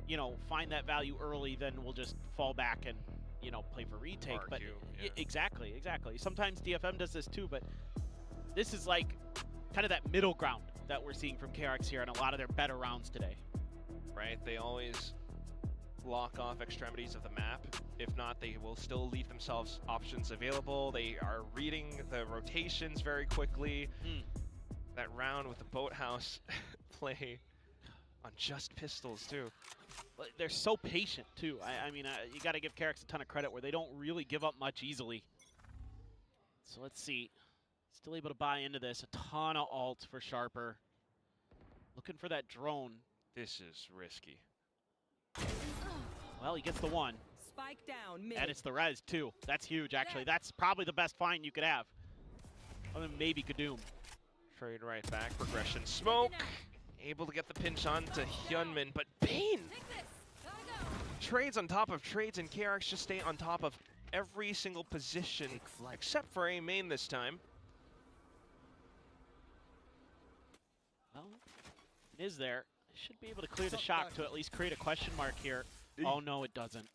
S1: you know, find that value early, then we'll just fall back and, you know, play for retake. But
S3: yeah.
S1: exactly. Sometimes DFM does this too, but this is like kind of that middle ground that we're seeing from KRX here in a lot of their better rounds today.
S3: Right, they always lock off extremities of the map. If not, they will still leave themselves options available. They are reading the rotations very quickly. That round with the boathouse play on just pistols too.
S1: But they're so patient too. I mean, you got to give KRX a ton of credit where they don't really give up much easily. So let's see. Still able to buy into this. A ton of ult for Sharper. Looking for that drone.
S3: This is risky.
S1: Well, he gets the one.
S4: Spike down mid.
S1: And it's the res too. That's huge, actually. That's probably the best find you could have. Other than maybe Kadoom.
S3: Trade right back, progression, smoke. Able to get the pinch on to HYUNMIN, but Bane! Trades on top of trades, and KRX just stay on top of every single position, except for A main this time.
S1: Well, it is there. Should be able to clear the shock to at least create a question mark here. Oh, no, it doesn't.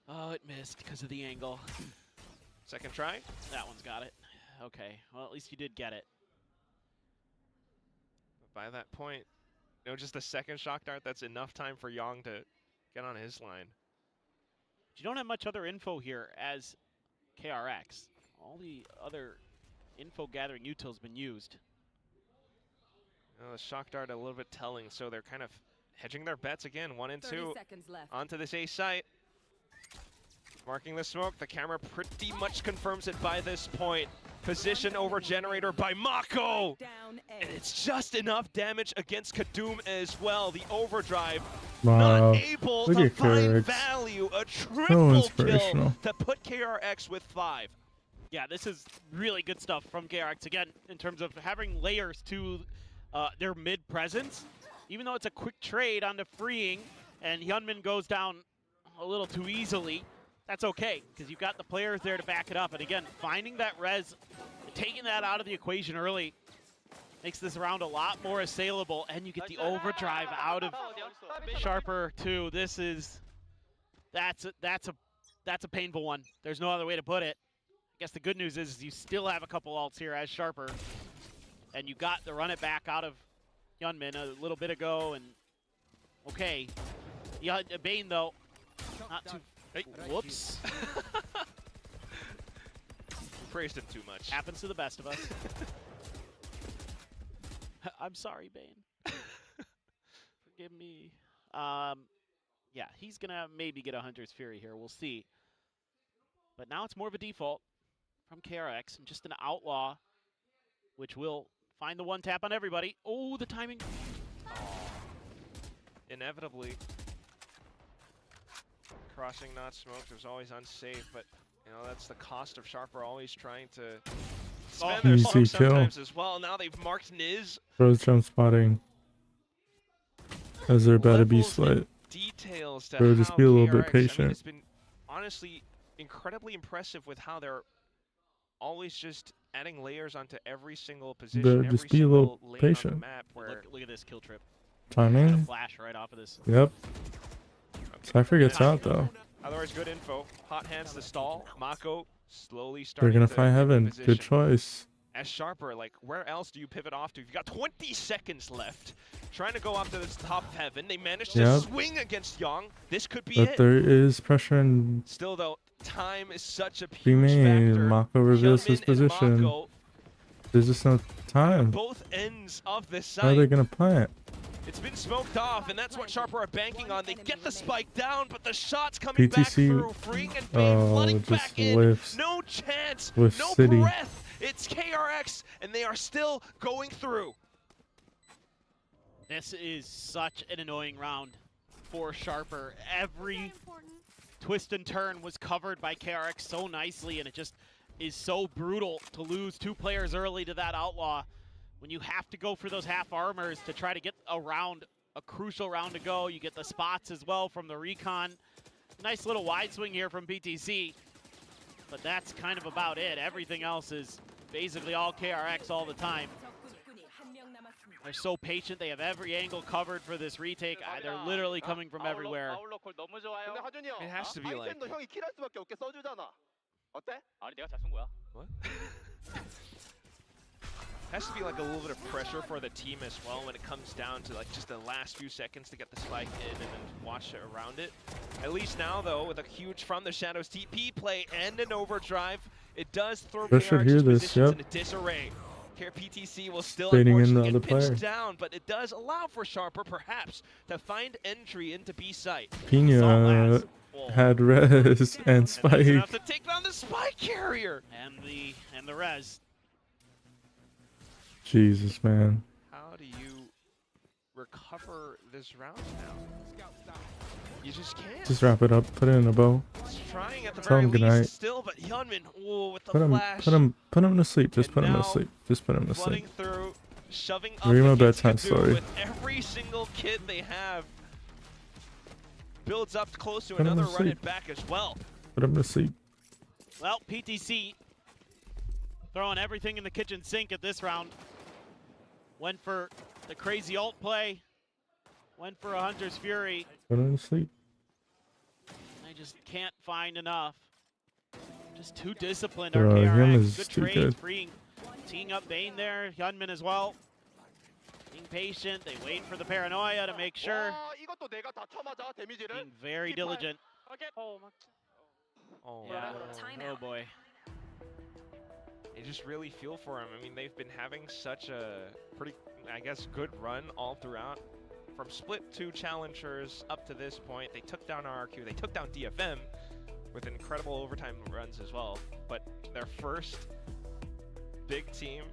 S1: Oh, it missed because of the angle.
S3: Second try.
S1: That one's got it. Okay, well, at least you did get it.
S3: By that point, you know, just a second shock dart, that's enough time for Young to get on his line.
S1: You don't have much other info here as KRX. All the other info gathering util's been used.
S3: The shock dart a little bit telling, so they're kind of hedging their bets again, 1 and 2.
S4: 30 seconds left.
S3: Onto this A site. Marking the smoke, the camera pretty much confirms it by this point. Position over generator by Mako!
S4: Down A.
S3: And it's just enough damage against Kadoom as well. The overdrive,
S2: Wow.
S3: not able
S2: Look
S3: to
S2: at
S3: find
S2: KRX.
S3: value. A
S2: So
S3: triple kill
S2: inspirational.
S3: to put KRX with 5.
S1: Yeah, this is really good stuff from KRX, again, in terms of having layers to their mid presence. Even though it's a quick trade onto freeing, and HYUNMIN goes down a little too easily, that's okay, because you've got the players there to back it up. And again, finding that res, taking that out of the equation early, makes this round a lot more assailable, and you get the overdrive out of Sharper too. This is, that's a painful one. There's no other way to put it. I guess the good news is you still have a couple ults here as Sharper, and you got the run it back out of HYUNMIN a little bit ago, and okay. Yeah, Bane though, not too, whoops.
S3: Praised him too much.
S1: Happens to the best of us. I'm sorry, Bane. Forgive me. Yeah, he's gonna maybe get a Hunter's Fury here. We'll see. But now it's more of a default from KRX and just an outlaw, which will find the one tap on everybody. Oh, the timing.
S3: Inevitably. Crossing not smoked was always unsafe, but you know that's the cost of Sharper always trying to spend their
S2: Easy
S3: smoke
S2: kill.
S3: sometimes as well. Now they've marked Niz.
S2: Rose jump spotting. As they're about to be
S3: Levels and
S2: split.
S3: Details to
S2: Bro, just
S3: how
S2: be a little
S3: KRX,
S2: bit
S3: I
S2: patient.
S3: mean, it's been honestly incredibly impressive with how they're always just adding layers onto every single position,
S2: Bro,
S3: every
S2: just be a
S3: single
S2: little
S3: lane
S2: patient.
S3: on the map. Where
S1: Look at this kill trip.
S2: Timing.
S1: Flash right off of this.
S2: Yep. Cypher gets out though.
S3: otherwise good info. Hot hands the stall. Mako slowly
S2: They're
S3: starting
S2: gonna
S3: to
S2: find
S3: get in
S2: heaven.
S3: position.
S2: Good choice.
S3: As Sharper, like, where else do you pivot off to? You've got 20 seconds left. Trying to go after this top of heaven. They managed to
S2: Yep.
S3: swing against Young. This could be
S2: But
S3: it.
S2: there is pressure and
S3: Still, though, time is such a
S2: be
S3: huge
S2: made.
S3: factor.
S2: Mako reveals his
S3: HYUNMIN and
S2: position.
S3: Mako,
S2: There's just no time.
S3: both ends of the
S2: How are they
S3: site.
S2: gonna plant?
S3: It's been smoked off, and that's what Sharper are banking on. They get the spike down, but the shot's coming back
S2: PTC,
S3: through. Freeing and Bane flooding
S2: just
S3: back in.
S2: whiffs.
S3: No chance.
S2: Whiff
S3: No
S2: City.
S3: breath. It's KRX, and they are still going through.
S1: This is such an annoying round for Sharper. Every twist and turn was covered by KRX so nicely, and it just is so brutal to lose two players early to that outlaw when you have to go for those half armors to try to get a round, a crucial round to go. You get the spots as well from the recon. Nice little wide swing here from PTC, but that's kind of about it. Everything else is basically all KRX all the time. They're so patient. They have every angle covered for this retake. They're literally coming from everywhere.
S3: It has to be like...
S8: 형이 킬할 수밖에 없게 써주잖아. 어때?
S9: 아니 내가 잘 쏜 거야.
S3: What? Has to be like a little bit of pressure for the team as well when it comes down to like just the last few seconds to get the spike in and then watch it around it. At least now though, with a huge from the shadows TP play and an overdrive, it does throw
S2: They should hear
S3: KRX's
S2: this,
S3: positions
S2: yep.
S3: in a disarray. Here PTC will still
S2: Baiting in the
S3: unfortunately
S2: other
S3: get pinched
S2: player.
S3: down, but it does allow for Sharper perhaps to find entry into B site.
S2: Pina had res and
S3: And they have
S2: spike.
S3: to take down the spike carrier.
S1: And the res.
S2: Jesus, man.
S3: How do you recover this round now? You just can't.
S2: Just wrap it up. Put it in a bow.
S3: It's trying at the
S2: Tell
S3: very
S2: him
S3: least
S2: goodnight.
S3: still, but HYUNMIN, oh, with the
S2: Put him.
S3: flash.
S2: Put him to sleep. Just
S3: And
S2: put him to
S3: now
S2: sleep. Just put him to
S3: flooding
S2: sleep.
S3: through, shoving up
S2: Read my
S3: against
S2: bedtime
S3: Kadu
S2: story.
S3: with every single kid they have. Builds up close to
S2: Put him to
S3: another run it
S2: sleep.
S3: back as well.
S2: Put him to sleep.
S1: Well, PTC throwing everything in the kitchen sink at this round. Went for the crazy ult play. Went for a Hunter's Fury.
S2: Put him to sleep.
S1: They just can't find enough. Just too disciplined.
S2: Bro,
S1: Our
S2: him
S1: KRX.
S2: is
S1: Good
S2: too
S1: trades,
S2: good.
S1: freeing, teeing up Bane there. HYUNMIN as well. Being patient. They wait for the paranoia to make sure.
S8: 와, 이것도 내가 다 쳐맞아 데미지를.
S1: Being very diligent.
S9: 오케이.
S3: Oh,
S1: Yeah.
S3: no.
S1: Oh boy.
S3: You just really feel for him. I mean, they've been having such a pretty, I guess, good run all throughout. From split 2 challengers up to this point, they took down RRQ, they took down DFM with incredible overtime runs as well. But their first big team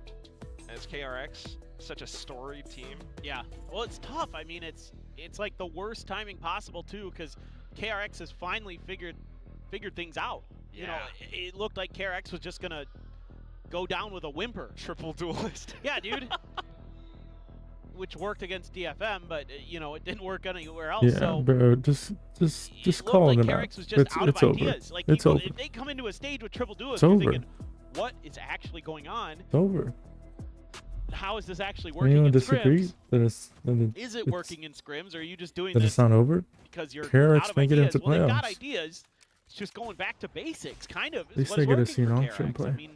S3: as KRX, such a storied team.
S1: Yeah. Well, it's tough. I mean, it's like the worst timing possible too, because KRX has finally figured things out. you know, it looked like KRX was just gonna go down with a whimper.
S3: Triple duelist.
S1: Yeah, dude. Which worked against DFM, but you know, it didn't work anywhere else.
S2: Yeah,
S1: so
S2: bro, just call
S1: like
S2: it out.
S1: KRX was just out of
S2: It's over.
S1: ideas. Like,
S2: It's
S1: you,
S2: over.
S1: if they come into a stage with triple duelists,
S2: It's
S1: you're
S2: over.
S1: thinking, what is actually going on?
S2: It's over.
S1: How is this actually working
S2: Anyone
S1: in
S2: disagree
S1: scrims?
S2: that it's
S1: Is it working in scrims, or are you just doing
S2: that
S1: this
S2: it's not over?
S1: because you're
S2: KRX
S1: out of
S2: may get
S1: ideas?
S2: into
S1: Well, they've got
S2: playoffs.
S1: ideas. It's just going back to basics, kind of.
S2: At least
S1: Is
S2: they
S1: what's
S2: get to see
S1: working
S2: an
S1: for
S2: option
S1: KRX.
S2: play.
S1: I mean,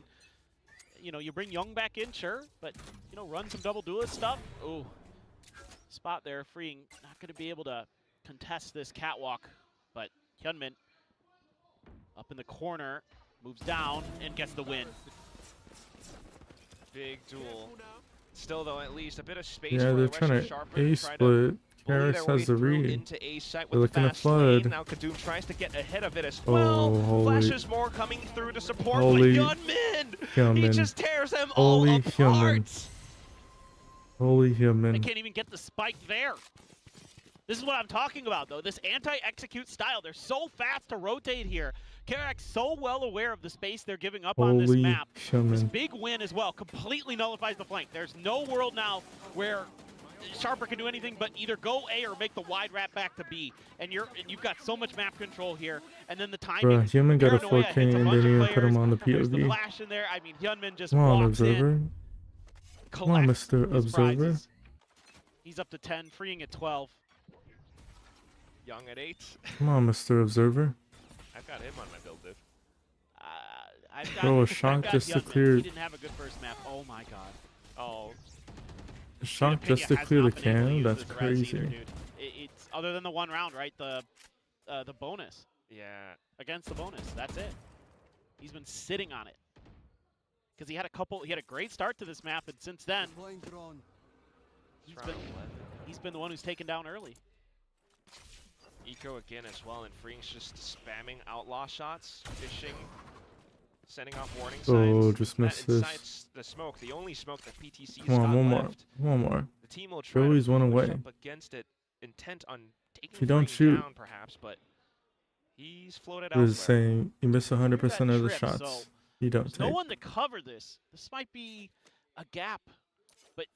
S1: you know, you bring Young back in, sure, but you know, run some double duelist stuff. Ooh, spot there, freeing. Not going to be able to contest this catwalk, but HYUNMIN up in the corner, moves down and gets the win.
S3: Big duel. Still, though, at least a bit of space.
S2: Yeah,
S3: for
S2: they're
S3: the
S2: trying
S3: Western
S2: to
S3: Sharper
S2: A
S3: try to
S2: split.
S3: bully
S2: KRX
S3: their way
S2: has the
S3: through
S2: read.
S3: into A site
S2: They're
S3: with the
S2: looking to
S3: fast lane.
S2: flood.
S3: Now Kadoom tries to get ahead of it as
S2: Oh,
S3: well.
S2: holy-
S3: Flashes more coming through to support,
S2: Holy
S3: but HYUNMIN! He
S2: HYUNMIN.
S3: just tears them
S2: Holy
S3: all apart.
S2: HYUNMIN. Holy
S1: They
S2: HYUNMIN.
S1: can't even get the spike there. This is what I'm talking about, though. This anti-execute style. They're so fast to rotate here. KRX so well aware of the space they're giving up on this
S2: Holy
S1: map. This
S2: HYUNMIN.
S1: big win as well completely nullifies the flank. There's no world now where Sharper can do anything but either go A or make the wide wrap back to B. And you've got so much map control here. And then the timing.
S2: Bruh, HYUNMIN got a
S1: paranoia
S2: 4K
S1: hits a
S2: and
S1: bunch
S2: they
S1: of
S2: didn't even put him
S1: players.
S2: on the
S1: There's the
S2: POV.
S1: flash in there. I mean, HYUNMIN just
S2: Come on,
S1: walks in,
S2: Observer. Come on,
S1: collects
S2: Mr.
S1: his
S2: Observer.
S1: prizes. He's up to 10, freeing at 12.
S3: Young at 8.
S2: Come on, Mr. Observer.
S3: I've got him on my build, dude.
S1: I've got,
S2: Throw a
S1: I've
S2: shot
S1: got
S2: just to
S1: HYUNMIN.
S2: clear-
S1: He didn't have a good first map. Oh my god.
S3: Oh,
S2: A shot
S1: Opinion
S2: just to
S1: has
S2: clear the
S1: not been able to
S2: can?
S1: use
S2: That's
S1: this res either,
S2: crazy.
S1: dude. It's other than the one round, right? The bonus
S3: yeah.
S1: against the bonus. That's it. He's been sitting on it because he had a great start to this map, and since then he's been the one who's taken down early.
S3: Eco again as well, and Freeing's just spamming outlaw shots, fishing, sending off warning signs.
S2: Oh, just missed this.
S3: Incites the smoke, the only smoke that PTC's
S2: Come on,
S3: got
S2: one more.
S3: left.
S2: One more.
S3: The team will try
S2: Joey's
S3: to
S2: one
S3: push
S2: away.
S3: up against it, intent on taking
S2: If you don't
S3: Freeing
S2: shoot-
S3: down, perhaps, but he's floated
S2: I was
S3: elsewhere.
S2: saying, you miss 100% of the
S1: Trip,
S2: shots.
S1: so
S2: You don't
S1: there's no
S2: take.
S1: one to cover this. This might be a gap, but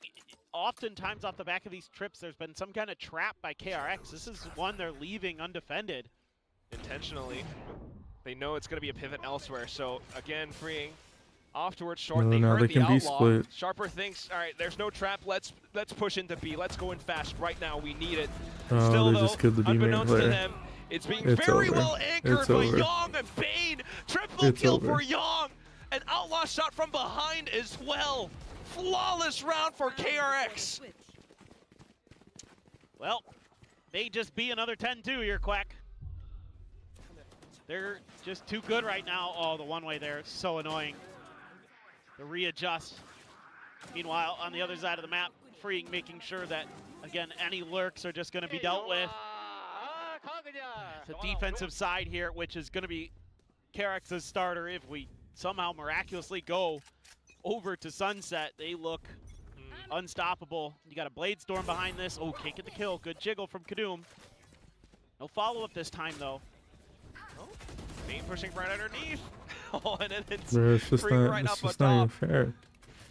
S1: oftentimes off the back of these trips, there's been some kind of trap by KRX. This is one they're leaving undefended.
S3: Intentionally. They know it's going to be a pivot elsewhere, so again, Freeing off towards short.
S2: No,
S3: They
S2: now
S3: heard
S2: they
S3: the
S2: can be
S3: outlaw.
S2: split.
S3: Sharper thinks, all right, there's no trap. Let's push into B. Let's go in fast right now. We need it.
S2: Oh,
S3: Still,
S2: they
S3: though,
S2: just killed the B main
S3: unbeknownst to
S2: player.
S3: them, it's being
S2: It's
S3: very
S2: over.
S3: well anchored
S2: It's
S3: by
S2: over.
S3: Young and Bane. Triple
S2: It's
S3: kill
S2: over.
S3: for Young. An outlaw shot from behind as well. Flawless round for KRX.
S1: Well, may just be another 10-2 here, Quack. They're just too good right now. Oh, the one-way there, so annoying. The readjust. Meanwhile, on the other side of the map, Freeing making sure that, again, any lurks are just going to be dealt with. The defensive side here, which is going to be KRX's starter if we somehow miraculously go over to Sunset. They look unstoppable. You got a Blade Storm behind this. Oh, can't get the kill. Good jiggle from Kadoom. No follow-up this time, though.
S3: Bane pushing right underneath. Oh, and then it's
S2: Bro, it's just
S3: Freeing
S2: not,
S3: right
S2: it's
S3: up
S2: just not even
S3: atop.
S2: fair.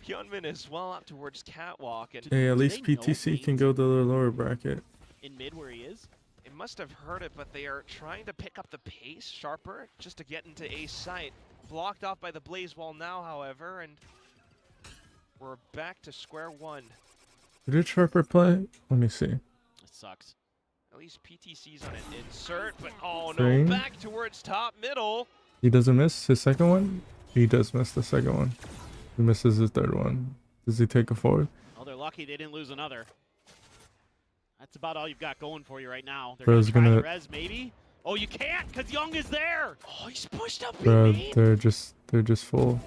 S3: HYUNMIN as well up towards Catwalk, and
S2: Hey, at
S1: Do
S2: least
S1: they know
S2: PTC can
S1: Bane's
S2: go to the lower bracket.
S1: in mid where he is?
S3: it must have heard it, but they are trying to pick up the pace Sharper just to get into A site. Blocked off by the Blaze Wall now, however, and we're back to square one.
S2: Did Sharper play? Let me see.
S1: It sucks.
S3: At least PTC's on an insert, but oh no,
S2: Green.
S3: back towards top middle.
S2: He doesn't miss his second one? He does miss the second one. He misses his third one. Does he take a fourth?
S1: Oh, they're lucky they didn't lose another. That's about all you've got going for you right now. They're
S2: Bro's
S1: gonna try
S2: gonna-
S1: to res, maybe? Oh, you can't, because Young is there!
S3: Oh, he's pushed up
S2: Bro,
S3: B-main.
S2: they're just full.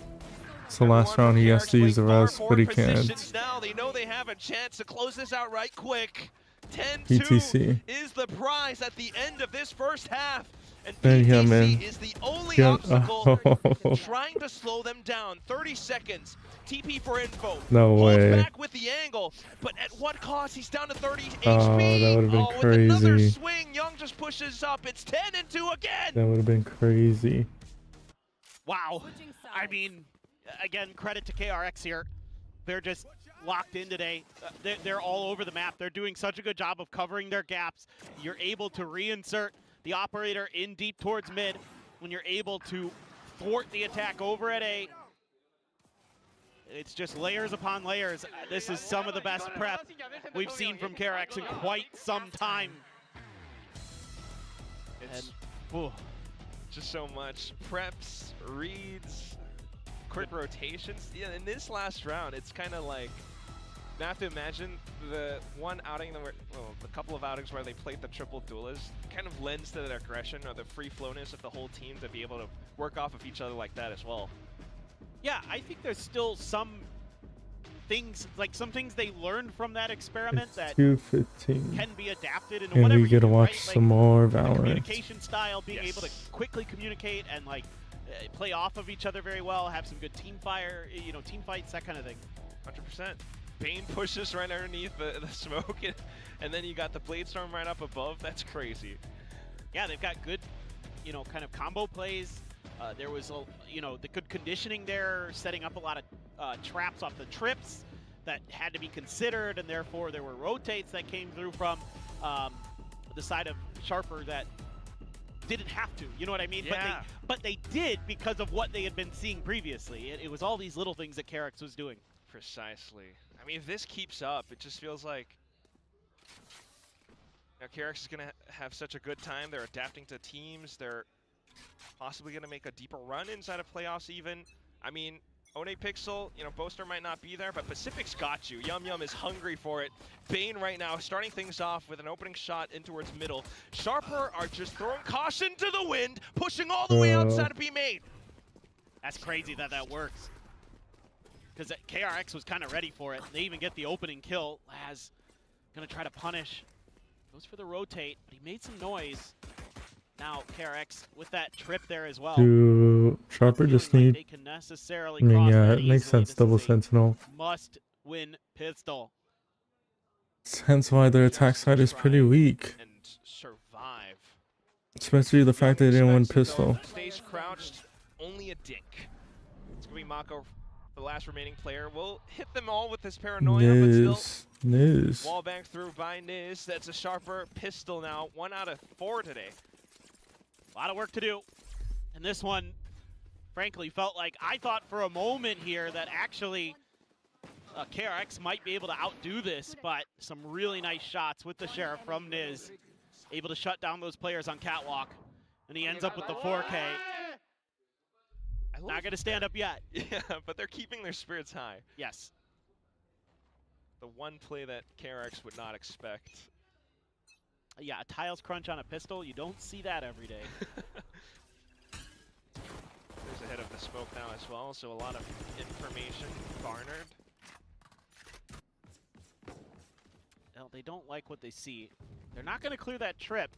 S2: It's the last round he has to use the rest, but he can't.
S3: Now they know they have a chance to close this out right quick. 10-2
S2: PTC.
S3: is the prize at the end of this first half. And
S2: Hey,
S3: PTC
S2: HYUNMIN.
S3: is the only
S2: Yeah,
S3: obstacle
S2: oh.
S3: trying to slow them down. 30 seconds. TP for info.
S2: No
S3: Holds
S2: way.
S3: back with the angle, but at what cost? He's down to 30 HP.
S2: that would've been
S3: With another
S2: crazy.
S3: swing, Young just pushes up. It's 10-2 again.
S2: That would have been crazy.
S1: Wow.
S4: Switching
S1: I
S4: sides.
S1: mean, again, credit to KRX here. They're just locked in today. They're all over the map. They're doing such a good job of covering their gaps. You're able to reinsert the operator in deep towards mid when you're able to thwart the attack over at A. It's just layers upon layers. This is some of the best prep we've seen from KRX in quite some time.
S3: It's
S1: Ooh,
S3: just so much. Preps, reads, quick rotations. Yeah, in this last round, it's kind of like, you have to imagine the one outing, the couple of outings where they played the triple duelist kind of lends to their aggression or the free flowness of the whole team to be able to work off of each other like that as well.
S1: yeah, I think there's still some things, like some things they learned from that experiment
S2: It's
S1: that
S2: 2:15.
S1: can be adapted into
S2: And
S1: whatever
S2: we get to
S1: you do,
S2: watch
S1: right?
S2: some more
S1: The
S2: Valorant.
S1: communication style, being able to
S3: Yes.
S1: quickly communicate and like play off of each other very well, have some good team fire, you know, team fights, that kind of thing.
S3: 100%. Bane pushes right underneath the smoke, and then you got the Blade Storm right up above. That's crazy.
S1: Yeah, they've got good, you know, kind of combo plays. There was, you know, the good conditioning there, setting up a lot of traps off the trips that had to be considered, and therefore there were rotates that came through from the side of Sharper that didn't have to, you know what I mean?
S3: Yeah.
S1: But they did because of what they had been seeing previously. It was all these little things that KRX was doing.
S3: Precisely. I mean, if this keeps up, it just feels like KRX is going to have such a good time. They're adapting to teams. They're possibly going to make a deeper run inside of playoffs even. I mean, One Pixel, you know, Boaster might not be there, but Pacific's got you. Yum is hungry for it. Bane right now starting things off with an opening shot in towards middle. Sharper are just throwing caution to the wind, pushing all the way outside of B main.
S1: That's crazy that that works. Because KRX was kind of ready for it. They even get the opening kill. Laz gonna try to punish. Goes for the rotate, but he made some noise. Now KRX with that trip there as well.
S2: Do Sharper just
S1: Feeling like
S2: need?
S1: they can necessarily
S2: I mean,
S1: cross
S2: yeah,
S1: that
S2: it makes
S1: easily.
S2: sense.
S1: This
S2: Double
S1: is a
S2: Sentinel.
S1: must-win pistol.
S2: Hence why their attack side is pretty weak.
S3: And survive.
S2: Especially the fact they didn't win
S3: Expects to go
S2: pistol.
S3: Stage crouched, only a dink. It's gonna be Mako, the last remaining player. Will hit them all with his paranoia, but still
S2: Niz.
S3: wall bang through by Niz. That's a Sharper pistol now. 1 out of 4 today.
S1: A lot of work to do. And this one, frankly, felt like I thought for a moment here that actually KRX might be able to outdo this, but some really nice shots with the Sheriff from Niz. Able to shut down those players on Catwalk. And he ends up with the 4K. Not going to stand up yet.
S3: Yeah, but they're keeping their spirits high.
S1: Yes.
S3: The one play that KRX would not expect.
S1: Yeah, a tiles crunch on a pistol, you don't see that every day.
S3: There's ahead of the smoke now as well, so a lot of information garnered.
S1: Well, they don't like what they see. They're not going to clear that trip.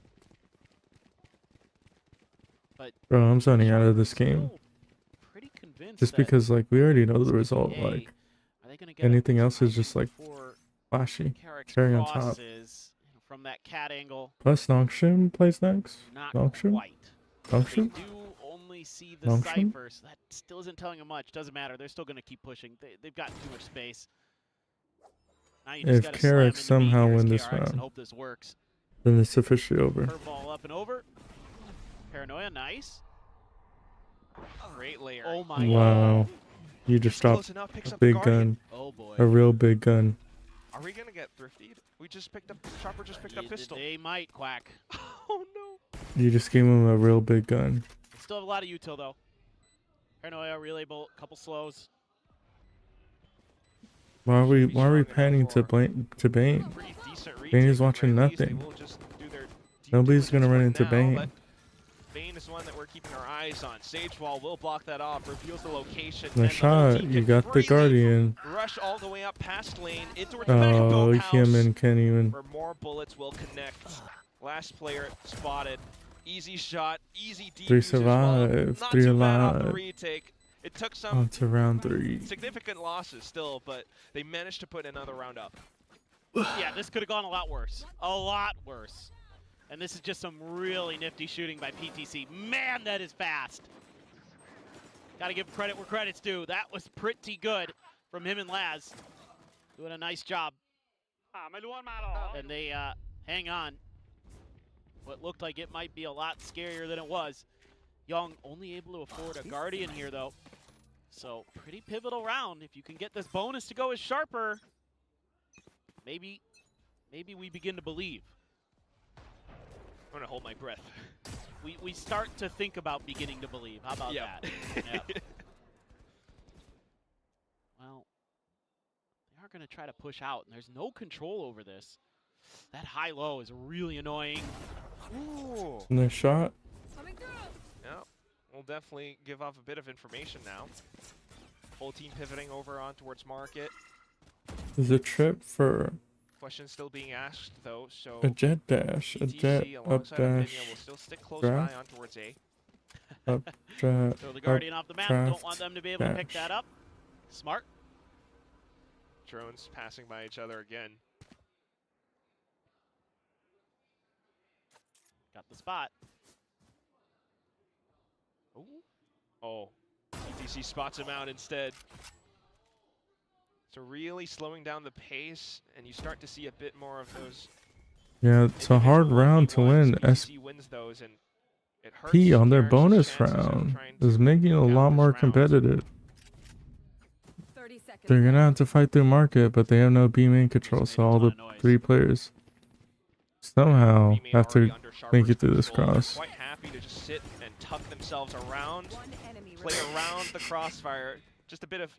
S1: But
S2: Bro, I'm zoning out of this game.
S1: still pretty convinced
S2: Just
S1: that
S2: because, like, we already know the
S1: this
S2: result.
S1: could be A.
S2: Like,
S1: Are they gonna get
S2: anything
S1: a
S2: else is just, like,
S1: before
S2: flashy.
S1: KRX
S2: Cherry on top.
S1: crosses from that cat angle?
S2: Plus, Nongshin plays next.
S1: Not
S2: Nongshin?
S1: quite.
S2: Nongshin?
S1: They do only see the
S2: Nongshin?
S1: Cypher, so that still isn't telling them much. Doesn't matter. They're still going to keep pushing. They've got too much space. Now you just
S2: If
S1: gotta slam
S2: KRX
S1: into B
S2: somehow
S1: here as
S2: win this
S1: KRX
S2: round.
S1: and hope this works.
S2: Then it's officially over.
S1: Curveball up and over. Paranoia, nice.
S3: Great layer.
S1: Oh my god.
S2: Wow. You just
S3: Close
S2: dropped
S3: enough, picks
S2: a
S3: up the
S2: big
S3: Guardian.
S2: gun.
S1: Oh boy.
S2: A real big gun.
S3: Are we gonna get thriftied? We just picked up, Sharper just picked up pistol.
S1: They might, Quack.
S3: Oh no.
S2: You just gave him a real big gun.
S1: They still have a lot of util though. Paranoia, relayable, couple slows.
S2: Why are we panning to Bane?
S3: Pretty decent
S2: Bane is
S3: retake at the
S2: watching
S3: very least. They
S2: nothing.
S3: will just do their due
S2: Nobody's gonna
S3: diligence
S2: run
S3: right
S2: into
S3: now,
S2: Bane.
S3: but Bane is one that we're keeping our eyes on. Sage Wall will block that off, reveals the location. and the
S2: Nice
S3: whole
S2: shot.
S3: team
S2: You
S3: can
S2: got the
S3: freely
S2: Guardian.
S3: Rush all the way up past lane, in towards the back of
S2: Oh,
S3: Boathouse,
S2: HYUNMIN can't even.
S3: where more bullets will connect. Last player spotted. Easy shot, easy defuse
S2: 3
S3: as well.
S2: survive,
S3: Not
S2: 3
S3: too bad off the
S2: alive.
S3: retake. It took some
S2: On to round 3.
S3: significant losses still, but they managed to put another round up.
S1: Yeah, this could have gone a lot worse. A lot worse. And this is just some really nifty shooting by PTC. Man, that is fast. Gotta give credit where credit's due. That was pretty good from him and Laz. Doing a nice job. And they hang on. What looked like it might be a lot scarier than it was. Young only able to afford a Guardian here, though. So pretty pivotal round. If you can get this bonus to go as sharper, maybe we begin to believe.
S3: I'm gonna hold my breath.
S1: We start to think about beginning to believe. How about that? Yeah. Well, they are going to try to push out, and there's no control over this. That high-low is really annoying.
S3: Ooh.
S2: Nice shot.
S3: Yeah, we'll definitely give off a bit of information now. Whole team pivoting over on towards market.
S2: There's a trip for
S3: Question still being asked though, so
S2: a jet dash, a jet
S3: PTC
S2: up
S3: alongside
S2: dash,
S3: Opinion will still stick close
S2: draft.
S3: by on towards A.
S2: up jet,
S1: So the
S2: up
S1: Guardian off the map, don't
S2: draft,
S1: want them to be able to pick
S2: dash.
S1: that up. Smart.
S3: Drones passing by each other again.
S1: Got the spot.
S3: Ooh. Oh, PTC spots him out instead. So really slowing down the pace, and you start to see a bit more of those.
S2: Yeah, it's a hard round to win.
S3: PTC wins those, and it hurts
S2: SP on their
S3: KRX's
S2: bonus
S3: chances of
S2: round
S3: trying to
S2: is making it a
S3: take out
S2: lot
S3: this
S2: more
S3: round.
S2: competitive.
S4: 30 seconds.
S2: They're gonna have to fight through market, but they have no B main control, so all the 3 players somehow
S3: B main
S2: have
S3: already
S2: to
S3: under
S2: make
S3: Sharper's
S2: it through this
S3: control. They're
S2: cross.
S3: Quite happy to just sit and tuck themselves around,
S4: One enemy
S3: play
S4: remaining.
S3: around the crossfire. Just a bit of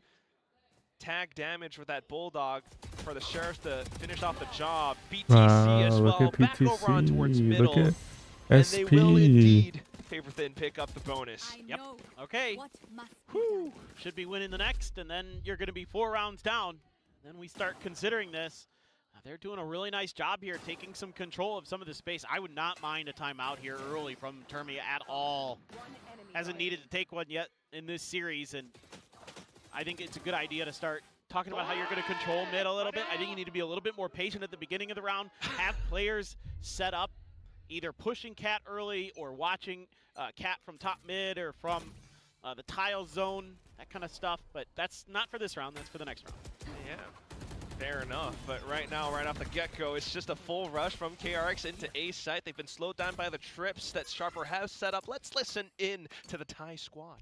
S3: tag damage with that Bulldog for the Sheriff to finish off the job. BTC as
S2: Wow, look
S3: well,
S2: at
S3: back over on towards
S2: PTC.
S3: middle.
S2: Look at
S3: And they will
S2: SP.
S3: indeed, paper thin, pick up the bonus.
S4: I
S1: Yep.
S4: know
S1: Okay.
S4: what must be
S1: Whew.
S4: done.
S1: Should be winning the next, and then you're going to be 4 rounds down. Then we start considering this. They're doing a really nice job here, taking some control of some of the space. I would not mind a timeout here early from Termi at all.
S4: One enemy
S1: Hasn't needed to take one yet in this series, and I think it's a good idea to start talking about how you're going to control mid a little bit. I think you need to be a little bit more patient at the beginning of the round. Have players set up, either pushing Cat early or watching Cat from top mid or from the tile zone, that kind of stuff. But that's not for this round. That's for the next round.
S3: Yeah, fair enough. But right now, right off the get-go, it's just a full rush from KRX into A site. They've been slowed down by the trips that Sharper has set up. Let's listen in to the Thai squad.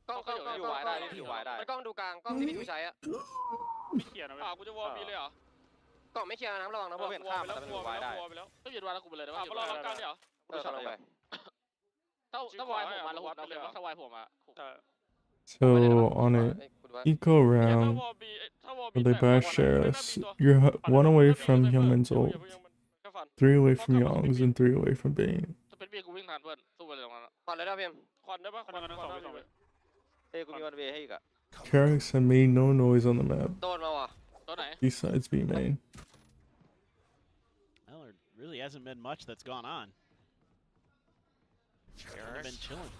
S8: กล้องอยู่วายได้อยู่วายได้กล้องดูกลางกล้องที่พี่ชูใช้อะ
S9: ไม่เคลียร์นะเว้ย
S8: กูจะวอลบีเลยเหรอกล้องไม่เคลียร์นะระวังนะพวกเห็นข้ามแต่มันอยู่วายได้
S9: วอลไปแล้วต้องหยุดวายแล้วกูไปเลยได้ป่ะ
S8: มารอรับกลางเดี๋ยวเข้าลงไป
S9: ถ้าวายผมมาแล้วหุบเลยถ้าวายผมมา
S2: So on an eco
S9: ถ้า
S2: round,
S9: วอลบีถ้าวอลบี
S2: when they bash Sheriffs, you're 1 away from HYUNMIN's ult,
S9: แค่ฟัน
S2: 3 away from Young's, and 3 away from Bane.
S9: จะเป็นบีกูวิ่งทันเพื่อนสู้ไปเลยตรงนั้น
S8: ควันเลยนะพี่เอ็ม
S9: ควันได้ป่ะควันได้สองไป
S8: เอ้ยกูมีวันเวให้อีกอะ
S2: KRX have made no noise on the map,
S8: โดนมาว่ะ
S9: ตัวไหน
S2: besides B main.
S1: Well, there really hasn't been much that's gone on. They've been chilling.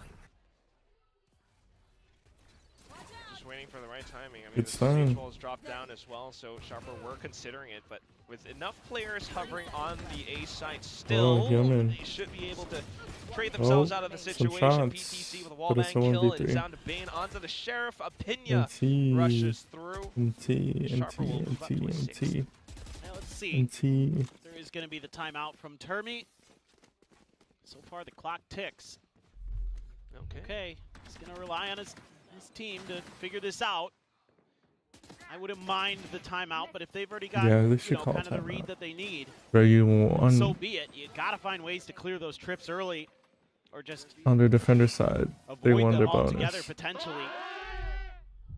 S3: Just waiting for the right timing. I mean,
S2: Good
S3: the
S2: start.
S3: stage walls dropped down as well, so Sharper were considering it, but with enough players hovering on the A site still,
S2: HYUNMIN.
S3: they should be able to trade themselves out of the situation.
S2: shots,
S3: PTC with a
S2: but it's
S3: wallbang
S2: a
S3: kill,
S2: 1v3.
S3: and down to Bane onto the Sheriff. Apinya
S2: NT,
S3: rushes through.
S2: NT,
S3: Sharper will move up to a sixth.
S1: Now let's see.
S2: NT.
S1: If there is going to be the timeout from Termi. So far, the clock ticks.
S3: Okay.
S1: Okay, he's going to rely on his team to figure this out. I wouldn't mind the timeout, but if they've already got
S2: Yeah, they should call
S1: kind of the read
S2: timeout.
S1: that they need,
S2: Bro, you
S1: so
S2: won
S1: be it. You got to find ways to clear those trips early, or just
S2: on their defender side. They
S1: avoid
S2: won
S1: them
S2: their
S1: altogether
S2: bonus.
S1: potentially.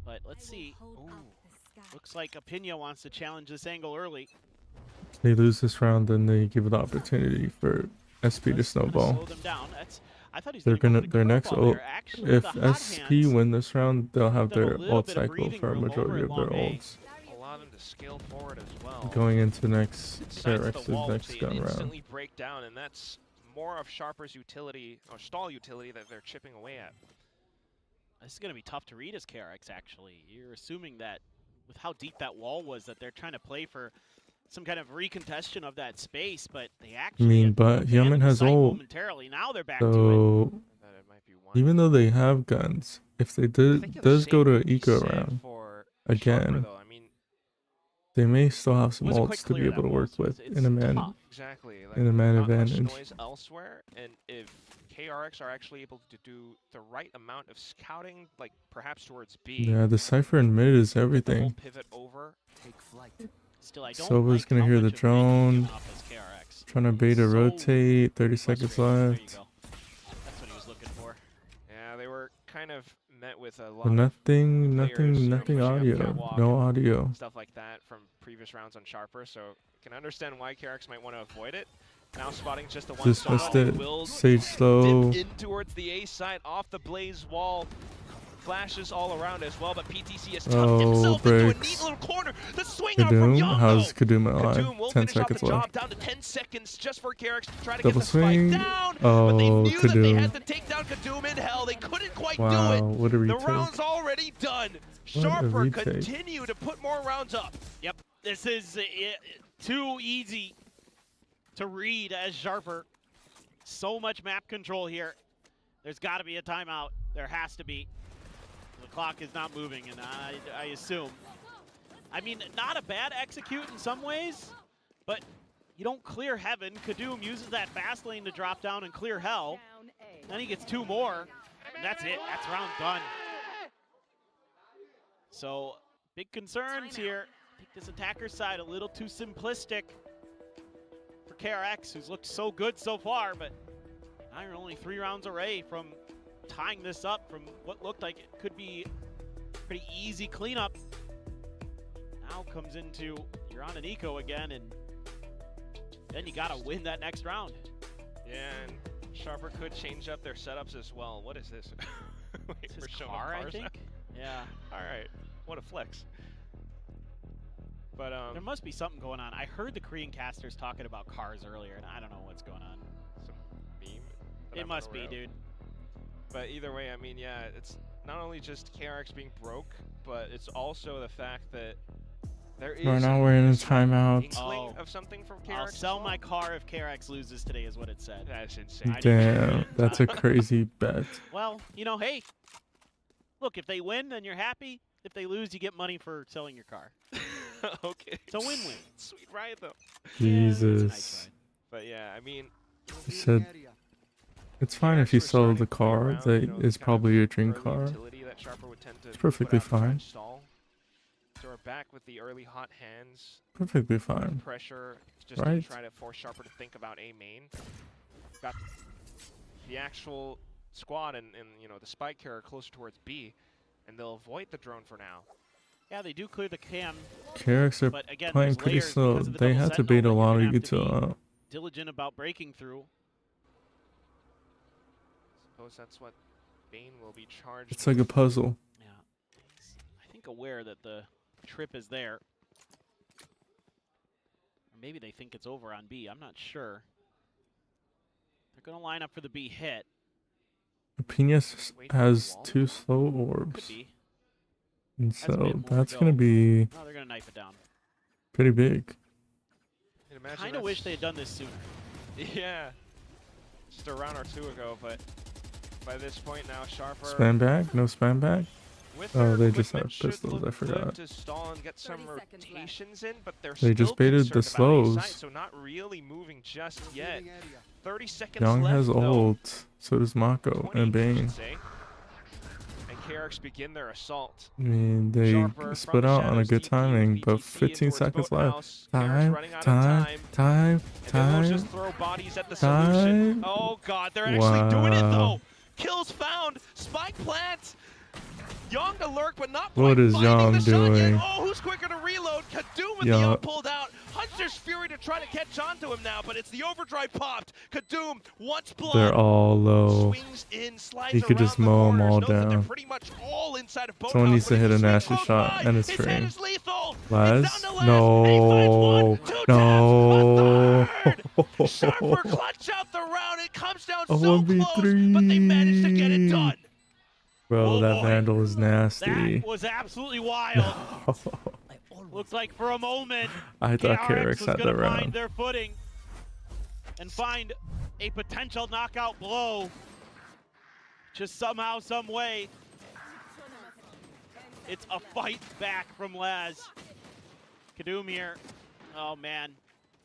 S1: But let's see.
S4: Hold
S1: Ooh,
S4: up the sky.
S1: looks like Apinya wants to challenge this angle early.
S2: They lose this round, then they give the opportunity for SP to
S1: Let's kinda
S2: snowball.
S1: slow them down. I thought he was
S2: They're
S1: gonna go
S2: gonna
S1: for the
S2: their next
S1: curveball
S2: ult.
S1: there. Actually,
S2: If
S1: the hot
S2: SP
S1: hands
S2: win this round, they'll have
S1: done a
S2: their
S1: little
S2: ult
S1: bit of
S2: cycle
S1: breathing
S2: for a
S1: room
S2: majority
S1: over
S2: of their
S1: at long A.
S2: ults.
S3: Allow them to scale forward as well.
S2: Going into next
S3: It sights the
S2: KRX's
S3: wall, which
S2: next
S3: they
S2: gun round.
S3: instantly break down, and that's more of Sharper's utility, or stall utility, that they're chipping away at.
S1: This is going to be tough to read as KRX, actually. You're assuming that with how deep that wall was, that they're trying to play for some kind of recontestation of that space, but they
S2: I
S1: actually
S2: mean, but
S1: abandoned
S2: HYUNMIN
S1: the
S2: has
S1: site
S2: ult,
S1: momentarily. Now they're back to it.
S2: so
S3: That it might be one
S2: Even though they have guns, if they does go to eco round again,
S3: though. I mean,
S2: they may still have some
S1: Was a quick
S2: ults to be
S1: clear,
S2: able
S1: that
S2: to work
S1: was.
S2: with
S1: It's
S2: in a man
S1: tough.
S3: exactly. Like,
S2: in a man
S3: not much
S2: advantage.
S3: noise elsewhere, and if KRX are actually able to do the right amount of scouting, like perhaps towards B.
S2: Yeah, the cipher in mid is
S3: get the whole
S2: everything.
S3: pivot over.
S1: Still, I don't
S2: Sova's
S1: like
S2: gonna
S1: how
S2: hear the
S1: much of Rig you've
S2: drone.
S1: given up as KRX.
S2: Trying to beta
S1: So
S2: rotate. 30 seconds
S1: frustrating. There you
S2: left.
S1: go. That's what he was looking for.
S3: Yeah, they were kind of met with a lot
S2: But
S3: of
S2: nothing,
S3: players, you know,
S2: nothing
S3: pushing up
S2: audio.
S3: catwalk
S2: No
S3: and
S2: audio.
S3: stuff like that from previous rounds on Sharper, so can understand why KRX might want to avoid it. Now spotting just the one
S2: Just
S3: shot,
S2: missed
S3: they
S2: it.
S3: will
S2: Sage slow.
S3: dip in towards the A side off the Blaze wall. Flashes all around as well, but PTC has tucked himself into a neat
S2: breaks.
S3: little corner. The swing out from
S2: Kadum?
S3: Yongo.
S2: How's Kadum alive?
S3: Kadum will
S2: 10
S3: finish off the
S2: seconds
S3: job
S2: left.
S3: down to 10 seconds just for KRX to try to
S2: Double
S3: get the spike
S2: swing.
S3: down. But they
S2: Oh,
S3: knew that they
S2: Kadum.
S3: had to take down Kadum in hell. They couldn't quite do
S2: Wow,
S3: it.
S2: what a
S3: The
S2: retake.
S3: round's already done.
S2: What a
S3: Sharper
S2: retake.
S3: continue to put more rounds up.
S1: Yep, this is too easy to read as Sharper. So much map control here. There's got to be a timeout. There has to be. The clock is not moving, and I assume. I mean, not a bad execute in some ways, but you don't clear heaven. Kadum uses that fast lane to drop down and clear hell. Then he gets 2 more, and that's it. That's round done. So, big concerns here. I think this attacker side a little too simplistic for KRX, who's looked so good so far, but now you're only 3 rounds away from tying this up from what looked like it could be pretty easy cleanup. Now comes into, you're on an eco again, and then you gotta win that next round.
S3: Yeah, and Sharper could change up their setups as well. What is this? Wait,
S1: It's
S3: we're
S1: his
S3: showing
S1: car, I
S3: cars
S1: think. Yeah.
S3: now? All right, what a flex. But
S1: There must be something going on. I heard the Korean casters talking about cars earlier, and I don't know what's going on.
S3: some meme. that
S1: It
S3: I'm
S1: must be,
S3: unaware of.
S1: dude.
S3: But either way, I mean, yeah, it's not only just KRX being broke, but it's also the fact that there is
S2: Right now we're in a timeout.
S3: inkling of something from KRX.
S1: I'll
S3: as
S1: sell
S3: well.
S1: my car if KRX loses today, is what it said.
S3: That's insane.
S1: I didn't hear
S2: Damn,
S1: it.
S2: that's a crazy bet.
S1: Well, you know, hey, look, if they win, then you're happy. If they lose, you get money for selling your car.
S3: Okay.
S1: It's a win-win.
S3: Sweet ride though.
S1: Yeah, it's a nice
S2: Jesus.
S1: ride.
S3: But yeah, I mean,
S2: He said it's fine if you sell the car that is probably your dream car. It's perfectly fine.
S3: So we're back with the early hot hands.
S2: Perfectly fine.
S3: Pressure just
S2: Right.
S3: to try to force Sharper to think about A main. Got the actual squad and you know the spike carrier closer towards B, and they'll avoid the drone for now.
S1: Yeah, they do clear the cam,
S2: KRX are
S1: but again,
S2: playing
S1: there's
S2: pretty
S1: layers
S2: slow.
S1: because of the
S2: They
S1: double
S2: had to
S1: sentinel
S2: bait
S1: that
S2: a
S1: you're
S2: lot
S1: gonna
S2: of
S1: have to be
S2: util.
S1: diligent about breaking through.
S3: Suppose that's what Bane will be charged.
S2: It's like a puzzle.
S1: Yeah, he's, I think, aware that the trip is there. Or maybe they think it's over on B. I'm not sure. They're going to line up for the B hit.
S2: Pinas has 2 slow
S1: Could
S2: orbs,
S1: be.
S2: and
S1: Has a bit
S2: so
S1: more to
S2: that's
S1: go.
S2: gonna be
S1: No, they're going to knife it down.
S2: pretty big.
S1: Kind of wish they had done this sooner.
S3: Yeah, just a round or 2 ago, but by this point now, Sharper.
S2: Spam back? No spam back?
S3: With
S2: Oh,
S3: their
S2: they just
S3: equipment
S2: have
S3: should
S2: pistols,
S3: look
S2: I
S3: good
S2: forgot.
S3: To stall and get some
S4: 30 seconds left.
S3: rotations in, but they're
S2: They just
S3: still
S2: baited the
S3: concerned about A
S2: slows.
S3: side, so not really moving just yet. 30 seconds
S2: Young
S3: left
S2: has
S3: though.
S2: ult, so does Mako
S3: 20,
S2: and
S3: I
S2: Bane.
S3: should say. And KRX begin their assault.
S2: I mean, they
S3: Sharper
S2: split
S3: from the
S2: out on a
S3: shadows,
S2: good
S3: TP,
S2: timing, but
S3: VCT
S2: 15
S3: towards
S2: seconds
S3: Boathouse.
S2: left.
S3: KRX running out of time.
S2: Time.
S3: And then they'll just throw bodies at the solution.
S2: Time.
S3: Oh god, they're actually doing it
S2: Wow.
S3: though. Kills found. Spike plant. Young to lurk, but not
S2: What
S3: quite
S2: is
S3: finding
S2: Young
S3: the shot yet.
S2: doing?
S3: Oh, who's quicker to reload? Kadum with
S2: Young.
S3: the ult pulled out. Hunter's Fury to try to catch onto him now, but it's the overdrive popped. Kadum, once blood.
S2: They're all low.
S3: Swings in, slides
S2: He could
S3: around
S2: just
S3: the
S2: mow 'em
S3: corners,
S2: all
S3: knows that they're
S2: down.
S3: pretty much all inside of
S2: Someone needs to hit a nasty
S3: nasty
S2: shot, and it's
S3: His
S2: free.
S3: head is lethal.
S2: Laz?
S3: It's down to Laz.
S2: No.
S3: He finds one, 2 taps,
S2: No.
S3: a third. Sharper clutch out the round. It comes down
S2: A
S3: so
S2: 1v3.
S3: close, but they managed to get it done.
S2: Bro,
S1: Oh,
S2: that
S1: boy.
S2: Vandal is nasty.
S1: That was absolutely wild. Looks like for a moment,
S2: I thought
S1: KRX
S2: KRX
S1: was
S2: had
S1: gonna
S2: the
S1: find
S2: round.
S1: their footing and find a potential knockout blow. just somehow, some way, it's a fight back from Laz. Kadum here. Oh, man.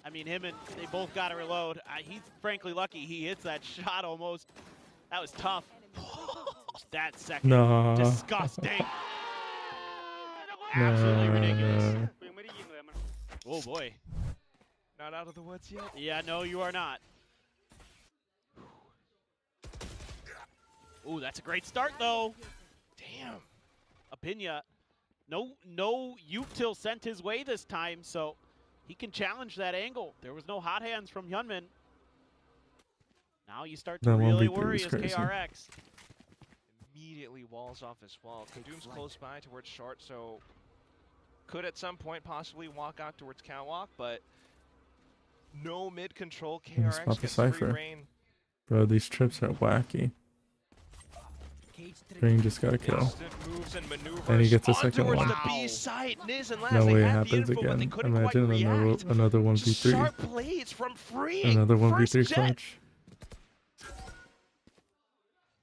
S1: I mean, they both got to reload. He's frankly lucky he hits that shot almost. That was tough. That second.
S2: No.
S1: Disgusting. Absolutely ridiculous. Oh, boy.
S3: Not out of the woods yet.
S1: Yeah, no, you are not. Ooh, that's a great start, though.
S3: Damn.
S1: Apinya, no util sent his way this time, so he can challenge that angle. There was no hot hands from HYUNMIN. Now you start to
S2: That
S1: really
S2: 1v3
S1: worry
S2: is
S1: as
S2: crazy.
S1: KRX.
S3: Immediately walls off as well. Kadum's close by towards short, so could at some point possibly walk out towards catwalk, but no mid control. KRX
S2: Spot the
S3: gets free
S2: Cypher.
S3: reign.
S2: Bro, these trips are wacky. Green just got a kill.
S3: Instant moves and maneuvers
S2: And he gets a
S3: on
S2: second
S3: towards
S2: one.
S3: the B side. Niz and Laz,
S2: No
S3: they
S2: way it
S3: had the
S2: happens
S3: info, but they
S2: again.
S3: couldn't quite
S2: Imagine
S3: react.
S2: another 1v3.
S3: Sharp plays from Free.
S2: Another 1v3
S3: First jet.
S2: clutch.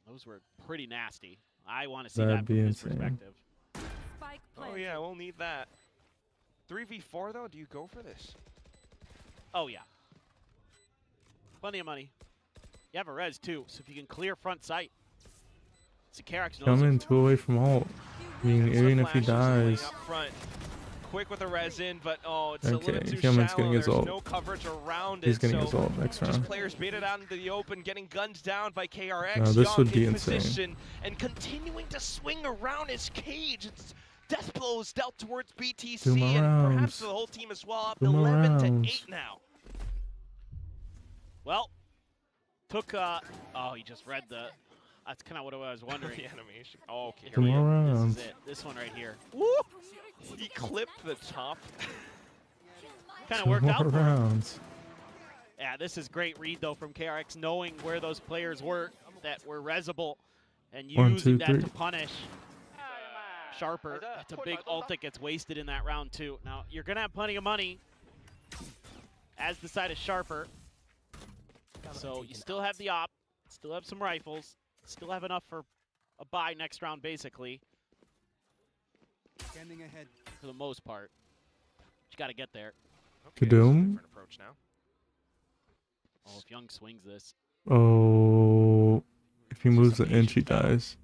S1: Those were pretty nasty. I want to see
S2: That'd
S1: that
S2: be
S1: from his
S2: insane.
S1: perspective.
S4: Spike
S3: Oh
S4: planted.
S3: yeah, we'll need that. 3v4 though, do you go for this?
S1: Oh, yeah. Plenty of money. You have a res, too, so if you can clear front sight. So KRX knows
S2: Coming
S1: it.
S2: 2 away from ult. I mean,
S3: Some
S2: even if he
S3: flashes laying
S2: dies.
S3: up front. Quick with the res in, but it's a
S2: Okay,
S3: little too
S2: HYUNMIN's
S3: shallow.
S2: getting his
S3: There's
S2: ult.
S3: no coverage around
S2: He's
S3: it.
S2: getting
S3: so
S2: his ult next
S3: just
S2: round.
S3: players baited out into the open, getting guns down by KRX.
S2: No, this
S3: Young
S2: would be
S3: in
S2: insane.
S3: position and continuing to swing around his cage. It's death blows dealt towards BTC
S2: 2 more
S3: and perhaps
S2: rounds.
S3: the whole team as well. Up
S2: 2 more
S3: 11 to
S2: rounds.
S3: 8 now.
S1: Well, took, he just read the, that's kind of what I was wondering.
S3: The animation. Oh, okay.
S2: 2 more
S1: This
S2: rounds.
S1: is it. This one right here.
S3: Woo! He clipped the top.
S1: Kind of
S2: 2
S1: worked out
S2: more
S1: for him.
S2: rounds.
S1: Yeah, this is great read, though, from KRX, knowing where those players were that were resable and
S2: 1,
S1: using
S2: 2,
S1: that
S2: 3.
S1: to punish Sharper. That's a big ult that gets wasted in that round, too. Now, you're going to have plenty of money as the side is Sharper. So you still have the op, still have some rifles, still have enough for a buy next round, basically.
S10: Scanning ahead.
S1: For the most part. But you got to get there.
S3: Okay,
S2: Kadum?
S3: different approach now.
S1: Oh, if Young swings this.
S2: Oh, if he moves an inch, he dies.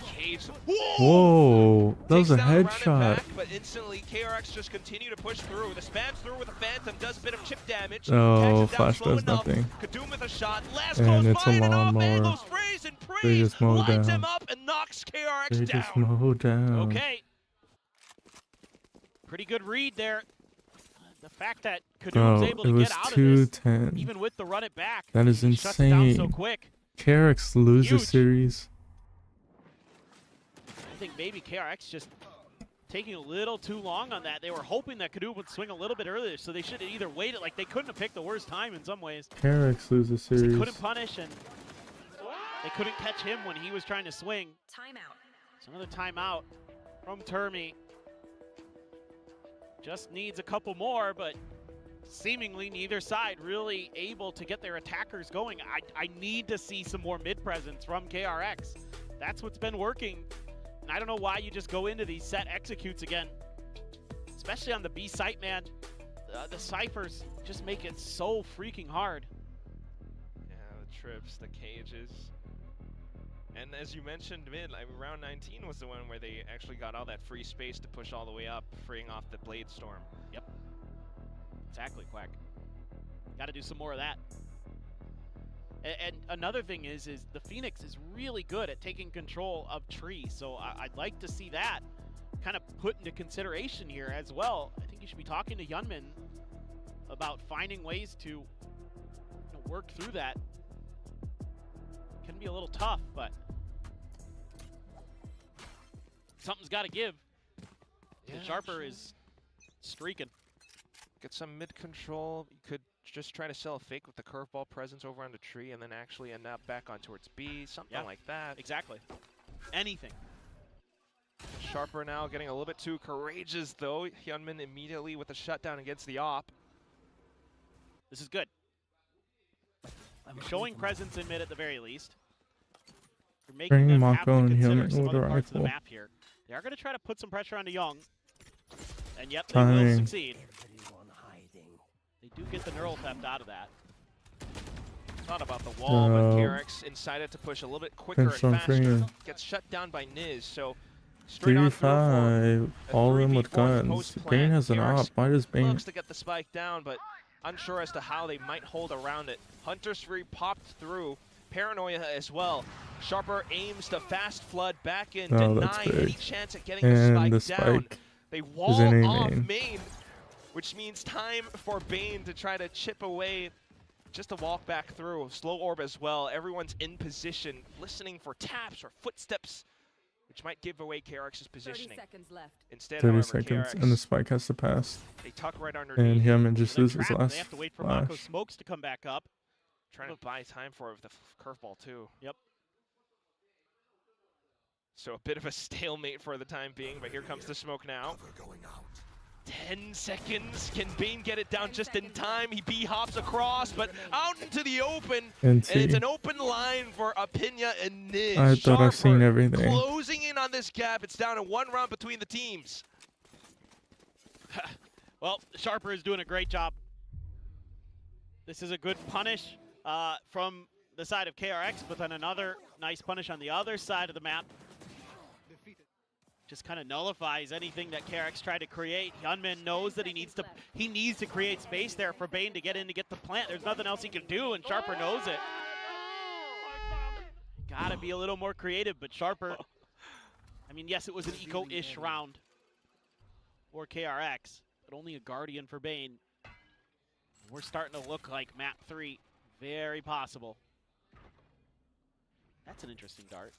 S3: Cage.
S2: Whoa, that was
S3: Takes
S2: a
S3: down around and
S2: headshot.
S3: back, but instantly KRX just continue to push through. The spams through with a Phantom, does a bit of chip damage.
S2: Oh,
S3: Tags him down
S2: Flash
S3: slow
S2: does
S3: enough.
S2: nothing.
S3: Kadum with a shot. Last
S2: And
S3: goes
S2: it's a
S3: by and off
S2: lawnmower.
S3: angles. Freeze and
S2: They
S3: praise.
S2: just mow
S3: Lines
S2: down.
S3: him up and knocks KRX
S2: They
S3: down.
S2: just mow down.
S1: Okay. Pretty good read there. The fact that Kadum's
S2: Bro,
S1: able
S2: it
S1: to
S2: was
S1: get out of this,
S2: 210.
S1: even with the run it back.
S2: That is
S1: he shuts it down so
S2: insane.
S1: quick.
S2: KRX loses
S1: Huge.
S2: series.
S1: I think maybe KRX just taking a little too long on that. They were hoping that Kadum would swing a little bit earlier, so they should have either waited. Like, they couldn't have picked the worst time in some ways.
S2: KRX loses
S1: 'Cause They
S2: series.
S1: couldn't punish, and they couldn't catch him when he was trying to swing.
S4: Timeout.
S1: So another timeout from Termi. Just needs a couple more, but seemingly neither side really able to get their attackers going. I need to see some more mid-presence from KRX. That's what's been working. And I don't know why you just go into these set executes again. Especially on the B site, man. The ciphers just make it so freaking hard.
S3: Yeah, the trips, the cages. And as you mentioned, round 19 was the one where they actually got all that free space to push all the way up, freeing off the Blade Storm.
S1: Yep. Exactly, Quack. Got to do some more of that. And another thing is the Phoenix is really good at taking control of trees, so I'd like to see that kind of put into consideration here as well. I think you should be talking to HYUNMIN about finding ways to work through that. Can be a little tough, but something's got to give.
S3: Yeah,
S1: Sharper is streaking.
S3: Get some mid control. You could just try to sell a fake with the curveball presence over on the tree and then actually end up back on towards B, something like that.
S1: Exactly. Anything.
S3: Sharper now getting a little bit too courageous though. HYUNMIN immediately with a shutdown against the op.
S1: This is good. Showing presence in mid at the very least. You're making
S2: Bring
S1: them have to
S2: Mako and
S1: consider
S2: HYUNMIN
S1: some
S2: with a
S1: other parts of the
S2: rifle.
S1: map here. They are going to try to put some pressure onto Young. And yep, they
S2: Timing.
S1: will succeed. They do get the neural theft out of that.
S3: Thought about the wall, but KRX decided to push a little bit quicker and faster. Gets shut down by Niz, so straight on through for
S2: 3v5, all in with
S3: 3v4
S2: guns.
S3: post-plant.
S2: Bane has an
S3: KRX
S2: op. Why does Bane?
S3: looks to get the spike down, but unsure as to how they might hold around it. Hunter's Free popped through. Paranoia as well. Sharper aims to fast flood back in,
S2: Oh, that's
S3: denying any
S2: big.
S3: chance at getting
S2: And
S3: the
S2: the
S3: spike down.
S2: spike
S3: They
S2: is
S3: wall
S2: in A
S3: off
S2: main.
S3: main, which means time for Bane to try to chip away, just to walk back through. Slow orb as well. Everyone's in position, listening for taps or footsteps, which might give away KRX's
S4: 30
S3: positioning.
S4: seconds left.
S3: Instead,
S2: 30
S3: however,
S2: seconds,
S3: KRX,
S2: and the spike has to pass.
S3: they tuck right
S2: And
S3: underneath,
S2: HYUNMIN just
S1: They're
S2: loses
S1: trapped.
S2: last
S1: They have to wait for Mako
S2: flash.
S1: Smokes to come back up.
S3: trying to buy time for it with the curveball too.
S1: Yep.
S3: So a bit of a stalemate for the time being, but here comes the smoke now. 10 seconds. Can Bane get it down just in time? He B-hops across, but out into the open. And it's an open line for Apinya and Niz.
S2: I thought I've seen
S3: Sharper
S2: everything.
S3: closing in on this gap. It's down to 1 round between the teams.
S1: Well, Sharper is doing a great job. This is a good punish from the side of KRX, but then another nice punish on the other side of the map. Just kind of nullifies anything that KRX tried to create. HYUNMIN knows that he needs to create space there for Bane to get in to get the plant. There's nothing else he can do, and Sharper knows it. Gotta be a little more creative, but Sharper, I mean, yes, it was an eco-ish round for KRX, but only a Guardian for Bane. We're starting to look like map 3, very possible. That's an interesting dart.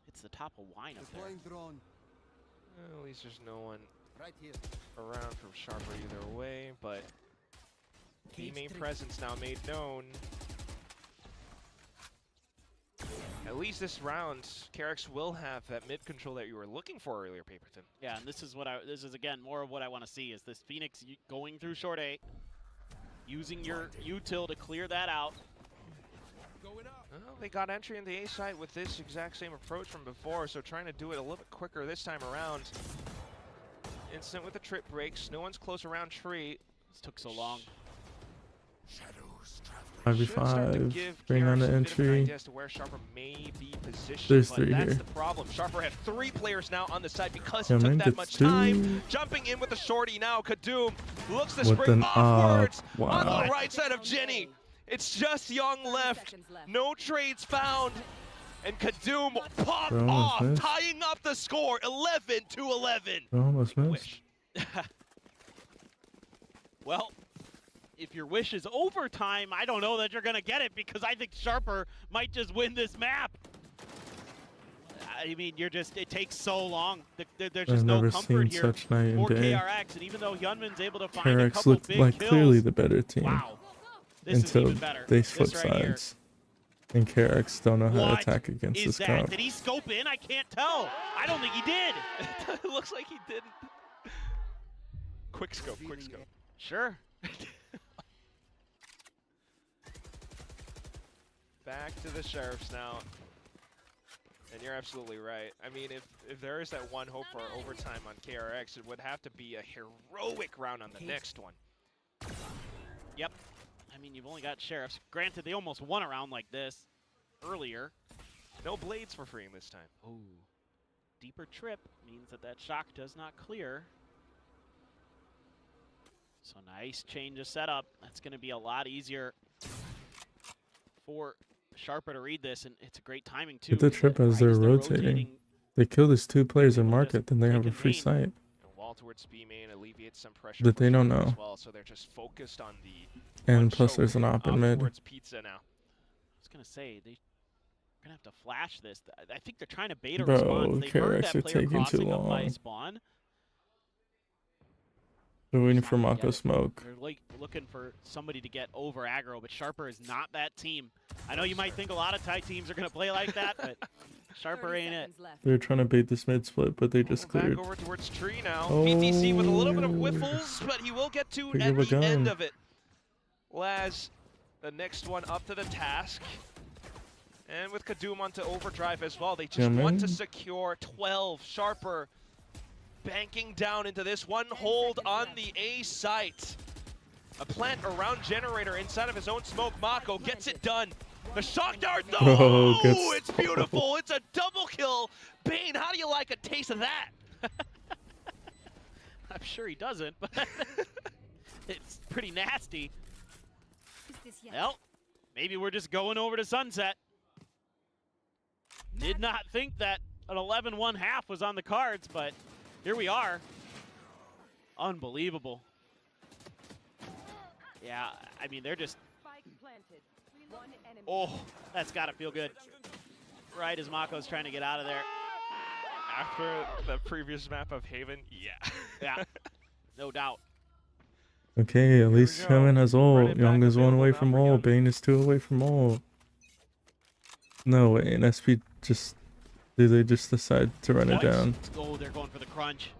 S1: It's the top of wine up there.
S3: Well, at least there's no one around from Sharper either way, but the main presence now made known. At least this round, KRX will have that mid control that you were looking for earlier, Paperton.
S1: Yeah, and this is again more of what I want to see is this Phoenix going through short A, using your util to clear that out.
S3: Well, they got entry in the A side with this exact same approach from before, so trying to do it a little bit quicker this time around. Instant with the trip breaks. No one's close around tree.
S1: This took so long.
S2: 5v5, bring on the entry.
S3: As to where Sharper may be positioned,
S2: There's
S3: but
S2: 3
S3: that's
S2: here.
S3: the problem. Sharper had 3 players now on the side because
S2: Yeah,
S3: it took
S2: man
S3: that
S2: gets
S3: much
S2: 2.
S3: time. Jumping in with the shorty now. Kadoom looks to
S2: With
S3: spring
S2: an
S3: offwards
S2: up.
S3: on
S2: Wow.
S3: the right side of Jenny. It's just Young left.
S4: Seconds left.
S3: No trades found. And Kadoom popped
S2: Bro, almost
S3: off,
S2: missed.
S3: tying up the score 11-11.
S2: Almost missed.
S3: Wish.
S1: Well, if your wish is overtime, I don't know that you're going to get it because I think Sharper might just win this map. I mean, it takes so long. There's
S2: I've
S1: just no
S2: never
S1: comfort
S2: seen
S1: here
S2: such night and
S1: for
S2: day.
S1: KRX. And even though HYUNMIN's able to find a
S2: KRX
S1: couple
S2: looked
S1: big
S2: like
S1: kills,
S2: clearly the better team
S1: wow, this is
S2: until
S1: even better.
S2: they
S1: This
S2: switch
S1: right here.
S2: sides. And KRX don't know how to
S1: What
S2: attack against
S1: is
S2: this
S1: that?
S2: comp.
S1: Did he scope in? I can't tell. I don't think he did.
S3: It looks like he didn't. Quick scope, quick scope.
S1: Sure.
S3: Back to the Sheriffs now. And you're absolutely right. I mean, if there is that one hope for overtime on KRX, it would have to be a heroic round on the next one.
S1: Yep. I mean, you've only got Sheriffs. Granted, they almost won a round like this earlier.
S3: No blades for freeing this time.
S1: Oh. Deeper trip means that shock does not clear. So nice change of setup. That's going to be a lot easier for Sharper to read this, and it's a great timing too.
S2: Get the trip as they're rotating. They kill these 2 players in market, then they have a free site.
S3: And wall towards B main alleviates some pressure
S2: That they
S3: for
S2: don't
S3: Sharper
S2: know.
S3: as well, so they're just focused on the
S2: And plus there's an op in mid.
S3: towards pizza now.
S1: I was going to say, they're going to have to flash this. I think they're trying to bait a
S2: Bro,
S1: response. They heard
S2: KRX
S1: that
S2: are
S1: player
S2: taking too
S1: crossing up by
S2: long.
S1: spawn.
S2: They're waiting for
S1: Not
S2: Mako
S1: yet.
S2: smoke.
S1: They're like looking for somebody to get over aggro, but Sharper is not that team. I know you might think a lot of Thai teams are going to play like that, but Sharper
S4: 30
S1: ain't it.
S4: seconds left.
S2: They're trying to bait this mid split, but they just
S3: Back
S2: cleared.
S3: over towards tree now.
S2: Oh.
S3: PTC with a little bit of whiffles, but he will get to
S2: Pick
S3: at
S2: up a
S3: the end
S2: gun.
S3: of it. Laz, the next one up to the task. And with Kadum onto overdrive as well, they just want to secure 12. Sharper banking down into this one hold on the A site. A plant around generator inside of his own smoke. Mako gets it done. The shock dart though, oh, it's beautiful. It's a double kill. Bane, how do you like a taste of that?
S1: I'm sure he doesn't, but it's pretty nasty. Well, maybe we're just going over to Sunset. Did not think that an 11-1 half was on the cards, but here we are. Unbelievable. Yeah, I mean, they're just... Oh, that's got to feel good. Right as Mako's trying to get out of there.
S3: After the previous map of Haven, yeah.
S1: Yeah, no doubt.
S2: Okay, at least HYUNMIN has ult. Young is 1 away from ult. Bane is 2 away from ult. No way, and SP just... Did they just decide to run it down?
S1: Oh, they're going for the crunch.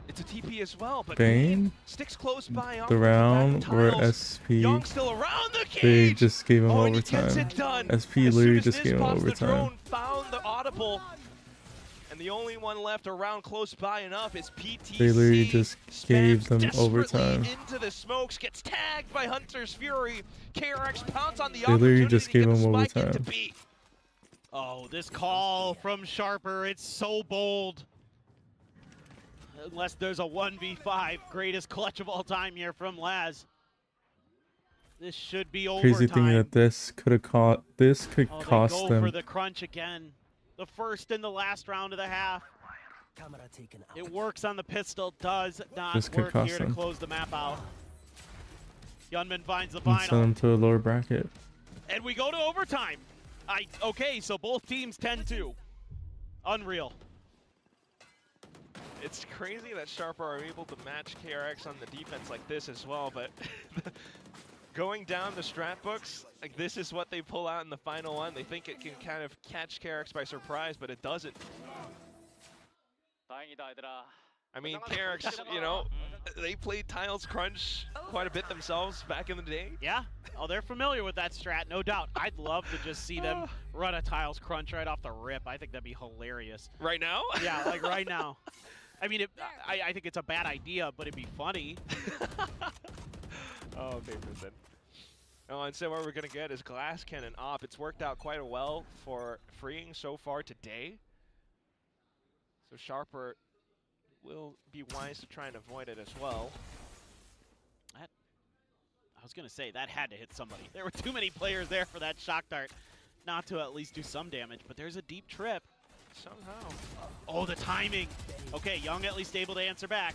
S3: It's a TP as well, but
S2: Bane
S3: sticks close by.
S2: The round where SP...
S3: Young still around the cage.
S2: They just gave him
S3: and he
S2: overtime.
S3: gets it done.
S2: SP literally just gave him
S3: The
S2: overtime.
S3: drone found the audible. And the only one left around close by enough is PTC.
S2: They literally just gave them overtime.
S3: Into the smokes, gets tagged by Hunter's Fury. KRX pounds on the
S2: They literally just gave him overtime.
S1: Oh, this call from Sharper, it's so bold. Unless there's a 1v5, greatest clutch of all time here from Laz. This should be overtime.
S2: Crazy thing that this could have caught. This could cost
S1: they go
S2: them.
S1: For the crunch again. The first and the last round of the half. It works on the pistol, does not work here to close the map out. HYUNMIN finds the final.
S2: Send them to a lower bracket.
S1: And we go to overtime. Okay, so both teams 10-2. Unreal.
S3: It's crazy that Sharper are able to match KRX on the defense like this as well, but going down the strat books, like this is what they pull out in the final one. They think it can kind of catch KRX by surprise, but it doesn't. I mean, KRX, you know, they played Tiles Crunch quite a bit themselves back in the day.
S1: Yeah, oh, they're familiar with that strat, no doubt. I'd love to just see them run a Tiles Crunch right off the rip. I think that'd be hilarious.
S3: Right now?
S1: Yeah, like right now. I mean, I think it's a bad idea, but it'd be funny.
S3: Oh, Paperson. Oh, and so what we're going to get is Glass Cannon op. It's worked out quite well for freeing so far today. So Sharper will be wise to try and avoid it as well.
S1: I was going to say, that had to hit somebody. There were too many players there for that shock dart not to at least do some damage, but there's a deep trip.
S3: Somehow.
S1: Oh, the timing. Okay, Young at least able to answer back.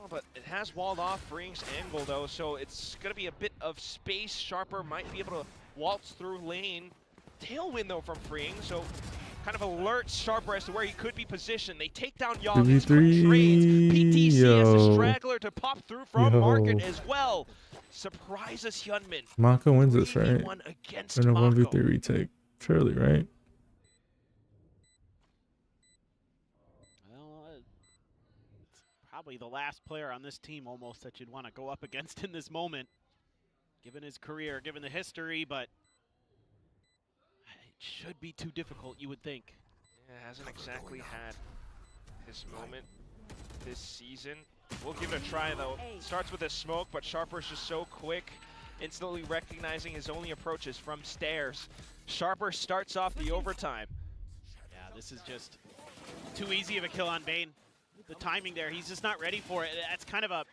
S3: Oh, but it has walled off Freeing's angle, though, so it's going to be a bit of space. Sharper might be able to waltz through lane. Tailwind, though, from Freeing, so kind of alerts Sharper as to where he could be positioned. They take down Young. It's quick trades. PTC has a straggler to pop through from Market as well. Surprises HYUNMIN.
S2: Mako wins this, right? In a
S3: Mako.
S2: 1v3 retake. Surely, right?
S1: Probably the last player on this team almost that you'd want to go up against in this moment, given his career, given the history, but it should be too difficult, you would think.
S3: Yeah, hasn't exactly had his moment this season. We'll give it a try, though. Starts with a smoke, but Sharper's just so quick, instantly recognizing his only approach is from stairs. Sharper starts off the overtime.
S1: Yeah, this is just too easy of a kill on Bane. The timing there, he's just not ready for it. That's kind of an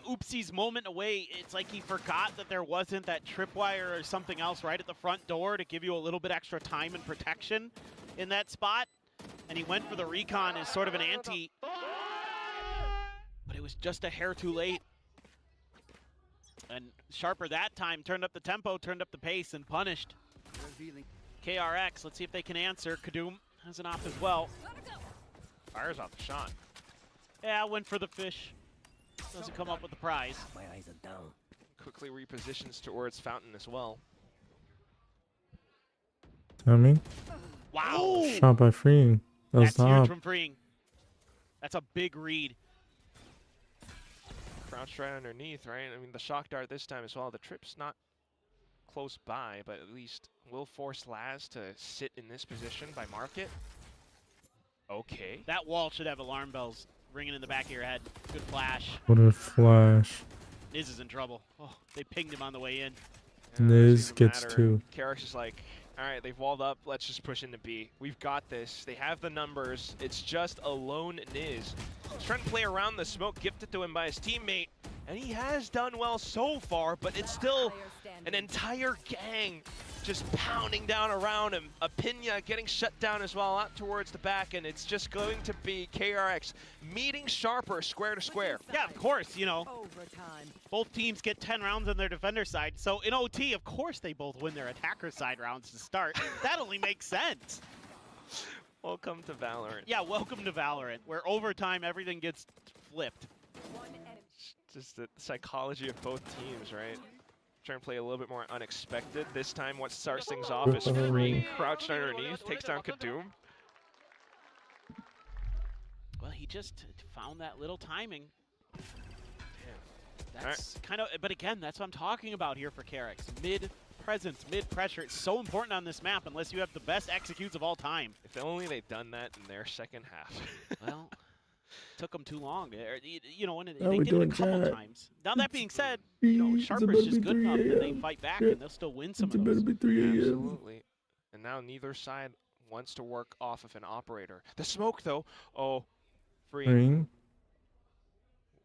S1: oopsies moment away. It's like he forgot that there wasn't that tripwire or something else right at the front door to give you a little bit extra time and protection in that spot. And he went for the recon as sort of an anti, but it was just a hair too late. And Sharper that time turned up the tempo, turned up the pace, and punished. KRX, let's see if they can answer. Kadum has an op as well.
S3: Fires off the shot.
S1: Yeah, went for the fish. Doesn't come up with the prize.
S10: My eyes are down.
S3: Quickly repositions towards Fountain as well.
S2: I mean,
S1: wow!
S2: Shot by Freeing.
S1: That's huge from Freeing. That's a big read.
S3: Crouched right underneath, right? I mean, the shock dart this time as well. The trip's not close by, but at least will force Laz to sit in this position by market. Okay.
S1: That wall should have alarm bells ringing in the back of your head. Good flash.
S2: What a flash.
S1: Niz is in trouble. Oh, they pinged him on the way in.
S2: Niz gets 2.
S3: KRX is like, all right, they've walled up. Let's just push into B. We've got this. They have the numbers. It's just a lone Niz. He's trying to play around the smoke gifted to him by his teammate, and he has done well so far, but it's still an entire gang just pounding down around him. A Pina getting shut down as well out towards the back, and it's just going to be KRX meeting Sharper square to square.
S1: Yeah, of course, you know, both teams get 10 rounds on their defender side, so in OT, of course they both win their attacker side rounds to start. That only makes sense.
S3: Welcome to Valorant.
S1: Yeah, welcome to Valorant, where overtime everything gets flipped.
S3: Just the psychology of both teams, right? Trying to play a little bit more unexpected. This time what starts things off is Free crouched underneath, takes down Kadoom.
S1: Well, he just found that little timing.
S3: Yeah.
S1: That's kind of, but again, that's what I'm talking about here for KRX. Mid presence, mid pressure. It's so important on this map unless you have the best executes of all time.
S3: If only they'd done that in their second half.
S1: Well, took them too long. You know, and they
S2: we
S1: did it a
S2: doing
S1: couple
S2: that?
S1: times. Now that being said, you know, Sharper's just good enough that they fight back and they'll still win some of those.
S3: Absolutely. And now neither side wants to work off of an operator. The smoke though, oh, Free.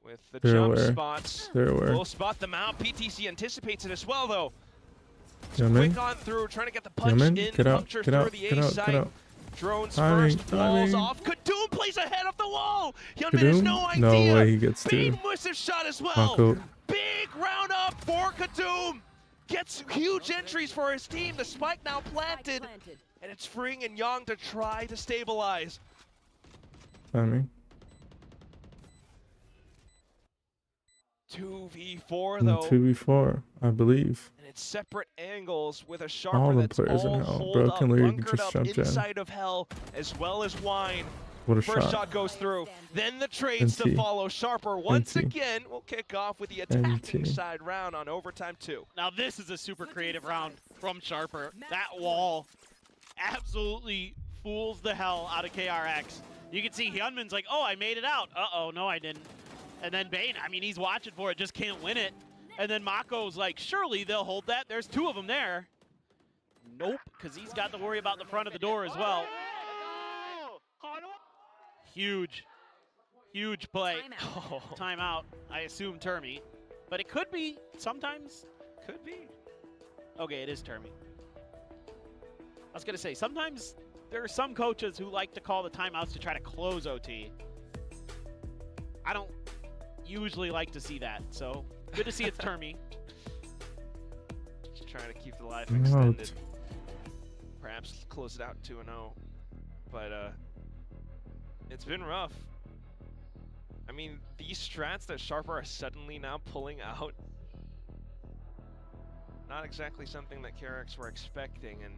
S3: With the jump spots, we'll spot them out. PTC anticipates it as well though. Quick on through, trying to get the punch in, puncture through the A site. Drones first, falls off. Kadoom plays ahead of the wall. HYUNMIN has no idea.
S2: No way he gets
S3: Big
S2: to.
S3: massive shot as well.
S2: Mako.
S3: Big round up for Kadoom. Gets huge entries for his team. The spike now planted. And it's freeing and Young to try to stabilize.
S2: Timing.
S3: 2v4 though.
S2: 2v4, I believe.
S3: And it's separate angles with a
S2: All
S3: Sharper
S2: the
S3: that's
S2: players in
S3: all
S2: hell.
S3: holed
S2: Broken
S3: up,
S2: League
S3: bunkered
S2: just
S3: up
S2: jumped in.
S3: inside of Hell, as well as Wine.
S2: What a
S3: First
S2: shot.
S3: shot goes through. Then the trades to
S2: NT.
S3: follow. Sharper once
S2: NT.
S3: again will kick off with the attacking
S2: NT.
S3: side round on overtime 2.
S1: Now this is a super creative round from Sharper. That wall absolutely fools the hell out of KRX. You can see HYUNMIN's like, oh, I made it out. Uh-oh, no, I didn't. And then Bane, I mean, he's watching for it, just can't win it. And then Mako's like, surely they'll hold that. There's 2 of them there. Nope, because he's got to worry about the front of the door as well. Huge, huge play. Timeout, I assume Termi. But it could be, sometimes, could be. Okay, it is Termi. I was going to say, sometimes there are some coaches who like to call the timeouts to try to close OT. I don't usually like to see that, so good to see it's Termi.
S3: Just trying to keep the life extended. Perhaps close it out 2-0. But it's been rough. I mean, these strats that Sharper are suddenly now pulling out, not exactly something that KRX were expecting, and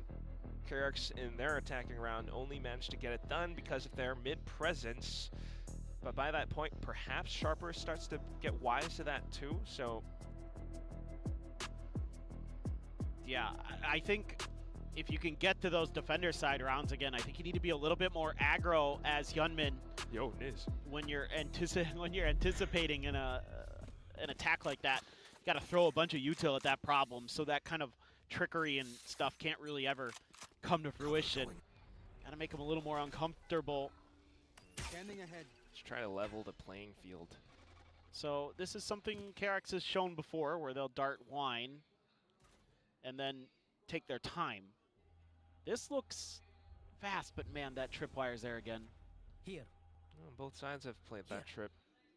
S3: KRX in their attacking round only managed to get it done because of their mid-presence. But by that point, perhaps Sharper starts to get wise to that too, so.
S1: Yeah, I think if you can get to those defender side rounds again, I think you need to be a little bit more aggro as HYUNMIN.
S3: Yo, Niz.
S1: When you're anticipating an attack like that, you got to throw a bunch of util at that problem, so that kind of trickery and stuff can't really ever come to fruition. Got to make them a little more uncomfortable.
S10: Standing ahead.
S3: Just try to level the playing field.
S1: So this is something KRX has shown before, where they'll dart Wine and then take their time. This looks fast, but man, that tripwire's there again.
S10: Here.
S3: Well, both sides have played that trip.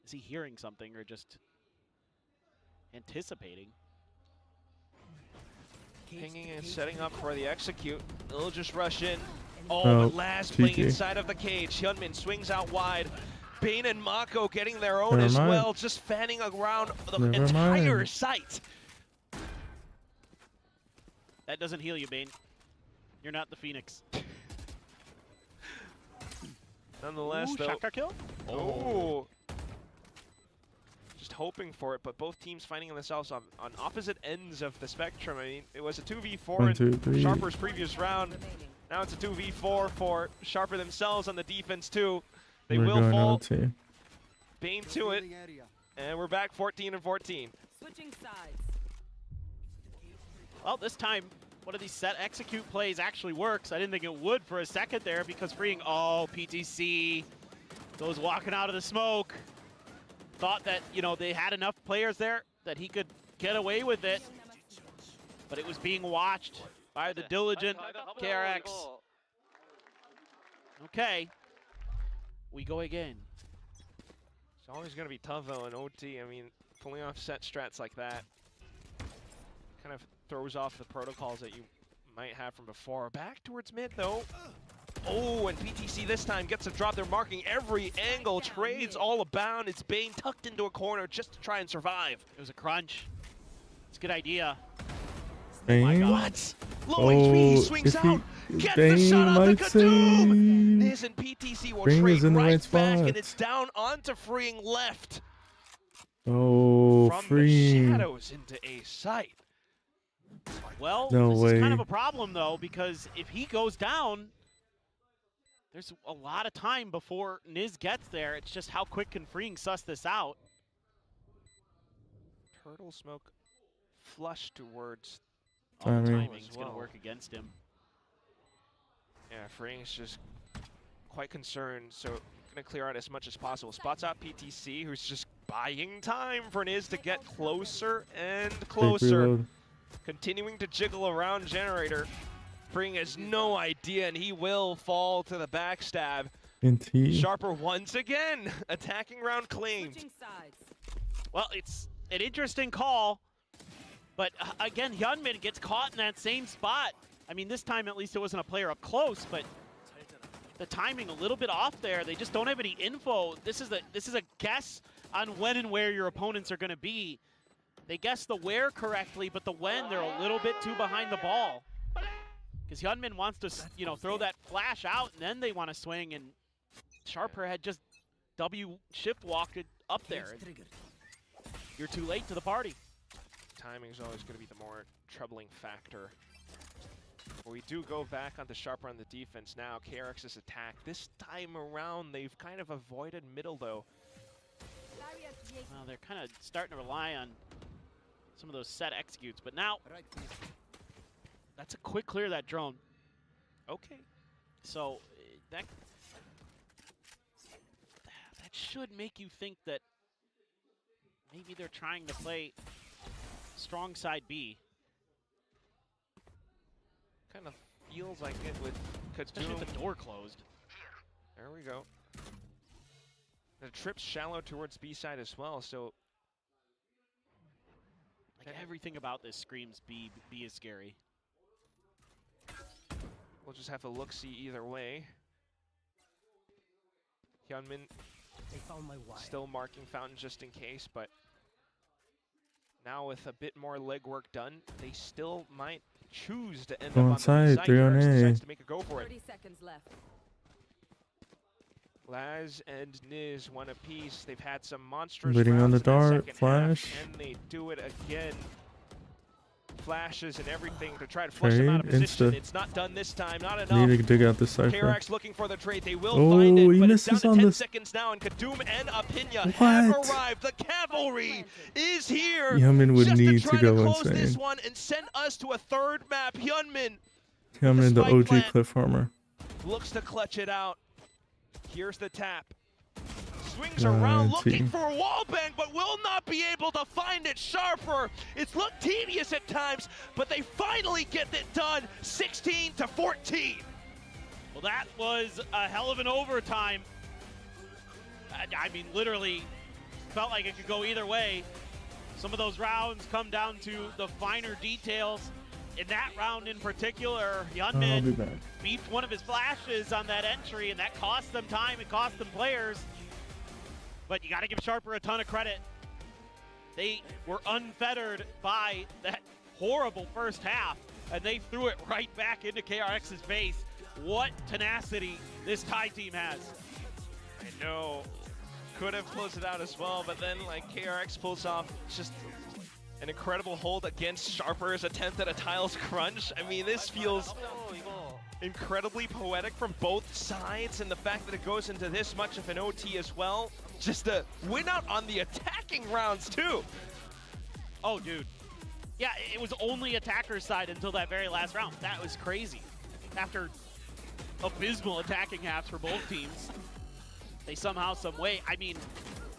S1: Is he hearing something or just anticipating?
S3: Pinging and setting up for the execute. They'll just rush in.
S2: Oh,
S3: But Laz playing inside of the cage. HYUNMIN swings out wide. Bane and Mako getting their own as well, just fanning around the entire site.
S1: That doesn't heal you, Bane. You're not the Phoenix.
S3: Nonetheless, though.
S1: Shotgun kill?
S3: Oh. Just hoping for it, but both teams finding themselves on opposite ends of the spectrum. I mean, it was a 2v4
S2: 1,
S3: in
S2: 2, 3.
S3: Sharper's previous round. Now it's a 2v4 for Sharper themselves on the defense too. They
S2: We're
S3: will
S2: going
S3: fall
S2: OT.
S3: Bane to it,
S10: Revealing area.
S3: and we're back 14 and 14.
S4: Switching sides.
S1: Well, this time, one of these set execute plays actually works. I didn't think it would for a second there because freeing, oh, PTC goes walking out of the smoke. Thought that, you know, they had enough players there that he could get away with it. But it was being watched by the diligent KRX. Okay, we go again.
S3: It's always going to be tough though in OT. I mean, pulling off set strats like that kind of throws off the protocols that you might have from before. Back towards mid though. Oh, and PTC this time gets a drop. They're marking every angle. Trades all abound. It's Bane tucked into a corner just to try and survive.
S1: It was a crunch. It's a good idea.
S2: Bane?
S3: What? Low HP, he swings
S2: if he-
S3: out. Gets the
S2: Bane
S3: shot out the
S2: might
S3: Kadoom!
S2: save.
S3: This and PTC will
S2: Bane
S3: trade
S2: is in the
S3: right
S2: right
S3: back,
S2: spot.
S3: and it's down onto freeing left.
S2: Oh,
S3: From the
S2: free.
S3: shadows into a sight.
S1: Well,
S2: No
S1: this is kind of
S2: way.
S1: a problem though, because if he goes down, there's a lot of time before Niz gets there. It's just how quick can freeing suss this out.
S3: Turtle smoke flush towards.
S1: Oh, the
S2: Timing.
S1: timing's
S3: As
S1: going to
S3: well.
S1: work against him.
S3: Yeah, freeing's just quite concerned, so gonna clear out as much as possible. Spots out PTC, who's just buying time for Niz to get closer and
S2: Big
S3: closer.
S2: reload.
S3: Continuing to jiggle around Generator. Freeing has no idea, and he will fall to the backstab.
S2: In T.
S3: Sharper once again, attacking round claimed.
S4: Switching sides.
S1: Well, it's an interesting call, but again, HYUNMIN gets caught in that same spot. I mean, this time at least it wasn't a player up close, but the timing a little bit off there. They just don't have any info. This is a guess on when and where your opponents are going to be. They guessed the where correctly, but the when, they're a little bit too behind the ball. Because HYUNMIN wants to, you know, throw that flash out, and then they want to swing, and Sharper had just W shift walked it up there. And you're too late to the party.
S3: Timing is always going to be the more troubling factor. But we do go back onto Sharper on the defense now. KRX's attack. This time around, they've kind of avoided middle, though.
S1: Well, they're kind of starting to rely on some of those set executes, but now
S10: Right.
S1: that's a quick clear of that drone.
S3: Okay.
S1: So that should make you think that maybe they're trying to play strong side B.
S3: Kind of feels like it with
S1: Especially
S3: Kadoom.
S1: with the door closed.
S3: There we go. The trip's shallow towards B side as well, so
S1: Like everything about this screams B is scary.
S3: we'll just have to look-see either way. HYUNMIN
S10: They found my wire.
S3: still marking Fountain just in case, but now with a bit more legwork done, they still might choose to end
S2: Go
S3: up on
S2: inside,
S3: the B side.
S2: 3 on
S3: KRX
S2: A.
S3: decides to make a go for it.
S4: 30 seconds left.
S3: Laz and Niz one apiece. They've had some monstrous
S2: Waiting on
S3: rounds
S2: the
S3: in that
S2: dart,
S3: second
S2: flash.
S3: half. Can they do it again? Flashes and everything to try to flush them out of
S2: Trade,
S3: position.
S2: insta.
S3: It's not done this time. Not
S2: Need
S3: enough.
S2: to dig out the cipher.
S3: KRX looking for the trade. They will
S2: Oh,
S3: find it,
S2: he
S3: but it's down
S2: misses
S3: to
S2: on
S3: 10
S2: this.
S3: seconds now, and Kadoom and Apinya have
S2: What?
S3: arrived. The cavalry is here.
S2: HYUNMIN would
S3: just
S2: need
S3: to
S2: to
S3: try
S2: go
S3: close this
S2: insane.
S3: one and send us to a third map. HYUNMIN
S2: HYUNMIN, the
S3: spike
S2: OG
S3: plant.
S2: cliff armor.
S3: looks to clutch it out. Here's the tap. Swings around looking for a wallbang, but will not be able to find it. Sharper. It's looked tedious at times, but they finally get it done. 16-14.
S1: Well, that was a hell of an overtime. I mean, literally felt like it could go either way. Some of those rounds come down to the finer details. In that round in particular,
S2: I'll be
S1: HYUNMIN
S2: back.
S1: beeped one of his flashes on that entry, and that cost them time, it cost them players. But you got to give Sharper a ton of credit. They were unfettered by that horrible first half, and they threw it right back into KRX's face. What tenacity this Thai team has.
S3: I know. could have closed it out as well, but then like KRX pulls off just an incredible hold against Sharper's attempt at a Tiles Crunch. I mean, this feels incredibly poetic from both sides, and the fact that it goes into this much of an OT as well. Just a win out on the attacking rounds too.
S1: Oh, dude. Yeah, it was only attacker's side until that very last round. That was crazy. After abysmal attacking halves for both teams, they somehow, some way, I mean,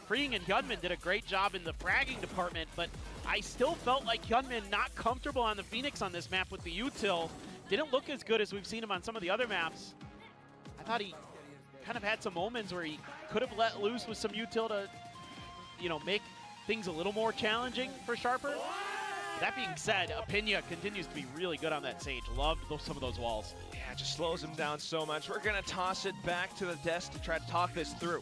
S1: Freeing and HYUNMIN did a great job in the fragging department, but I still felt like HYUNMIN not comfortable on the Phoenix on this map with the util. Didn't look as good as we've seen him on some of the other maps. I thought he kind of had some moments where he could have let loose with some util to, you know, make things a little more challenging for Sharper. That being said, Opinia continues to be really good on that Sage. Loved some of those walls.
S3: Yeah, it just slows him down so much. We're gonna toss it back to the desk to try to talk this through.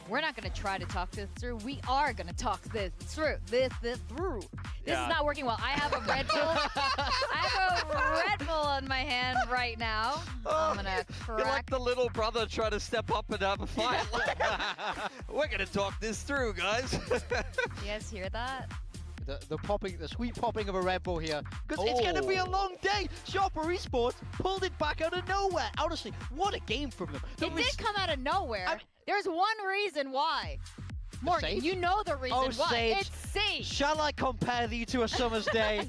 S5: We're not going to try to talk this through. We are going to talk this through. This through. This is not working well. I have a Red Bull. I have a Red Bull in my hand right now. I'm going to crack.
S7: You're like the little brother trying to step up and have a fight. We're going to talk this through, guys.
S5: You guys hear that?
S6: The sweet popping of a Red Bull here. Because it's going to be a long day. Sharper Esports pulled it back out of nowhere. Honestly, what a game from them.
S5: It did come out of nowhere. There's one reason why. Morgan,
S6: Sage?
S5: you know the reason why.
S6: Sage.
S5: It's Sage.
S6: Shall I compare thee to a summer's day?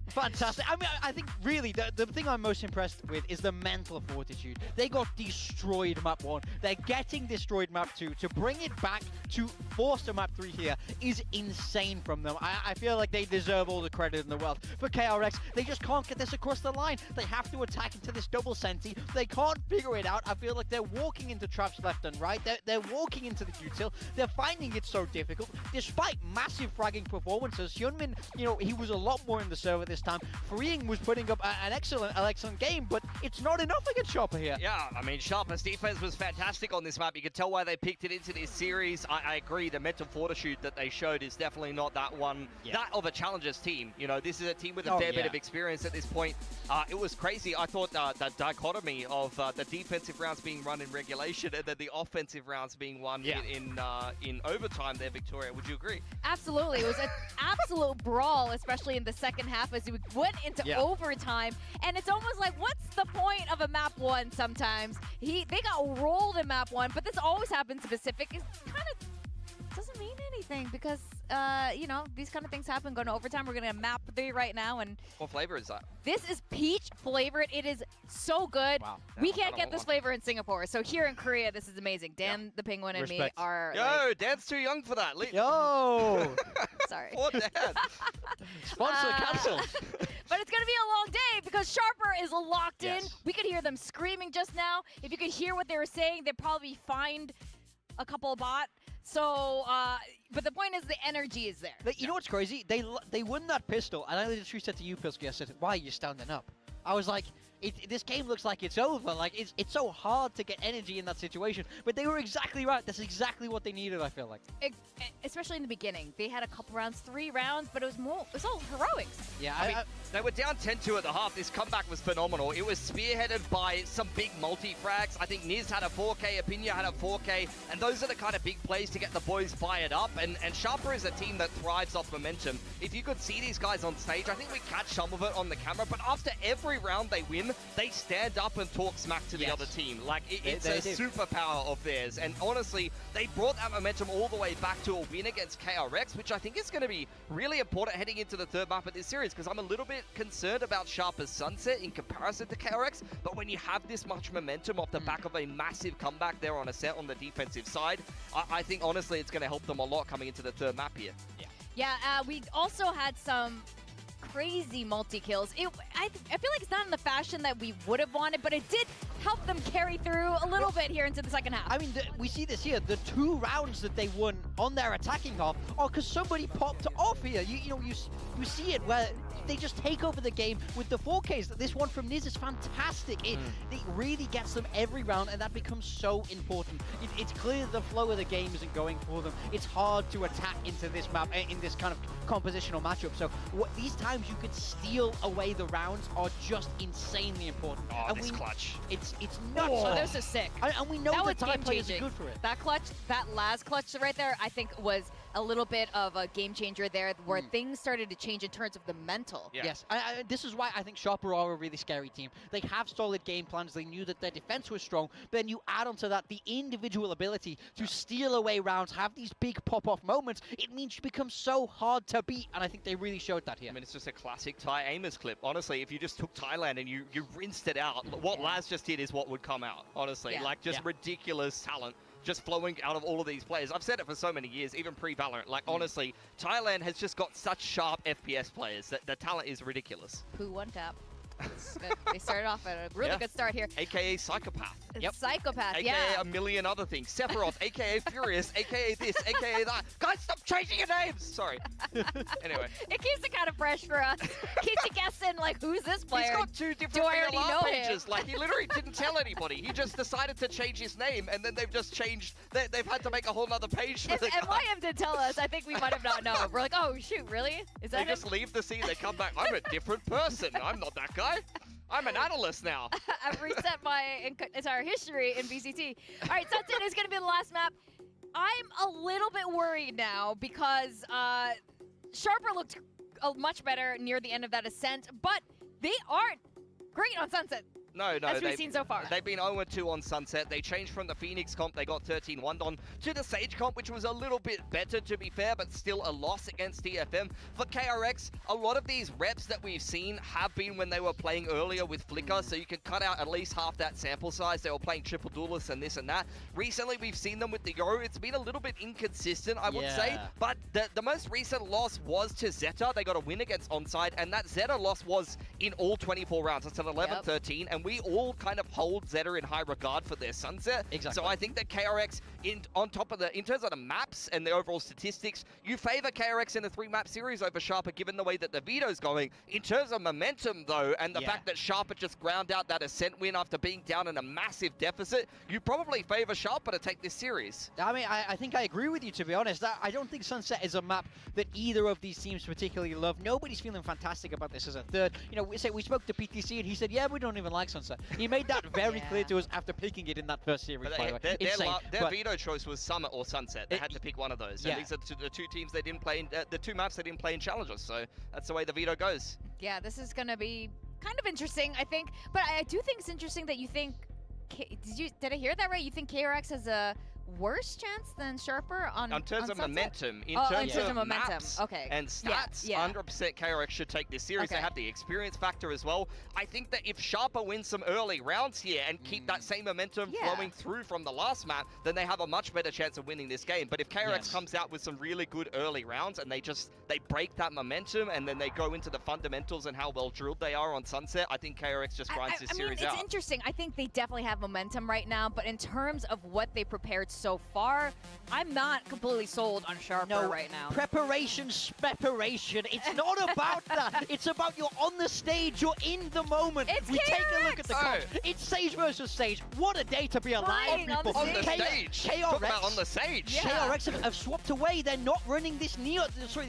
S6: Fantastic. I mean, I think really the thing I'm most impressed with is the mental fortitude. They got destroyed map 1. They're getting destroyed map 2. To bring it back to force to map 3 here is insane from them. I feel like they deserve all the credit in the world. For KRX, they just can't get this across the line. They have to attack into this double senti. They can't figure it out. I feel like they're walking into traps left and right. They're walking into the util. They're finding it so difficult. Despite massive fragging performances, HYUNMIN, you know, he was a lot more in the server this time. Freeing was putting up an excellent game, but it's not enough against Sharper here.
S7: Yeah, I mean, Sharper's defense was fantastic on this map. You could tell why they picked it into this series. I agree, the mental fortitude that they showed is definitely not that one, that of a challenger's team. You know, this is a team with a fair bit of experience at this point. It was crazy. I thought the dichotomy of the defensive rounds being run in regulation and then the offensive rounds being won in overtime there, Victoria. Would you agree?
S5: Absolutely. It was an absolute brawl, especially in the second half as we went into overtime. And it's almost like, what's the point of a map 1 sometimes? They got rolled in map 1, but this always happens in Pacific. It kind of doesn't mean anything because, you know, these kind of things happen going to overtime. We're going to map 3 right now. And
S7: what flavor is that?
S5: This is peach flavored. It is so good. Wow. We can't get this flavor in Singapore. So here in Korea, this is amazing. Dan the Penguin and me are
S7: Dan's too young for that.
S6: Yo!
S5: Sorry.
S7: Poor Dan.
S6: Sponsor cancelled.
S5: But it's going to be a long day because Sharper is locked in. We could hear them screaming just now. If you could hear what they were saying, they'd probably find a couple of bot. So, but the point is the energy is there.
S6: You know what's crazy? They won that pistol, and I literally said to you, Pilsky, I said, why are you standing up? I was like, this game looks like it's over. Like, it's so hard to get energy in that situation. But they were exactly right. That's exactly what they needed, I feel like.
S5: Especially in the beginning. They had a couple rounds, 3 rounds, but it was all heroics.
S6: Yeah,
S7: I mean, they were down 10-2 at the half. This comeback was phenomenal. It was spearheaded by some big multi-frags. I think Niz had a 4K, Opinia had a 4K, and those are the kind of big plays to get the boys fired up. And Sharper is a team that thrives off momentum. If you could see these guys on stage, I think we catch some of it on the camera, but after every round they win, they stand up and talk smack to the other team. Like, it's a superpower of theirs. And honestly, they brought that momentum all the way back to a win against KRX, which I think is going to be really important heading into the 3rd map of this series, because I'm a little bit concerned about Sharper's Sunset in comparison to KRX. But when you have this much momentum off the back of a massive comeback there on a set on the defensive side, I think honestly it's going to help them a lot coming into the 3rd map here.
S5: Yeah, we also had some crazy multi-kills. I feel like it's not in the fashion that we would have wanted, but it did help them carry through a little bit here into the second half.
S6: I mean, we see this here. The 2 rounds that they won on their attacking half are because somebody popped off here. You see it where they just take over the game with the 4Ks. This one from Niz is fantastic. It really gets them every round, and that becomes so important. It's clear the flow of the game isn't going for them. It's hard to attack into this map, in this kind of compositional matchup. So these times you could steal away the rounds are just insanely important.
S7: Oh,
S6: and
S7: this clutch.
S6: It's nuts.
S5: Oh, this is sick.
S6: And we know
S5: that
S6: the
S5: was
S6: time players are
S5: game-changing.
S6: good for it.
S5: That clutch, that last clutch right there, I think was a little bit of a game changer there, where things started to change in terms of the mental.
S7: Yeah.
S6: Yes, this is why I think Sharper are a really scary team. They have solid game plans. They knew that their defense was strong. But then you add onto that the individual ability to steal away rounds, have these big pop-off moments. It means you become so hard to beat, and I think they really showed that here.
S7: I mean, it's just a classic Thai aimers clip. Honestly, if you just took Thailand and you rinsed it out, what Laz just did is what would come out. Honestly, like just ridiculous talent just flowing out of all of these players. I've said it for so many years, even pre-Valorant. Like, honestly, Thailand has just got such sharp FPS players that the talent is ridiculous.
S5: Who one tap? They started off at a really good start here.
S7: AKA Psychopath.
S5: Psychopath,
S7: AKA a million other things. Sephiroth, AKA Furious, AKA this, AKA that. Guys, stop changing your names! Sorry. Anyway.
S5: It keeps it kind of fresh for us. Keeps you guessing, like, who's this player?
S7: He's got 2 different
S5: Do I already
S7: VLR
S5: know
S7: pages.
S5: him?
S7: Like, he literally didn't tell anybody. He just decided to change his name, and then they've just changed. They've had to make a whole nother page for
S5: If
S7: the guy.
S5: MYM did tell us, I think we might have not known. We're like, oh, shoot, really? Is that
S7: They
S5: him?
S7: just leave the scene, they come back. I'm a different person. I'm not that guy. I'm an analyst now.
S5: I've reset my entire history in VCT. All right, Sunset is going to be the last map. I'm a little bit worried now because Sharper looked much better near the end of that ascent, but they aren't great on Sunset.
S7: No,
S5: as we've seen so far.
S7: They've been 0-2 on Sunset. They changed from the Phoenix comp, they got 13-1 on, to the Sage comp, which was a little bit better, to be fair, but still a loss against TFM. For KRX, a lot of these reps that we've seen have been when they were playing earlier with Flicker, so you can cut out at least half that sample size. They were playing triple duelists and this and that. Recently, we've seen them with the Yoru. It's been a little bit inconsistent, I would say, but the most recent loss was to Zeta. They got a win against Onside, and that Zeta loss was in all 24 rounds. It's an 11-13, and we all kind of hold Zeta in high regard for their Sunset.
S6: Exactly.
S7: So I think that KRX, in terms of the maps and the overall statistics, you favor KRX in a 3-map series over Sharper, given the way that the Vito's going. In terms of momentum, though, and the fact that Sharper just ground out that Ascent win after being down in a massive deficit, you probably favor Sharper to take this series.
S6: I mean, I think I agree with you, to be honest. I don't think Sunset is a map that either of these teams particularly love. Nobody's feeling fantastic about this as a third. You know, we spoke to PTC and he said, yeah, we don't even like Sunset. He made that very clear to us after picking it in that first series, by the way.
S7: Their veto choice was Summit or Sunset. They had to pick one of those. And these are the 2 teams they didn't play in, the 2 maps they didn't play in Challengers. So that's the way the veto goes.
S5: Yeah, this is going to be kind of interesting, I think. But I do think it's interesting that you think, did I hear that right? You think KRX has a worse chance than Sharper on
S7: terms of
S5: Sunset?
S7: momentum, in
S5: in
S7: terms
S5: terms
S7: of
S5: of momentum.
S7: maps
S5: Okay.
S7: and stats, 100% KRX should take this series. They have the experience factor as well. I think that if Sharper wins some early rounds here and keep that same momentum flowing through from the last map, then they have a much better chance of winning this game. But if KRX comes out with some really good early rounds and they break that momentum and then they go into the fundamentals and how well drilled they are on Sunset, I think KRX just grinds this series out.
S5: It's interesting. I think they definitely have momentum right now, but in terms of what they prepared so far, I'm not completely sold on Sharper right now.
S6: Preparation. It's not about that. It's about you're on the stage, you're in the moment.
S5: It's
S6: we
S5: KRX.
S6: take a look at the comps. It's Sage versus Sage. What a day to be alive, people.
S7: On the stage. Talk about on the stage.
S6: KRX have swapped away. They're not running this the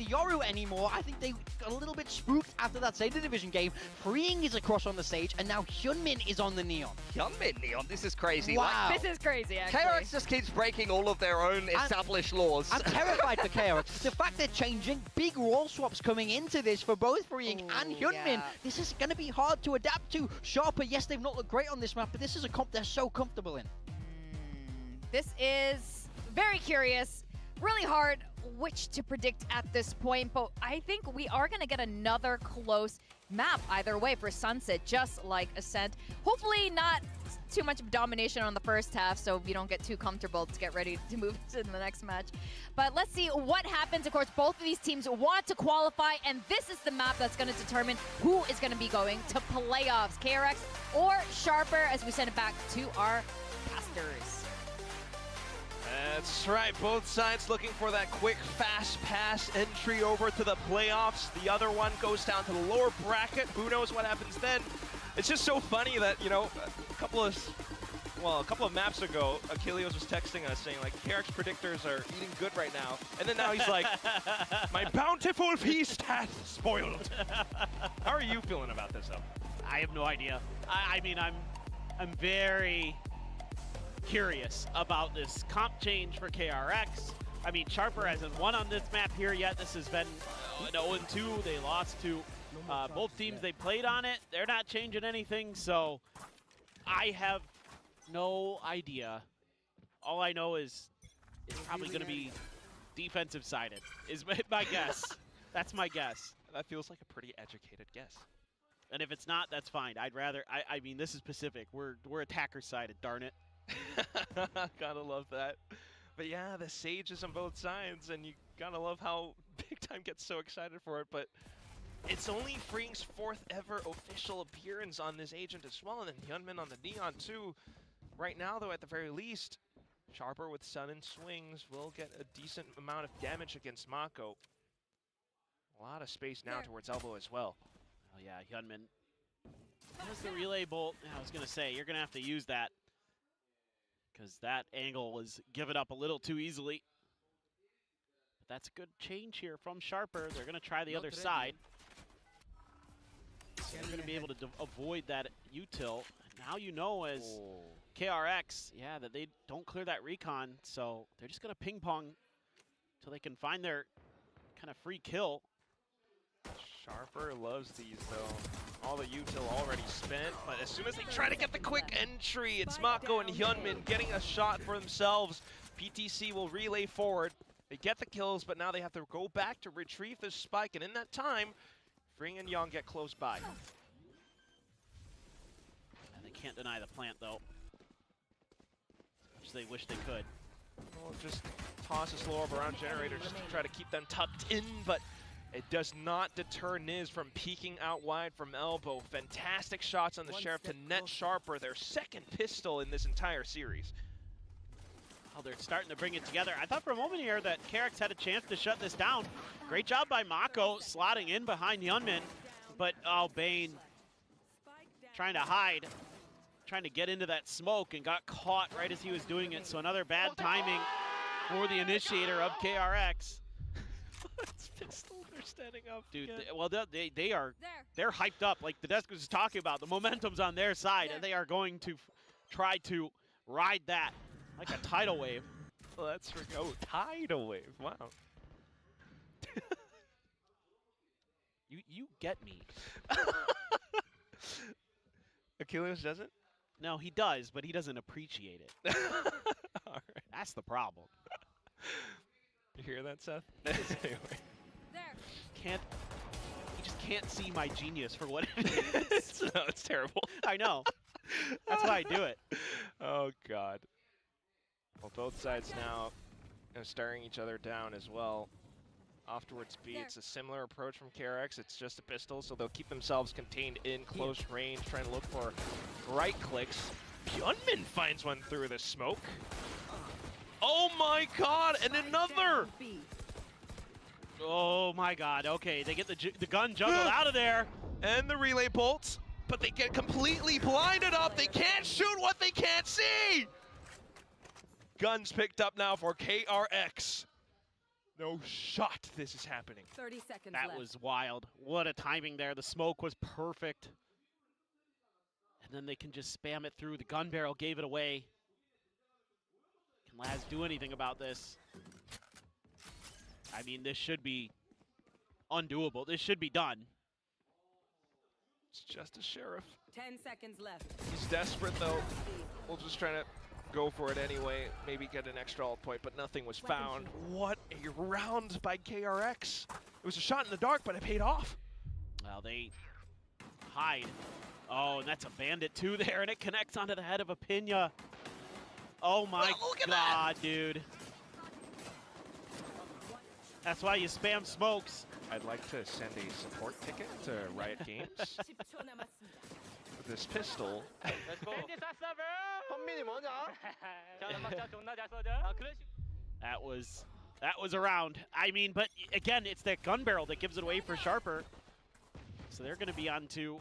S6: Yoru anymore. I think they got a little bit spooked after that Zeta Division game. Freeing is across on the stage, and now HYUNMIN is on the Neon.
S7: HYUNMIN Neon, this is crazy.
S6: Wow.
S5: This is crazy, actually.
S7: KRX just keeps breaking all of their own established laws.
S6: I'm terrified for KRX. The fact they're changing, big role swaps coming into this for both Freeing and HYUNMIN. This is going to be hard to adapt to. Sharper, yes, they've not looked great on this map, but this is a comp they're so comfortable in.
S5: This is very curious, really hard. which to predict at this point, but I think we are going to get another close map either way for Sunset, just like Ascent. Hopefully not too much domination on the first half, so we don't get too comfortable to get ready to move to the next match. But let's see what happens. Of course, both of these teams want to qualify, and this is the map that's going to determine who is going to be going to playoffs, KRX or Sharper, as we send it back to our casters.
S3: That's right, both sides looking for that quick, fast pass entry over to the playoffs. The other one goes down to the lower bracket. Who knows what happens then? It's just so funny that, you know, a couple of maps ago, Achilles was texting us saying, like, KRX predictors are eating good right now. And then now he's like, my bountiful feast hath spoiled. How are you feeling about this, though?
S1: I have no idea. I mean, I'm very curious about this comp change for KRX. I mean, Sharper hasn't won on this map here yet. This has been an 0-2. They lost to both teams they played on it. They're not changing anything, so I have no idea. All I know is it's probably going to be defensive-sided, is my guess. That's my guess.
S3: That feels like a pretty educated guess.
S1: And if it's not, that's fine. I'd rather, I mean, this is Pacific. We're attacker-sided, darn it.
S3: Gotta love that. But yeah, the Sages on both sides, and you gotta love how Big Time gets so excited for it, but it's only Freeing's 4th ever official appearance on this agent as well, and then HYUNMIN on the Neon too. Right now though, at the very least, Sharper with sudden swings will get a decent amount of damage against Mako. A lot of space now towards elbow as well.
S1: Oh yeah, HYUNMIN. There's the relay bolt. I was gonna say, you're gonna have to use that, because that angle was given up a little too easily. But that's a good change here from Sharper. They're going to try the other side. So they're going to be able to avoid that util. Now you know as KRX, yeah, that they don't clear that recon, so they're just going to ping pong until they can find their kind of free kill.
S3: Sharper loves these though. All the util already spent, but as soon as they try to get the quick entry, it's Mako and HYUNMIN getting a shot for themselves. PTC will relay forward. They get the kills, but now they have to go back to retrieve the spike, and in that time, Freeing and Young get close by.
S1: And they can't deny the plant though, which they wish they could.
S3: Well, just toss a slow orb around generator just to try to keep them tucked in, but it does not deter Niz from peeking out wide from elbow. Fantastic shots on the Sheriff to net Sharper, their 2nd pistol in this entire series.
S1: Oh, they're starting to bring it together. I thought for a moment here that KRX had a chance to shut this down. Great job by Mako slotting in behind HYUNMIN, but oh, Bane trying to hide, trying to get into that smoke and got caught right as he was doing it. So another bad timing for the initiator of KRX.
S3: It's pistol, they're standing up.
S1: Dude, they're hyped up. Like the desk was just talking about, the momentum's on their side, and they are going to try to ride that like a tidal wave.
S3: Well, that's tidal wave. Wow.
S1: you get me.
S3: Achilles doesn't?
S1: No, he does, but he doesn't appreciate it.
S3: All right.
S1: That's the problem.
S3: You hear that, Seth? Anyway.
S1: He just can't see my genius for what it is.
S3: No, it's terrible.
S1: I know. That's why I do it.
S3: Oh, God. Well, both sides now staring each other down as well. Off towards B, it's a similar approach from KRX. It's just a pistol, so they'll keep themselves contained in close range, trying to look for right clicks. HYUNMIN finds one through the smoke. Oh my God, and another!
S1: Oh my God, okay, they get the gun juggled out of there.
S3: And the relay bolts, but they get completely blinded up. They can't shoot what they can't see! Guns picked up now for KRX. No shot this is happening.
S4: 30 seconds
S1: That
S4: left.
S1: was wild. What a timing there. The smoke was perfect. And then they can just spam it through. The gun barrel gave it away. Can Laz do anything about this? I mean, this should be undoable. This should be done.
S3: It's just a Sheriff.
S4: 10 seconds left.
S3: He's desperate though. We'll just try to go for it anyway, maybe get an extra ult point, but nothing was found. What a round by KRX. It was a shot in the dark, but it paid off.
S1: Well, they hide. Oh, and that's a bandit too there, and it connects onto the head of a Pinya. Oh my god, dude. That's why you spam smokes.
S3: I'd like to send a support ticket to Riot Games. With this pistol.
S9: Let's go.
S1: That was a round. I mean, but again, it's that gun barrel that gives it away for Sharper. So they're going to be on to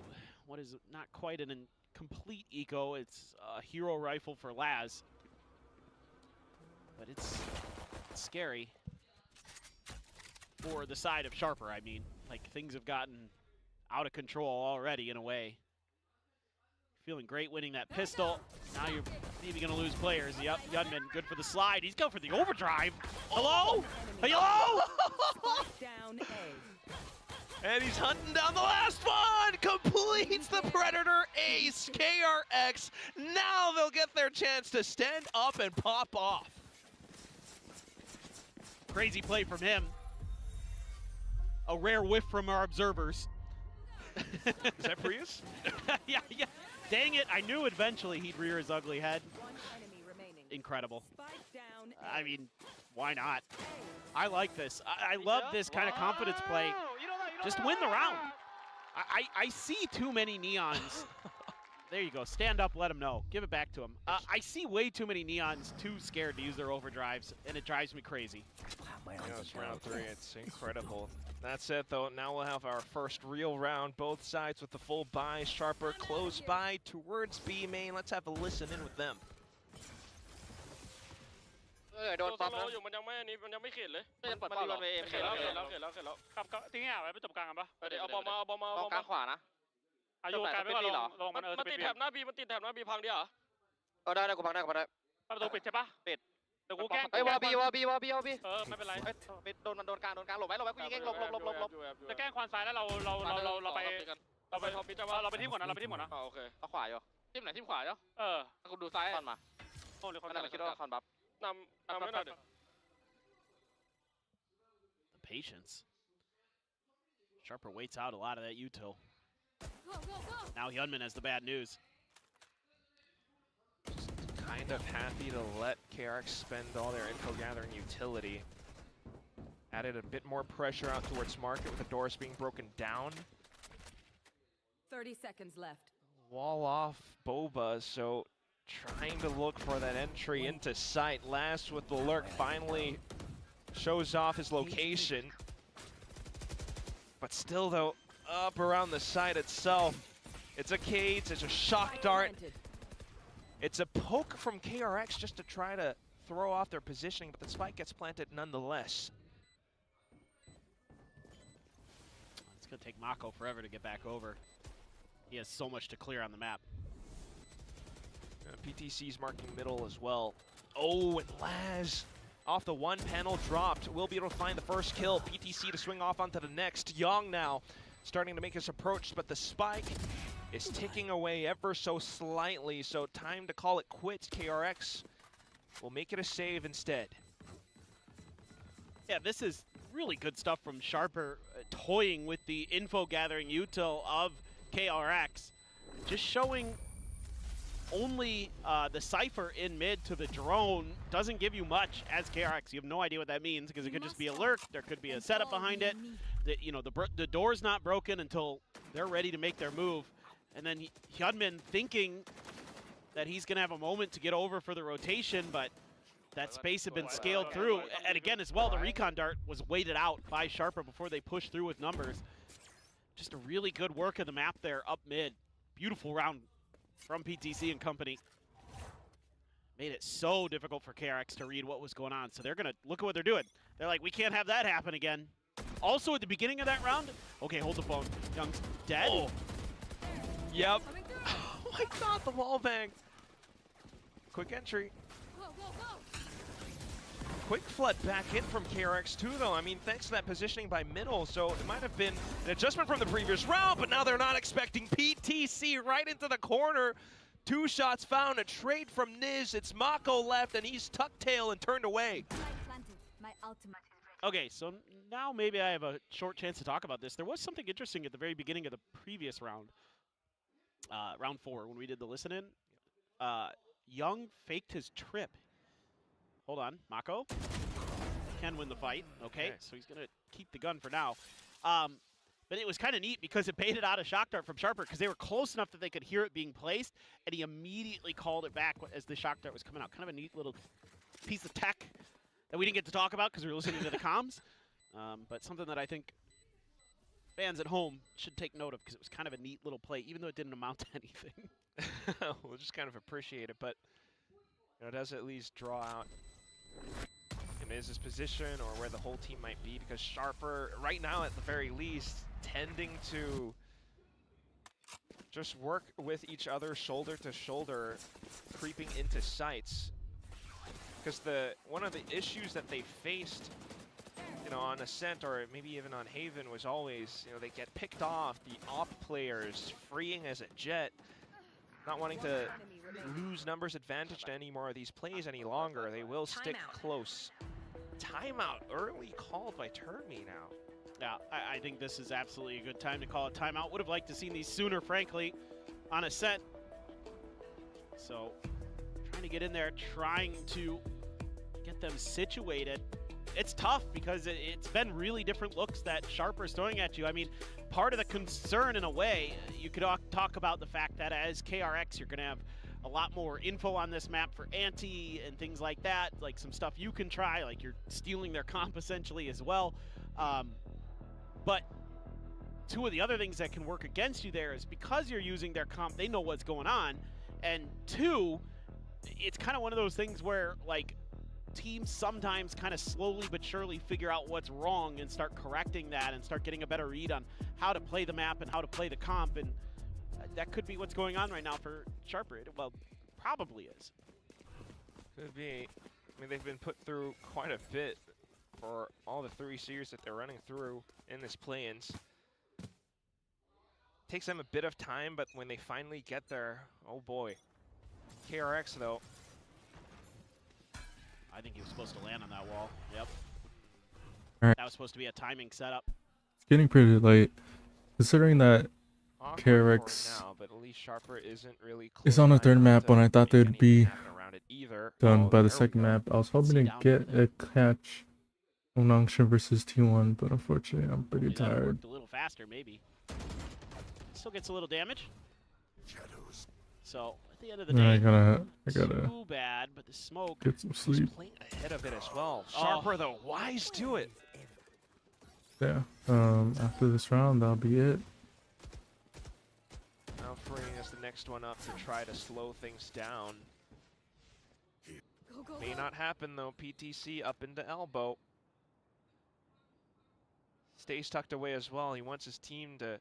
S1: what is not quite an complete eco. It's a hero rifle for Laz. But it's scary for the side of Sharper. I mean, like, things have gotten out of control already in a way. Feeling great winning that pistol. Now you're maybe going to lose players. Yep, HYUNMIN, good for the slide. He's going for the overdrive. Hello? Hello?
S4: Down A.
S3: And he's hunting down the last one! Completes the Predator ace, KRX. Now they'll get their chance to stand up and pop off.
S1: Crazy play from him. A rare whiff from our observers.
S3: Is that Prius?
S1: Yeah. Dang it, I knew eventually he'd rear his ugly head.
S4: One enemy remaining.
S1: Incredible.
S4: Spike down A.
S1: I mean, why not? I like this. I love this kind of confidence play. Just win the round. I see too many neons. There you go. Stand up, let him know. Give it back to him. I see way too many neons too scared to use their overdrives, and it drives me crazy.
S3: It's round 3. It's incredible. That's it, though. Now we'll have our first real round. Both sides with the full buy. Sharper close by towards B main. Let's have a listen in with them.
S9: โดนปั๊บนะอยู่มันยังไม่เข็ดเลยมันเปิดปั๊บเข็ดแล้วครับทิ้งอ่ะไว้ไปจบกลางกันปะเดี๋ยวเอาบอลมากลางขวานะอายุการไปก่อนลงมันติดแถบหน้าบีมันติดแถบหน้าบีพังดิเหรอได้กูพังได้ประตูปิดใช่ปะปิดเดี๋ยวกูแกล้งวาบีไม่เป็นไรโดนกลางหลบไว้กูยิงเองหลบจะแกล้งควานซ้ายแล้วเราไปที่หมดนะโอเคเอาขวาอยู่ทีมไหนทีมขวาเนาะกูดูซ้ายมาโอ้หรือคนนั้นคิดว่าคอนบัฟ
S1: The patience. Sharper waits out a lot of that util. Now HYUNMIN has the bad news.
S3: Just kind of happy to let KRX spend all their info gathering utility. Added a bit more pressure out towards market with the doors being broken down.
S4: 30 seconds left.
S3: Wall off Boba, so trying to look for that entry into sight. Last with the lurk finally shows off his location. But still, though, up around the site itself. It's a cage, it's a shock dart. It's a poke from KRX just to try to throw off their positioning, but the spike gets planted nonetheless.
S1: It's going to take Mako forever to get back over. He has so much to clear on the map.
S3: PTC's marking middle as well. Oh, and Laz off the one panel dropped. Will be able to find the first kill. PTC to swing off onto the next. Young now starting to make his approach, but the spike is ticking away ever so slightly, so time to call it quits. KRX will make it a save instead.
S1: Yeah, this is really good stuff from Sharper, toying with the info gathering util of KRX. Just showing only the Cypher in mid to the drone doesn't give you much as KRX. You have no idea what that means because it could just be a lurk. There could be a setup behind it. The door's not broken until they're ready to make their move. And then HYUNMIN thinking that he's going to have a moment to get over for the rotation, but that space had been scaled through. And again, as well, the recon dart was waited out by Sharper before they pushed through with numbers. Just a really good work of the map there up mid. Beautiful round from PTC and company. Made it so difficult for KRX to read what was going on. So they're going to look at what they're doing. They're like, we can't have that happen again. Also, at the beginning of that round, okay, hold the phone. Young's dead.
S3: Oh. Yep. Oh my god, the wall bang. Quick entry. Quick flood back in from KRX too, though. I mean, thanks to that positioning by middle, so it might have been an adjustment from the previous round, but now they're not expecting PTC right into the corner. 2 shots found, a trade from Niz. It's Mako left, and he's tucked tail and turned away.
S1: Okay, so now maybe I have a short chance to talk about this. There was something interesting at the very beginning of the previous round, round 4, when we did the listen-in. Young faked his trip. Hold on, Mako can win the fight. Okay, so he's gonna keep the gun for now. But it was kind of neat because it baited out a shock dart from Sharper because they were close enough that they could hear it being placed, and he immediately called it back as the shock dart was coming out. Kind of a neat little piece of tech that we didn't get to talk about because we were listening to the comms, but something that I think fans at home should take note of because it was kind of a neat little play, even though it didn't amount to anything.
S3: We'll just kind of appreciate it, but you know, it does at least draw out his position or where the whole team might be, because Sharper, right now at the very least, tending to just work with each other shoulder to shoulder, creeping into sites. Because one of the issues that they faced, you know, on Ascent or maybe even on Haven was always, you know, they get picked off, the op players freeing as a Jet, not wanting to lose numbers advantage to any more of these plays any longer. They will stick close. Timeout early called by Termi now.
S1: Yeah, I think this is absolutely a good time to call a timeout. Would have liked to seen these sooner, frankly, on a set. So, trying to get in there, trying to get them situated. It's tough because it's been really different looks that Sharper's throwing at you. I mean, part of the concern in a way, you could talk about the fact that as KRX, you're going to have a lot more info on this map for anti and things like that, like some stuff you can try, like you're stealing their comp essentially as well. But 2 of the other things that can work against you there is because you're using their comp, they know what's going on. And 2, it's kind of one of those things where like teams sometimes kind of slowly but surely figure out what's wrong and start correcting that and start getting a better read on how to play the map and how to play the comp. And that could be what's going on right now for Sharper. Well, probably is.
S3: Could be. I mean, they've been put through quite a bit for all the 3 series that they're running through in this play-ins. Takes them a bit of time, but when they finally get there, oh boy. KRX, though.
S1: I think he was supposed to land on that wall. Yep.
S2: All right.
S1: That was supposed to be a timing setup.
S2: It's getting pretty late, considering that
S3: Awkward
S2: KRX
S3: now, but at least Sharper isn't really
S2: is on the 3rd map when I thought they would
S3: make
S2: be
S3: anything happen around it either.
S2: done
S3: Oh,
S2: by the
S3: there we
S2: 2nd
S3: go.
S2: map. I was hoping to get a catch on Nangshan versus T1, but unfortunately I'm pretty
S1: Hopefully that
S2: tired.
S1: worked a little faster, maybe. Still gets a little damage. So at the end of the
S2: Yeah, I
S1: day,
S2: gotta
S1: too bad, but the smoke.
S2: get some
S3: He's
S2: sleep.
S3: playing ahead of it as well. Sharper, though, wise to it.
S2: Yeah. After this round, that'll be it.
S3: Now freeing us the next one up to try to slow things down. May not happen though. PTC up into elbow. Stays tucked away as well. He wants his team to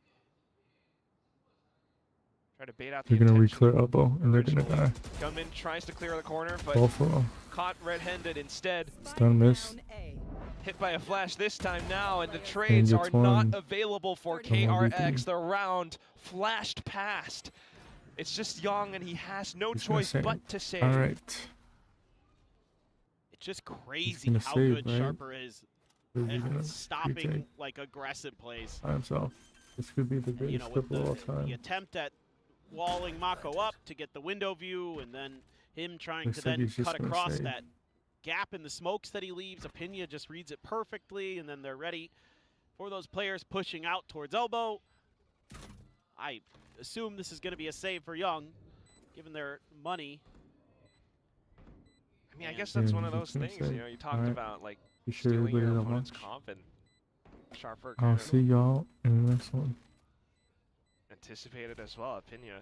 S3: try to bait out the
S2: They're gonna
S3: attention.
S2: re-clear elbow, and they're gonna die.
S3: HYUNMIN tries to clear the corner, but
S2: Both of them.
S3: caught red-handed instead.
S2: Stun miss.
S3: Hit by a flash this time now, and the trades are
S2: gets
S3: not
S2: one.
S3: available for
S2: Come on,
S3: KRX.
S2: VP.
S3: The round flashed past. It's just Young, and he has no
S2: He's gonna
S3: choice
S2: save.
S3: but to save.
S2: All right.
S1: It's just crazy
S2: gonna
S1: how
S2: save,
S1: good
S2: right?
S1: Sharper is
S2: Who's he
S1: at
S2: gonna
S1: stopping
S2: retake
S1: like aggressive plays.
S2: by himself? This could be the
S1: And, you
S2: greatest
S1: know, with
S2: clip of all
S1: the
S2: time.
S1: attempt at walling Mako up to get the window view, and then him trying
S2: Looks
S1: to
S2: like
S1: then
S2: he's just
S1: cut
S2: gonna
S1: across
S2: save.
S1: that gap in the smokes that he leaves. Opinia just reads it perfectly, and then they're ready for those players pushing out towards elbow. I assume this is going to be a save for Young, given their money.
S3: I mean, I
S1: And-
S3: guess that's
S2: Yeah,
S3: one of
S2: he's
S3: those
S2: gonna
S3: things,
S2: save.
S3: you know, you talked
S2: Alright.
S3: about, like,
S2: You sure
S3: stealing
S2: everybody
S3: your
S2: that
S3: opponent's
S2: much?
S3: comp, and Sharper
S2: I'll
S3: kind
S2: see
S3: of
S2: y'all in the next one.
S3: anticipated as well. Opinia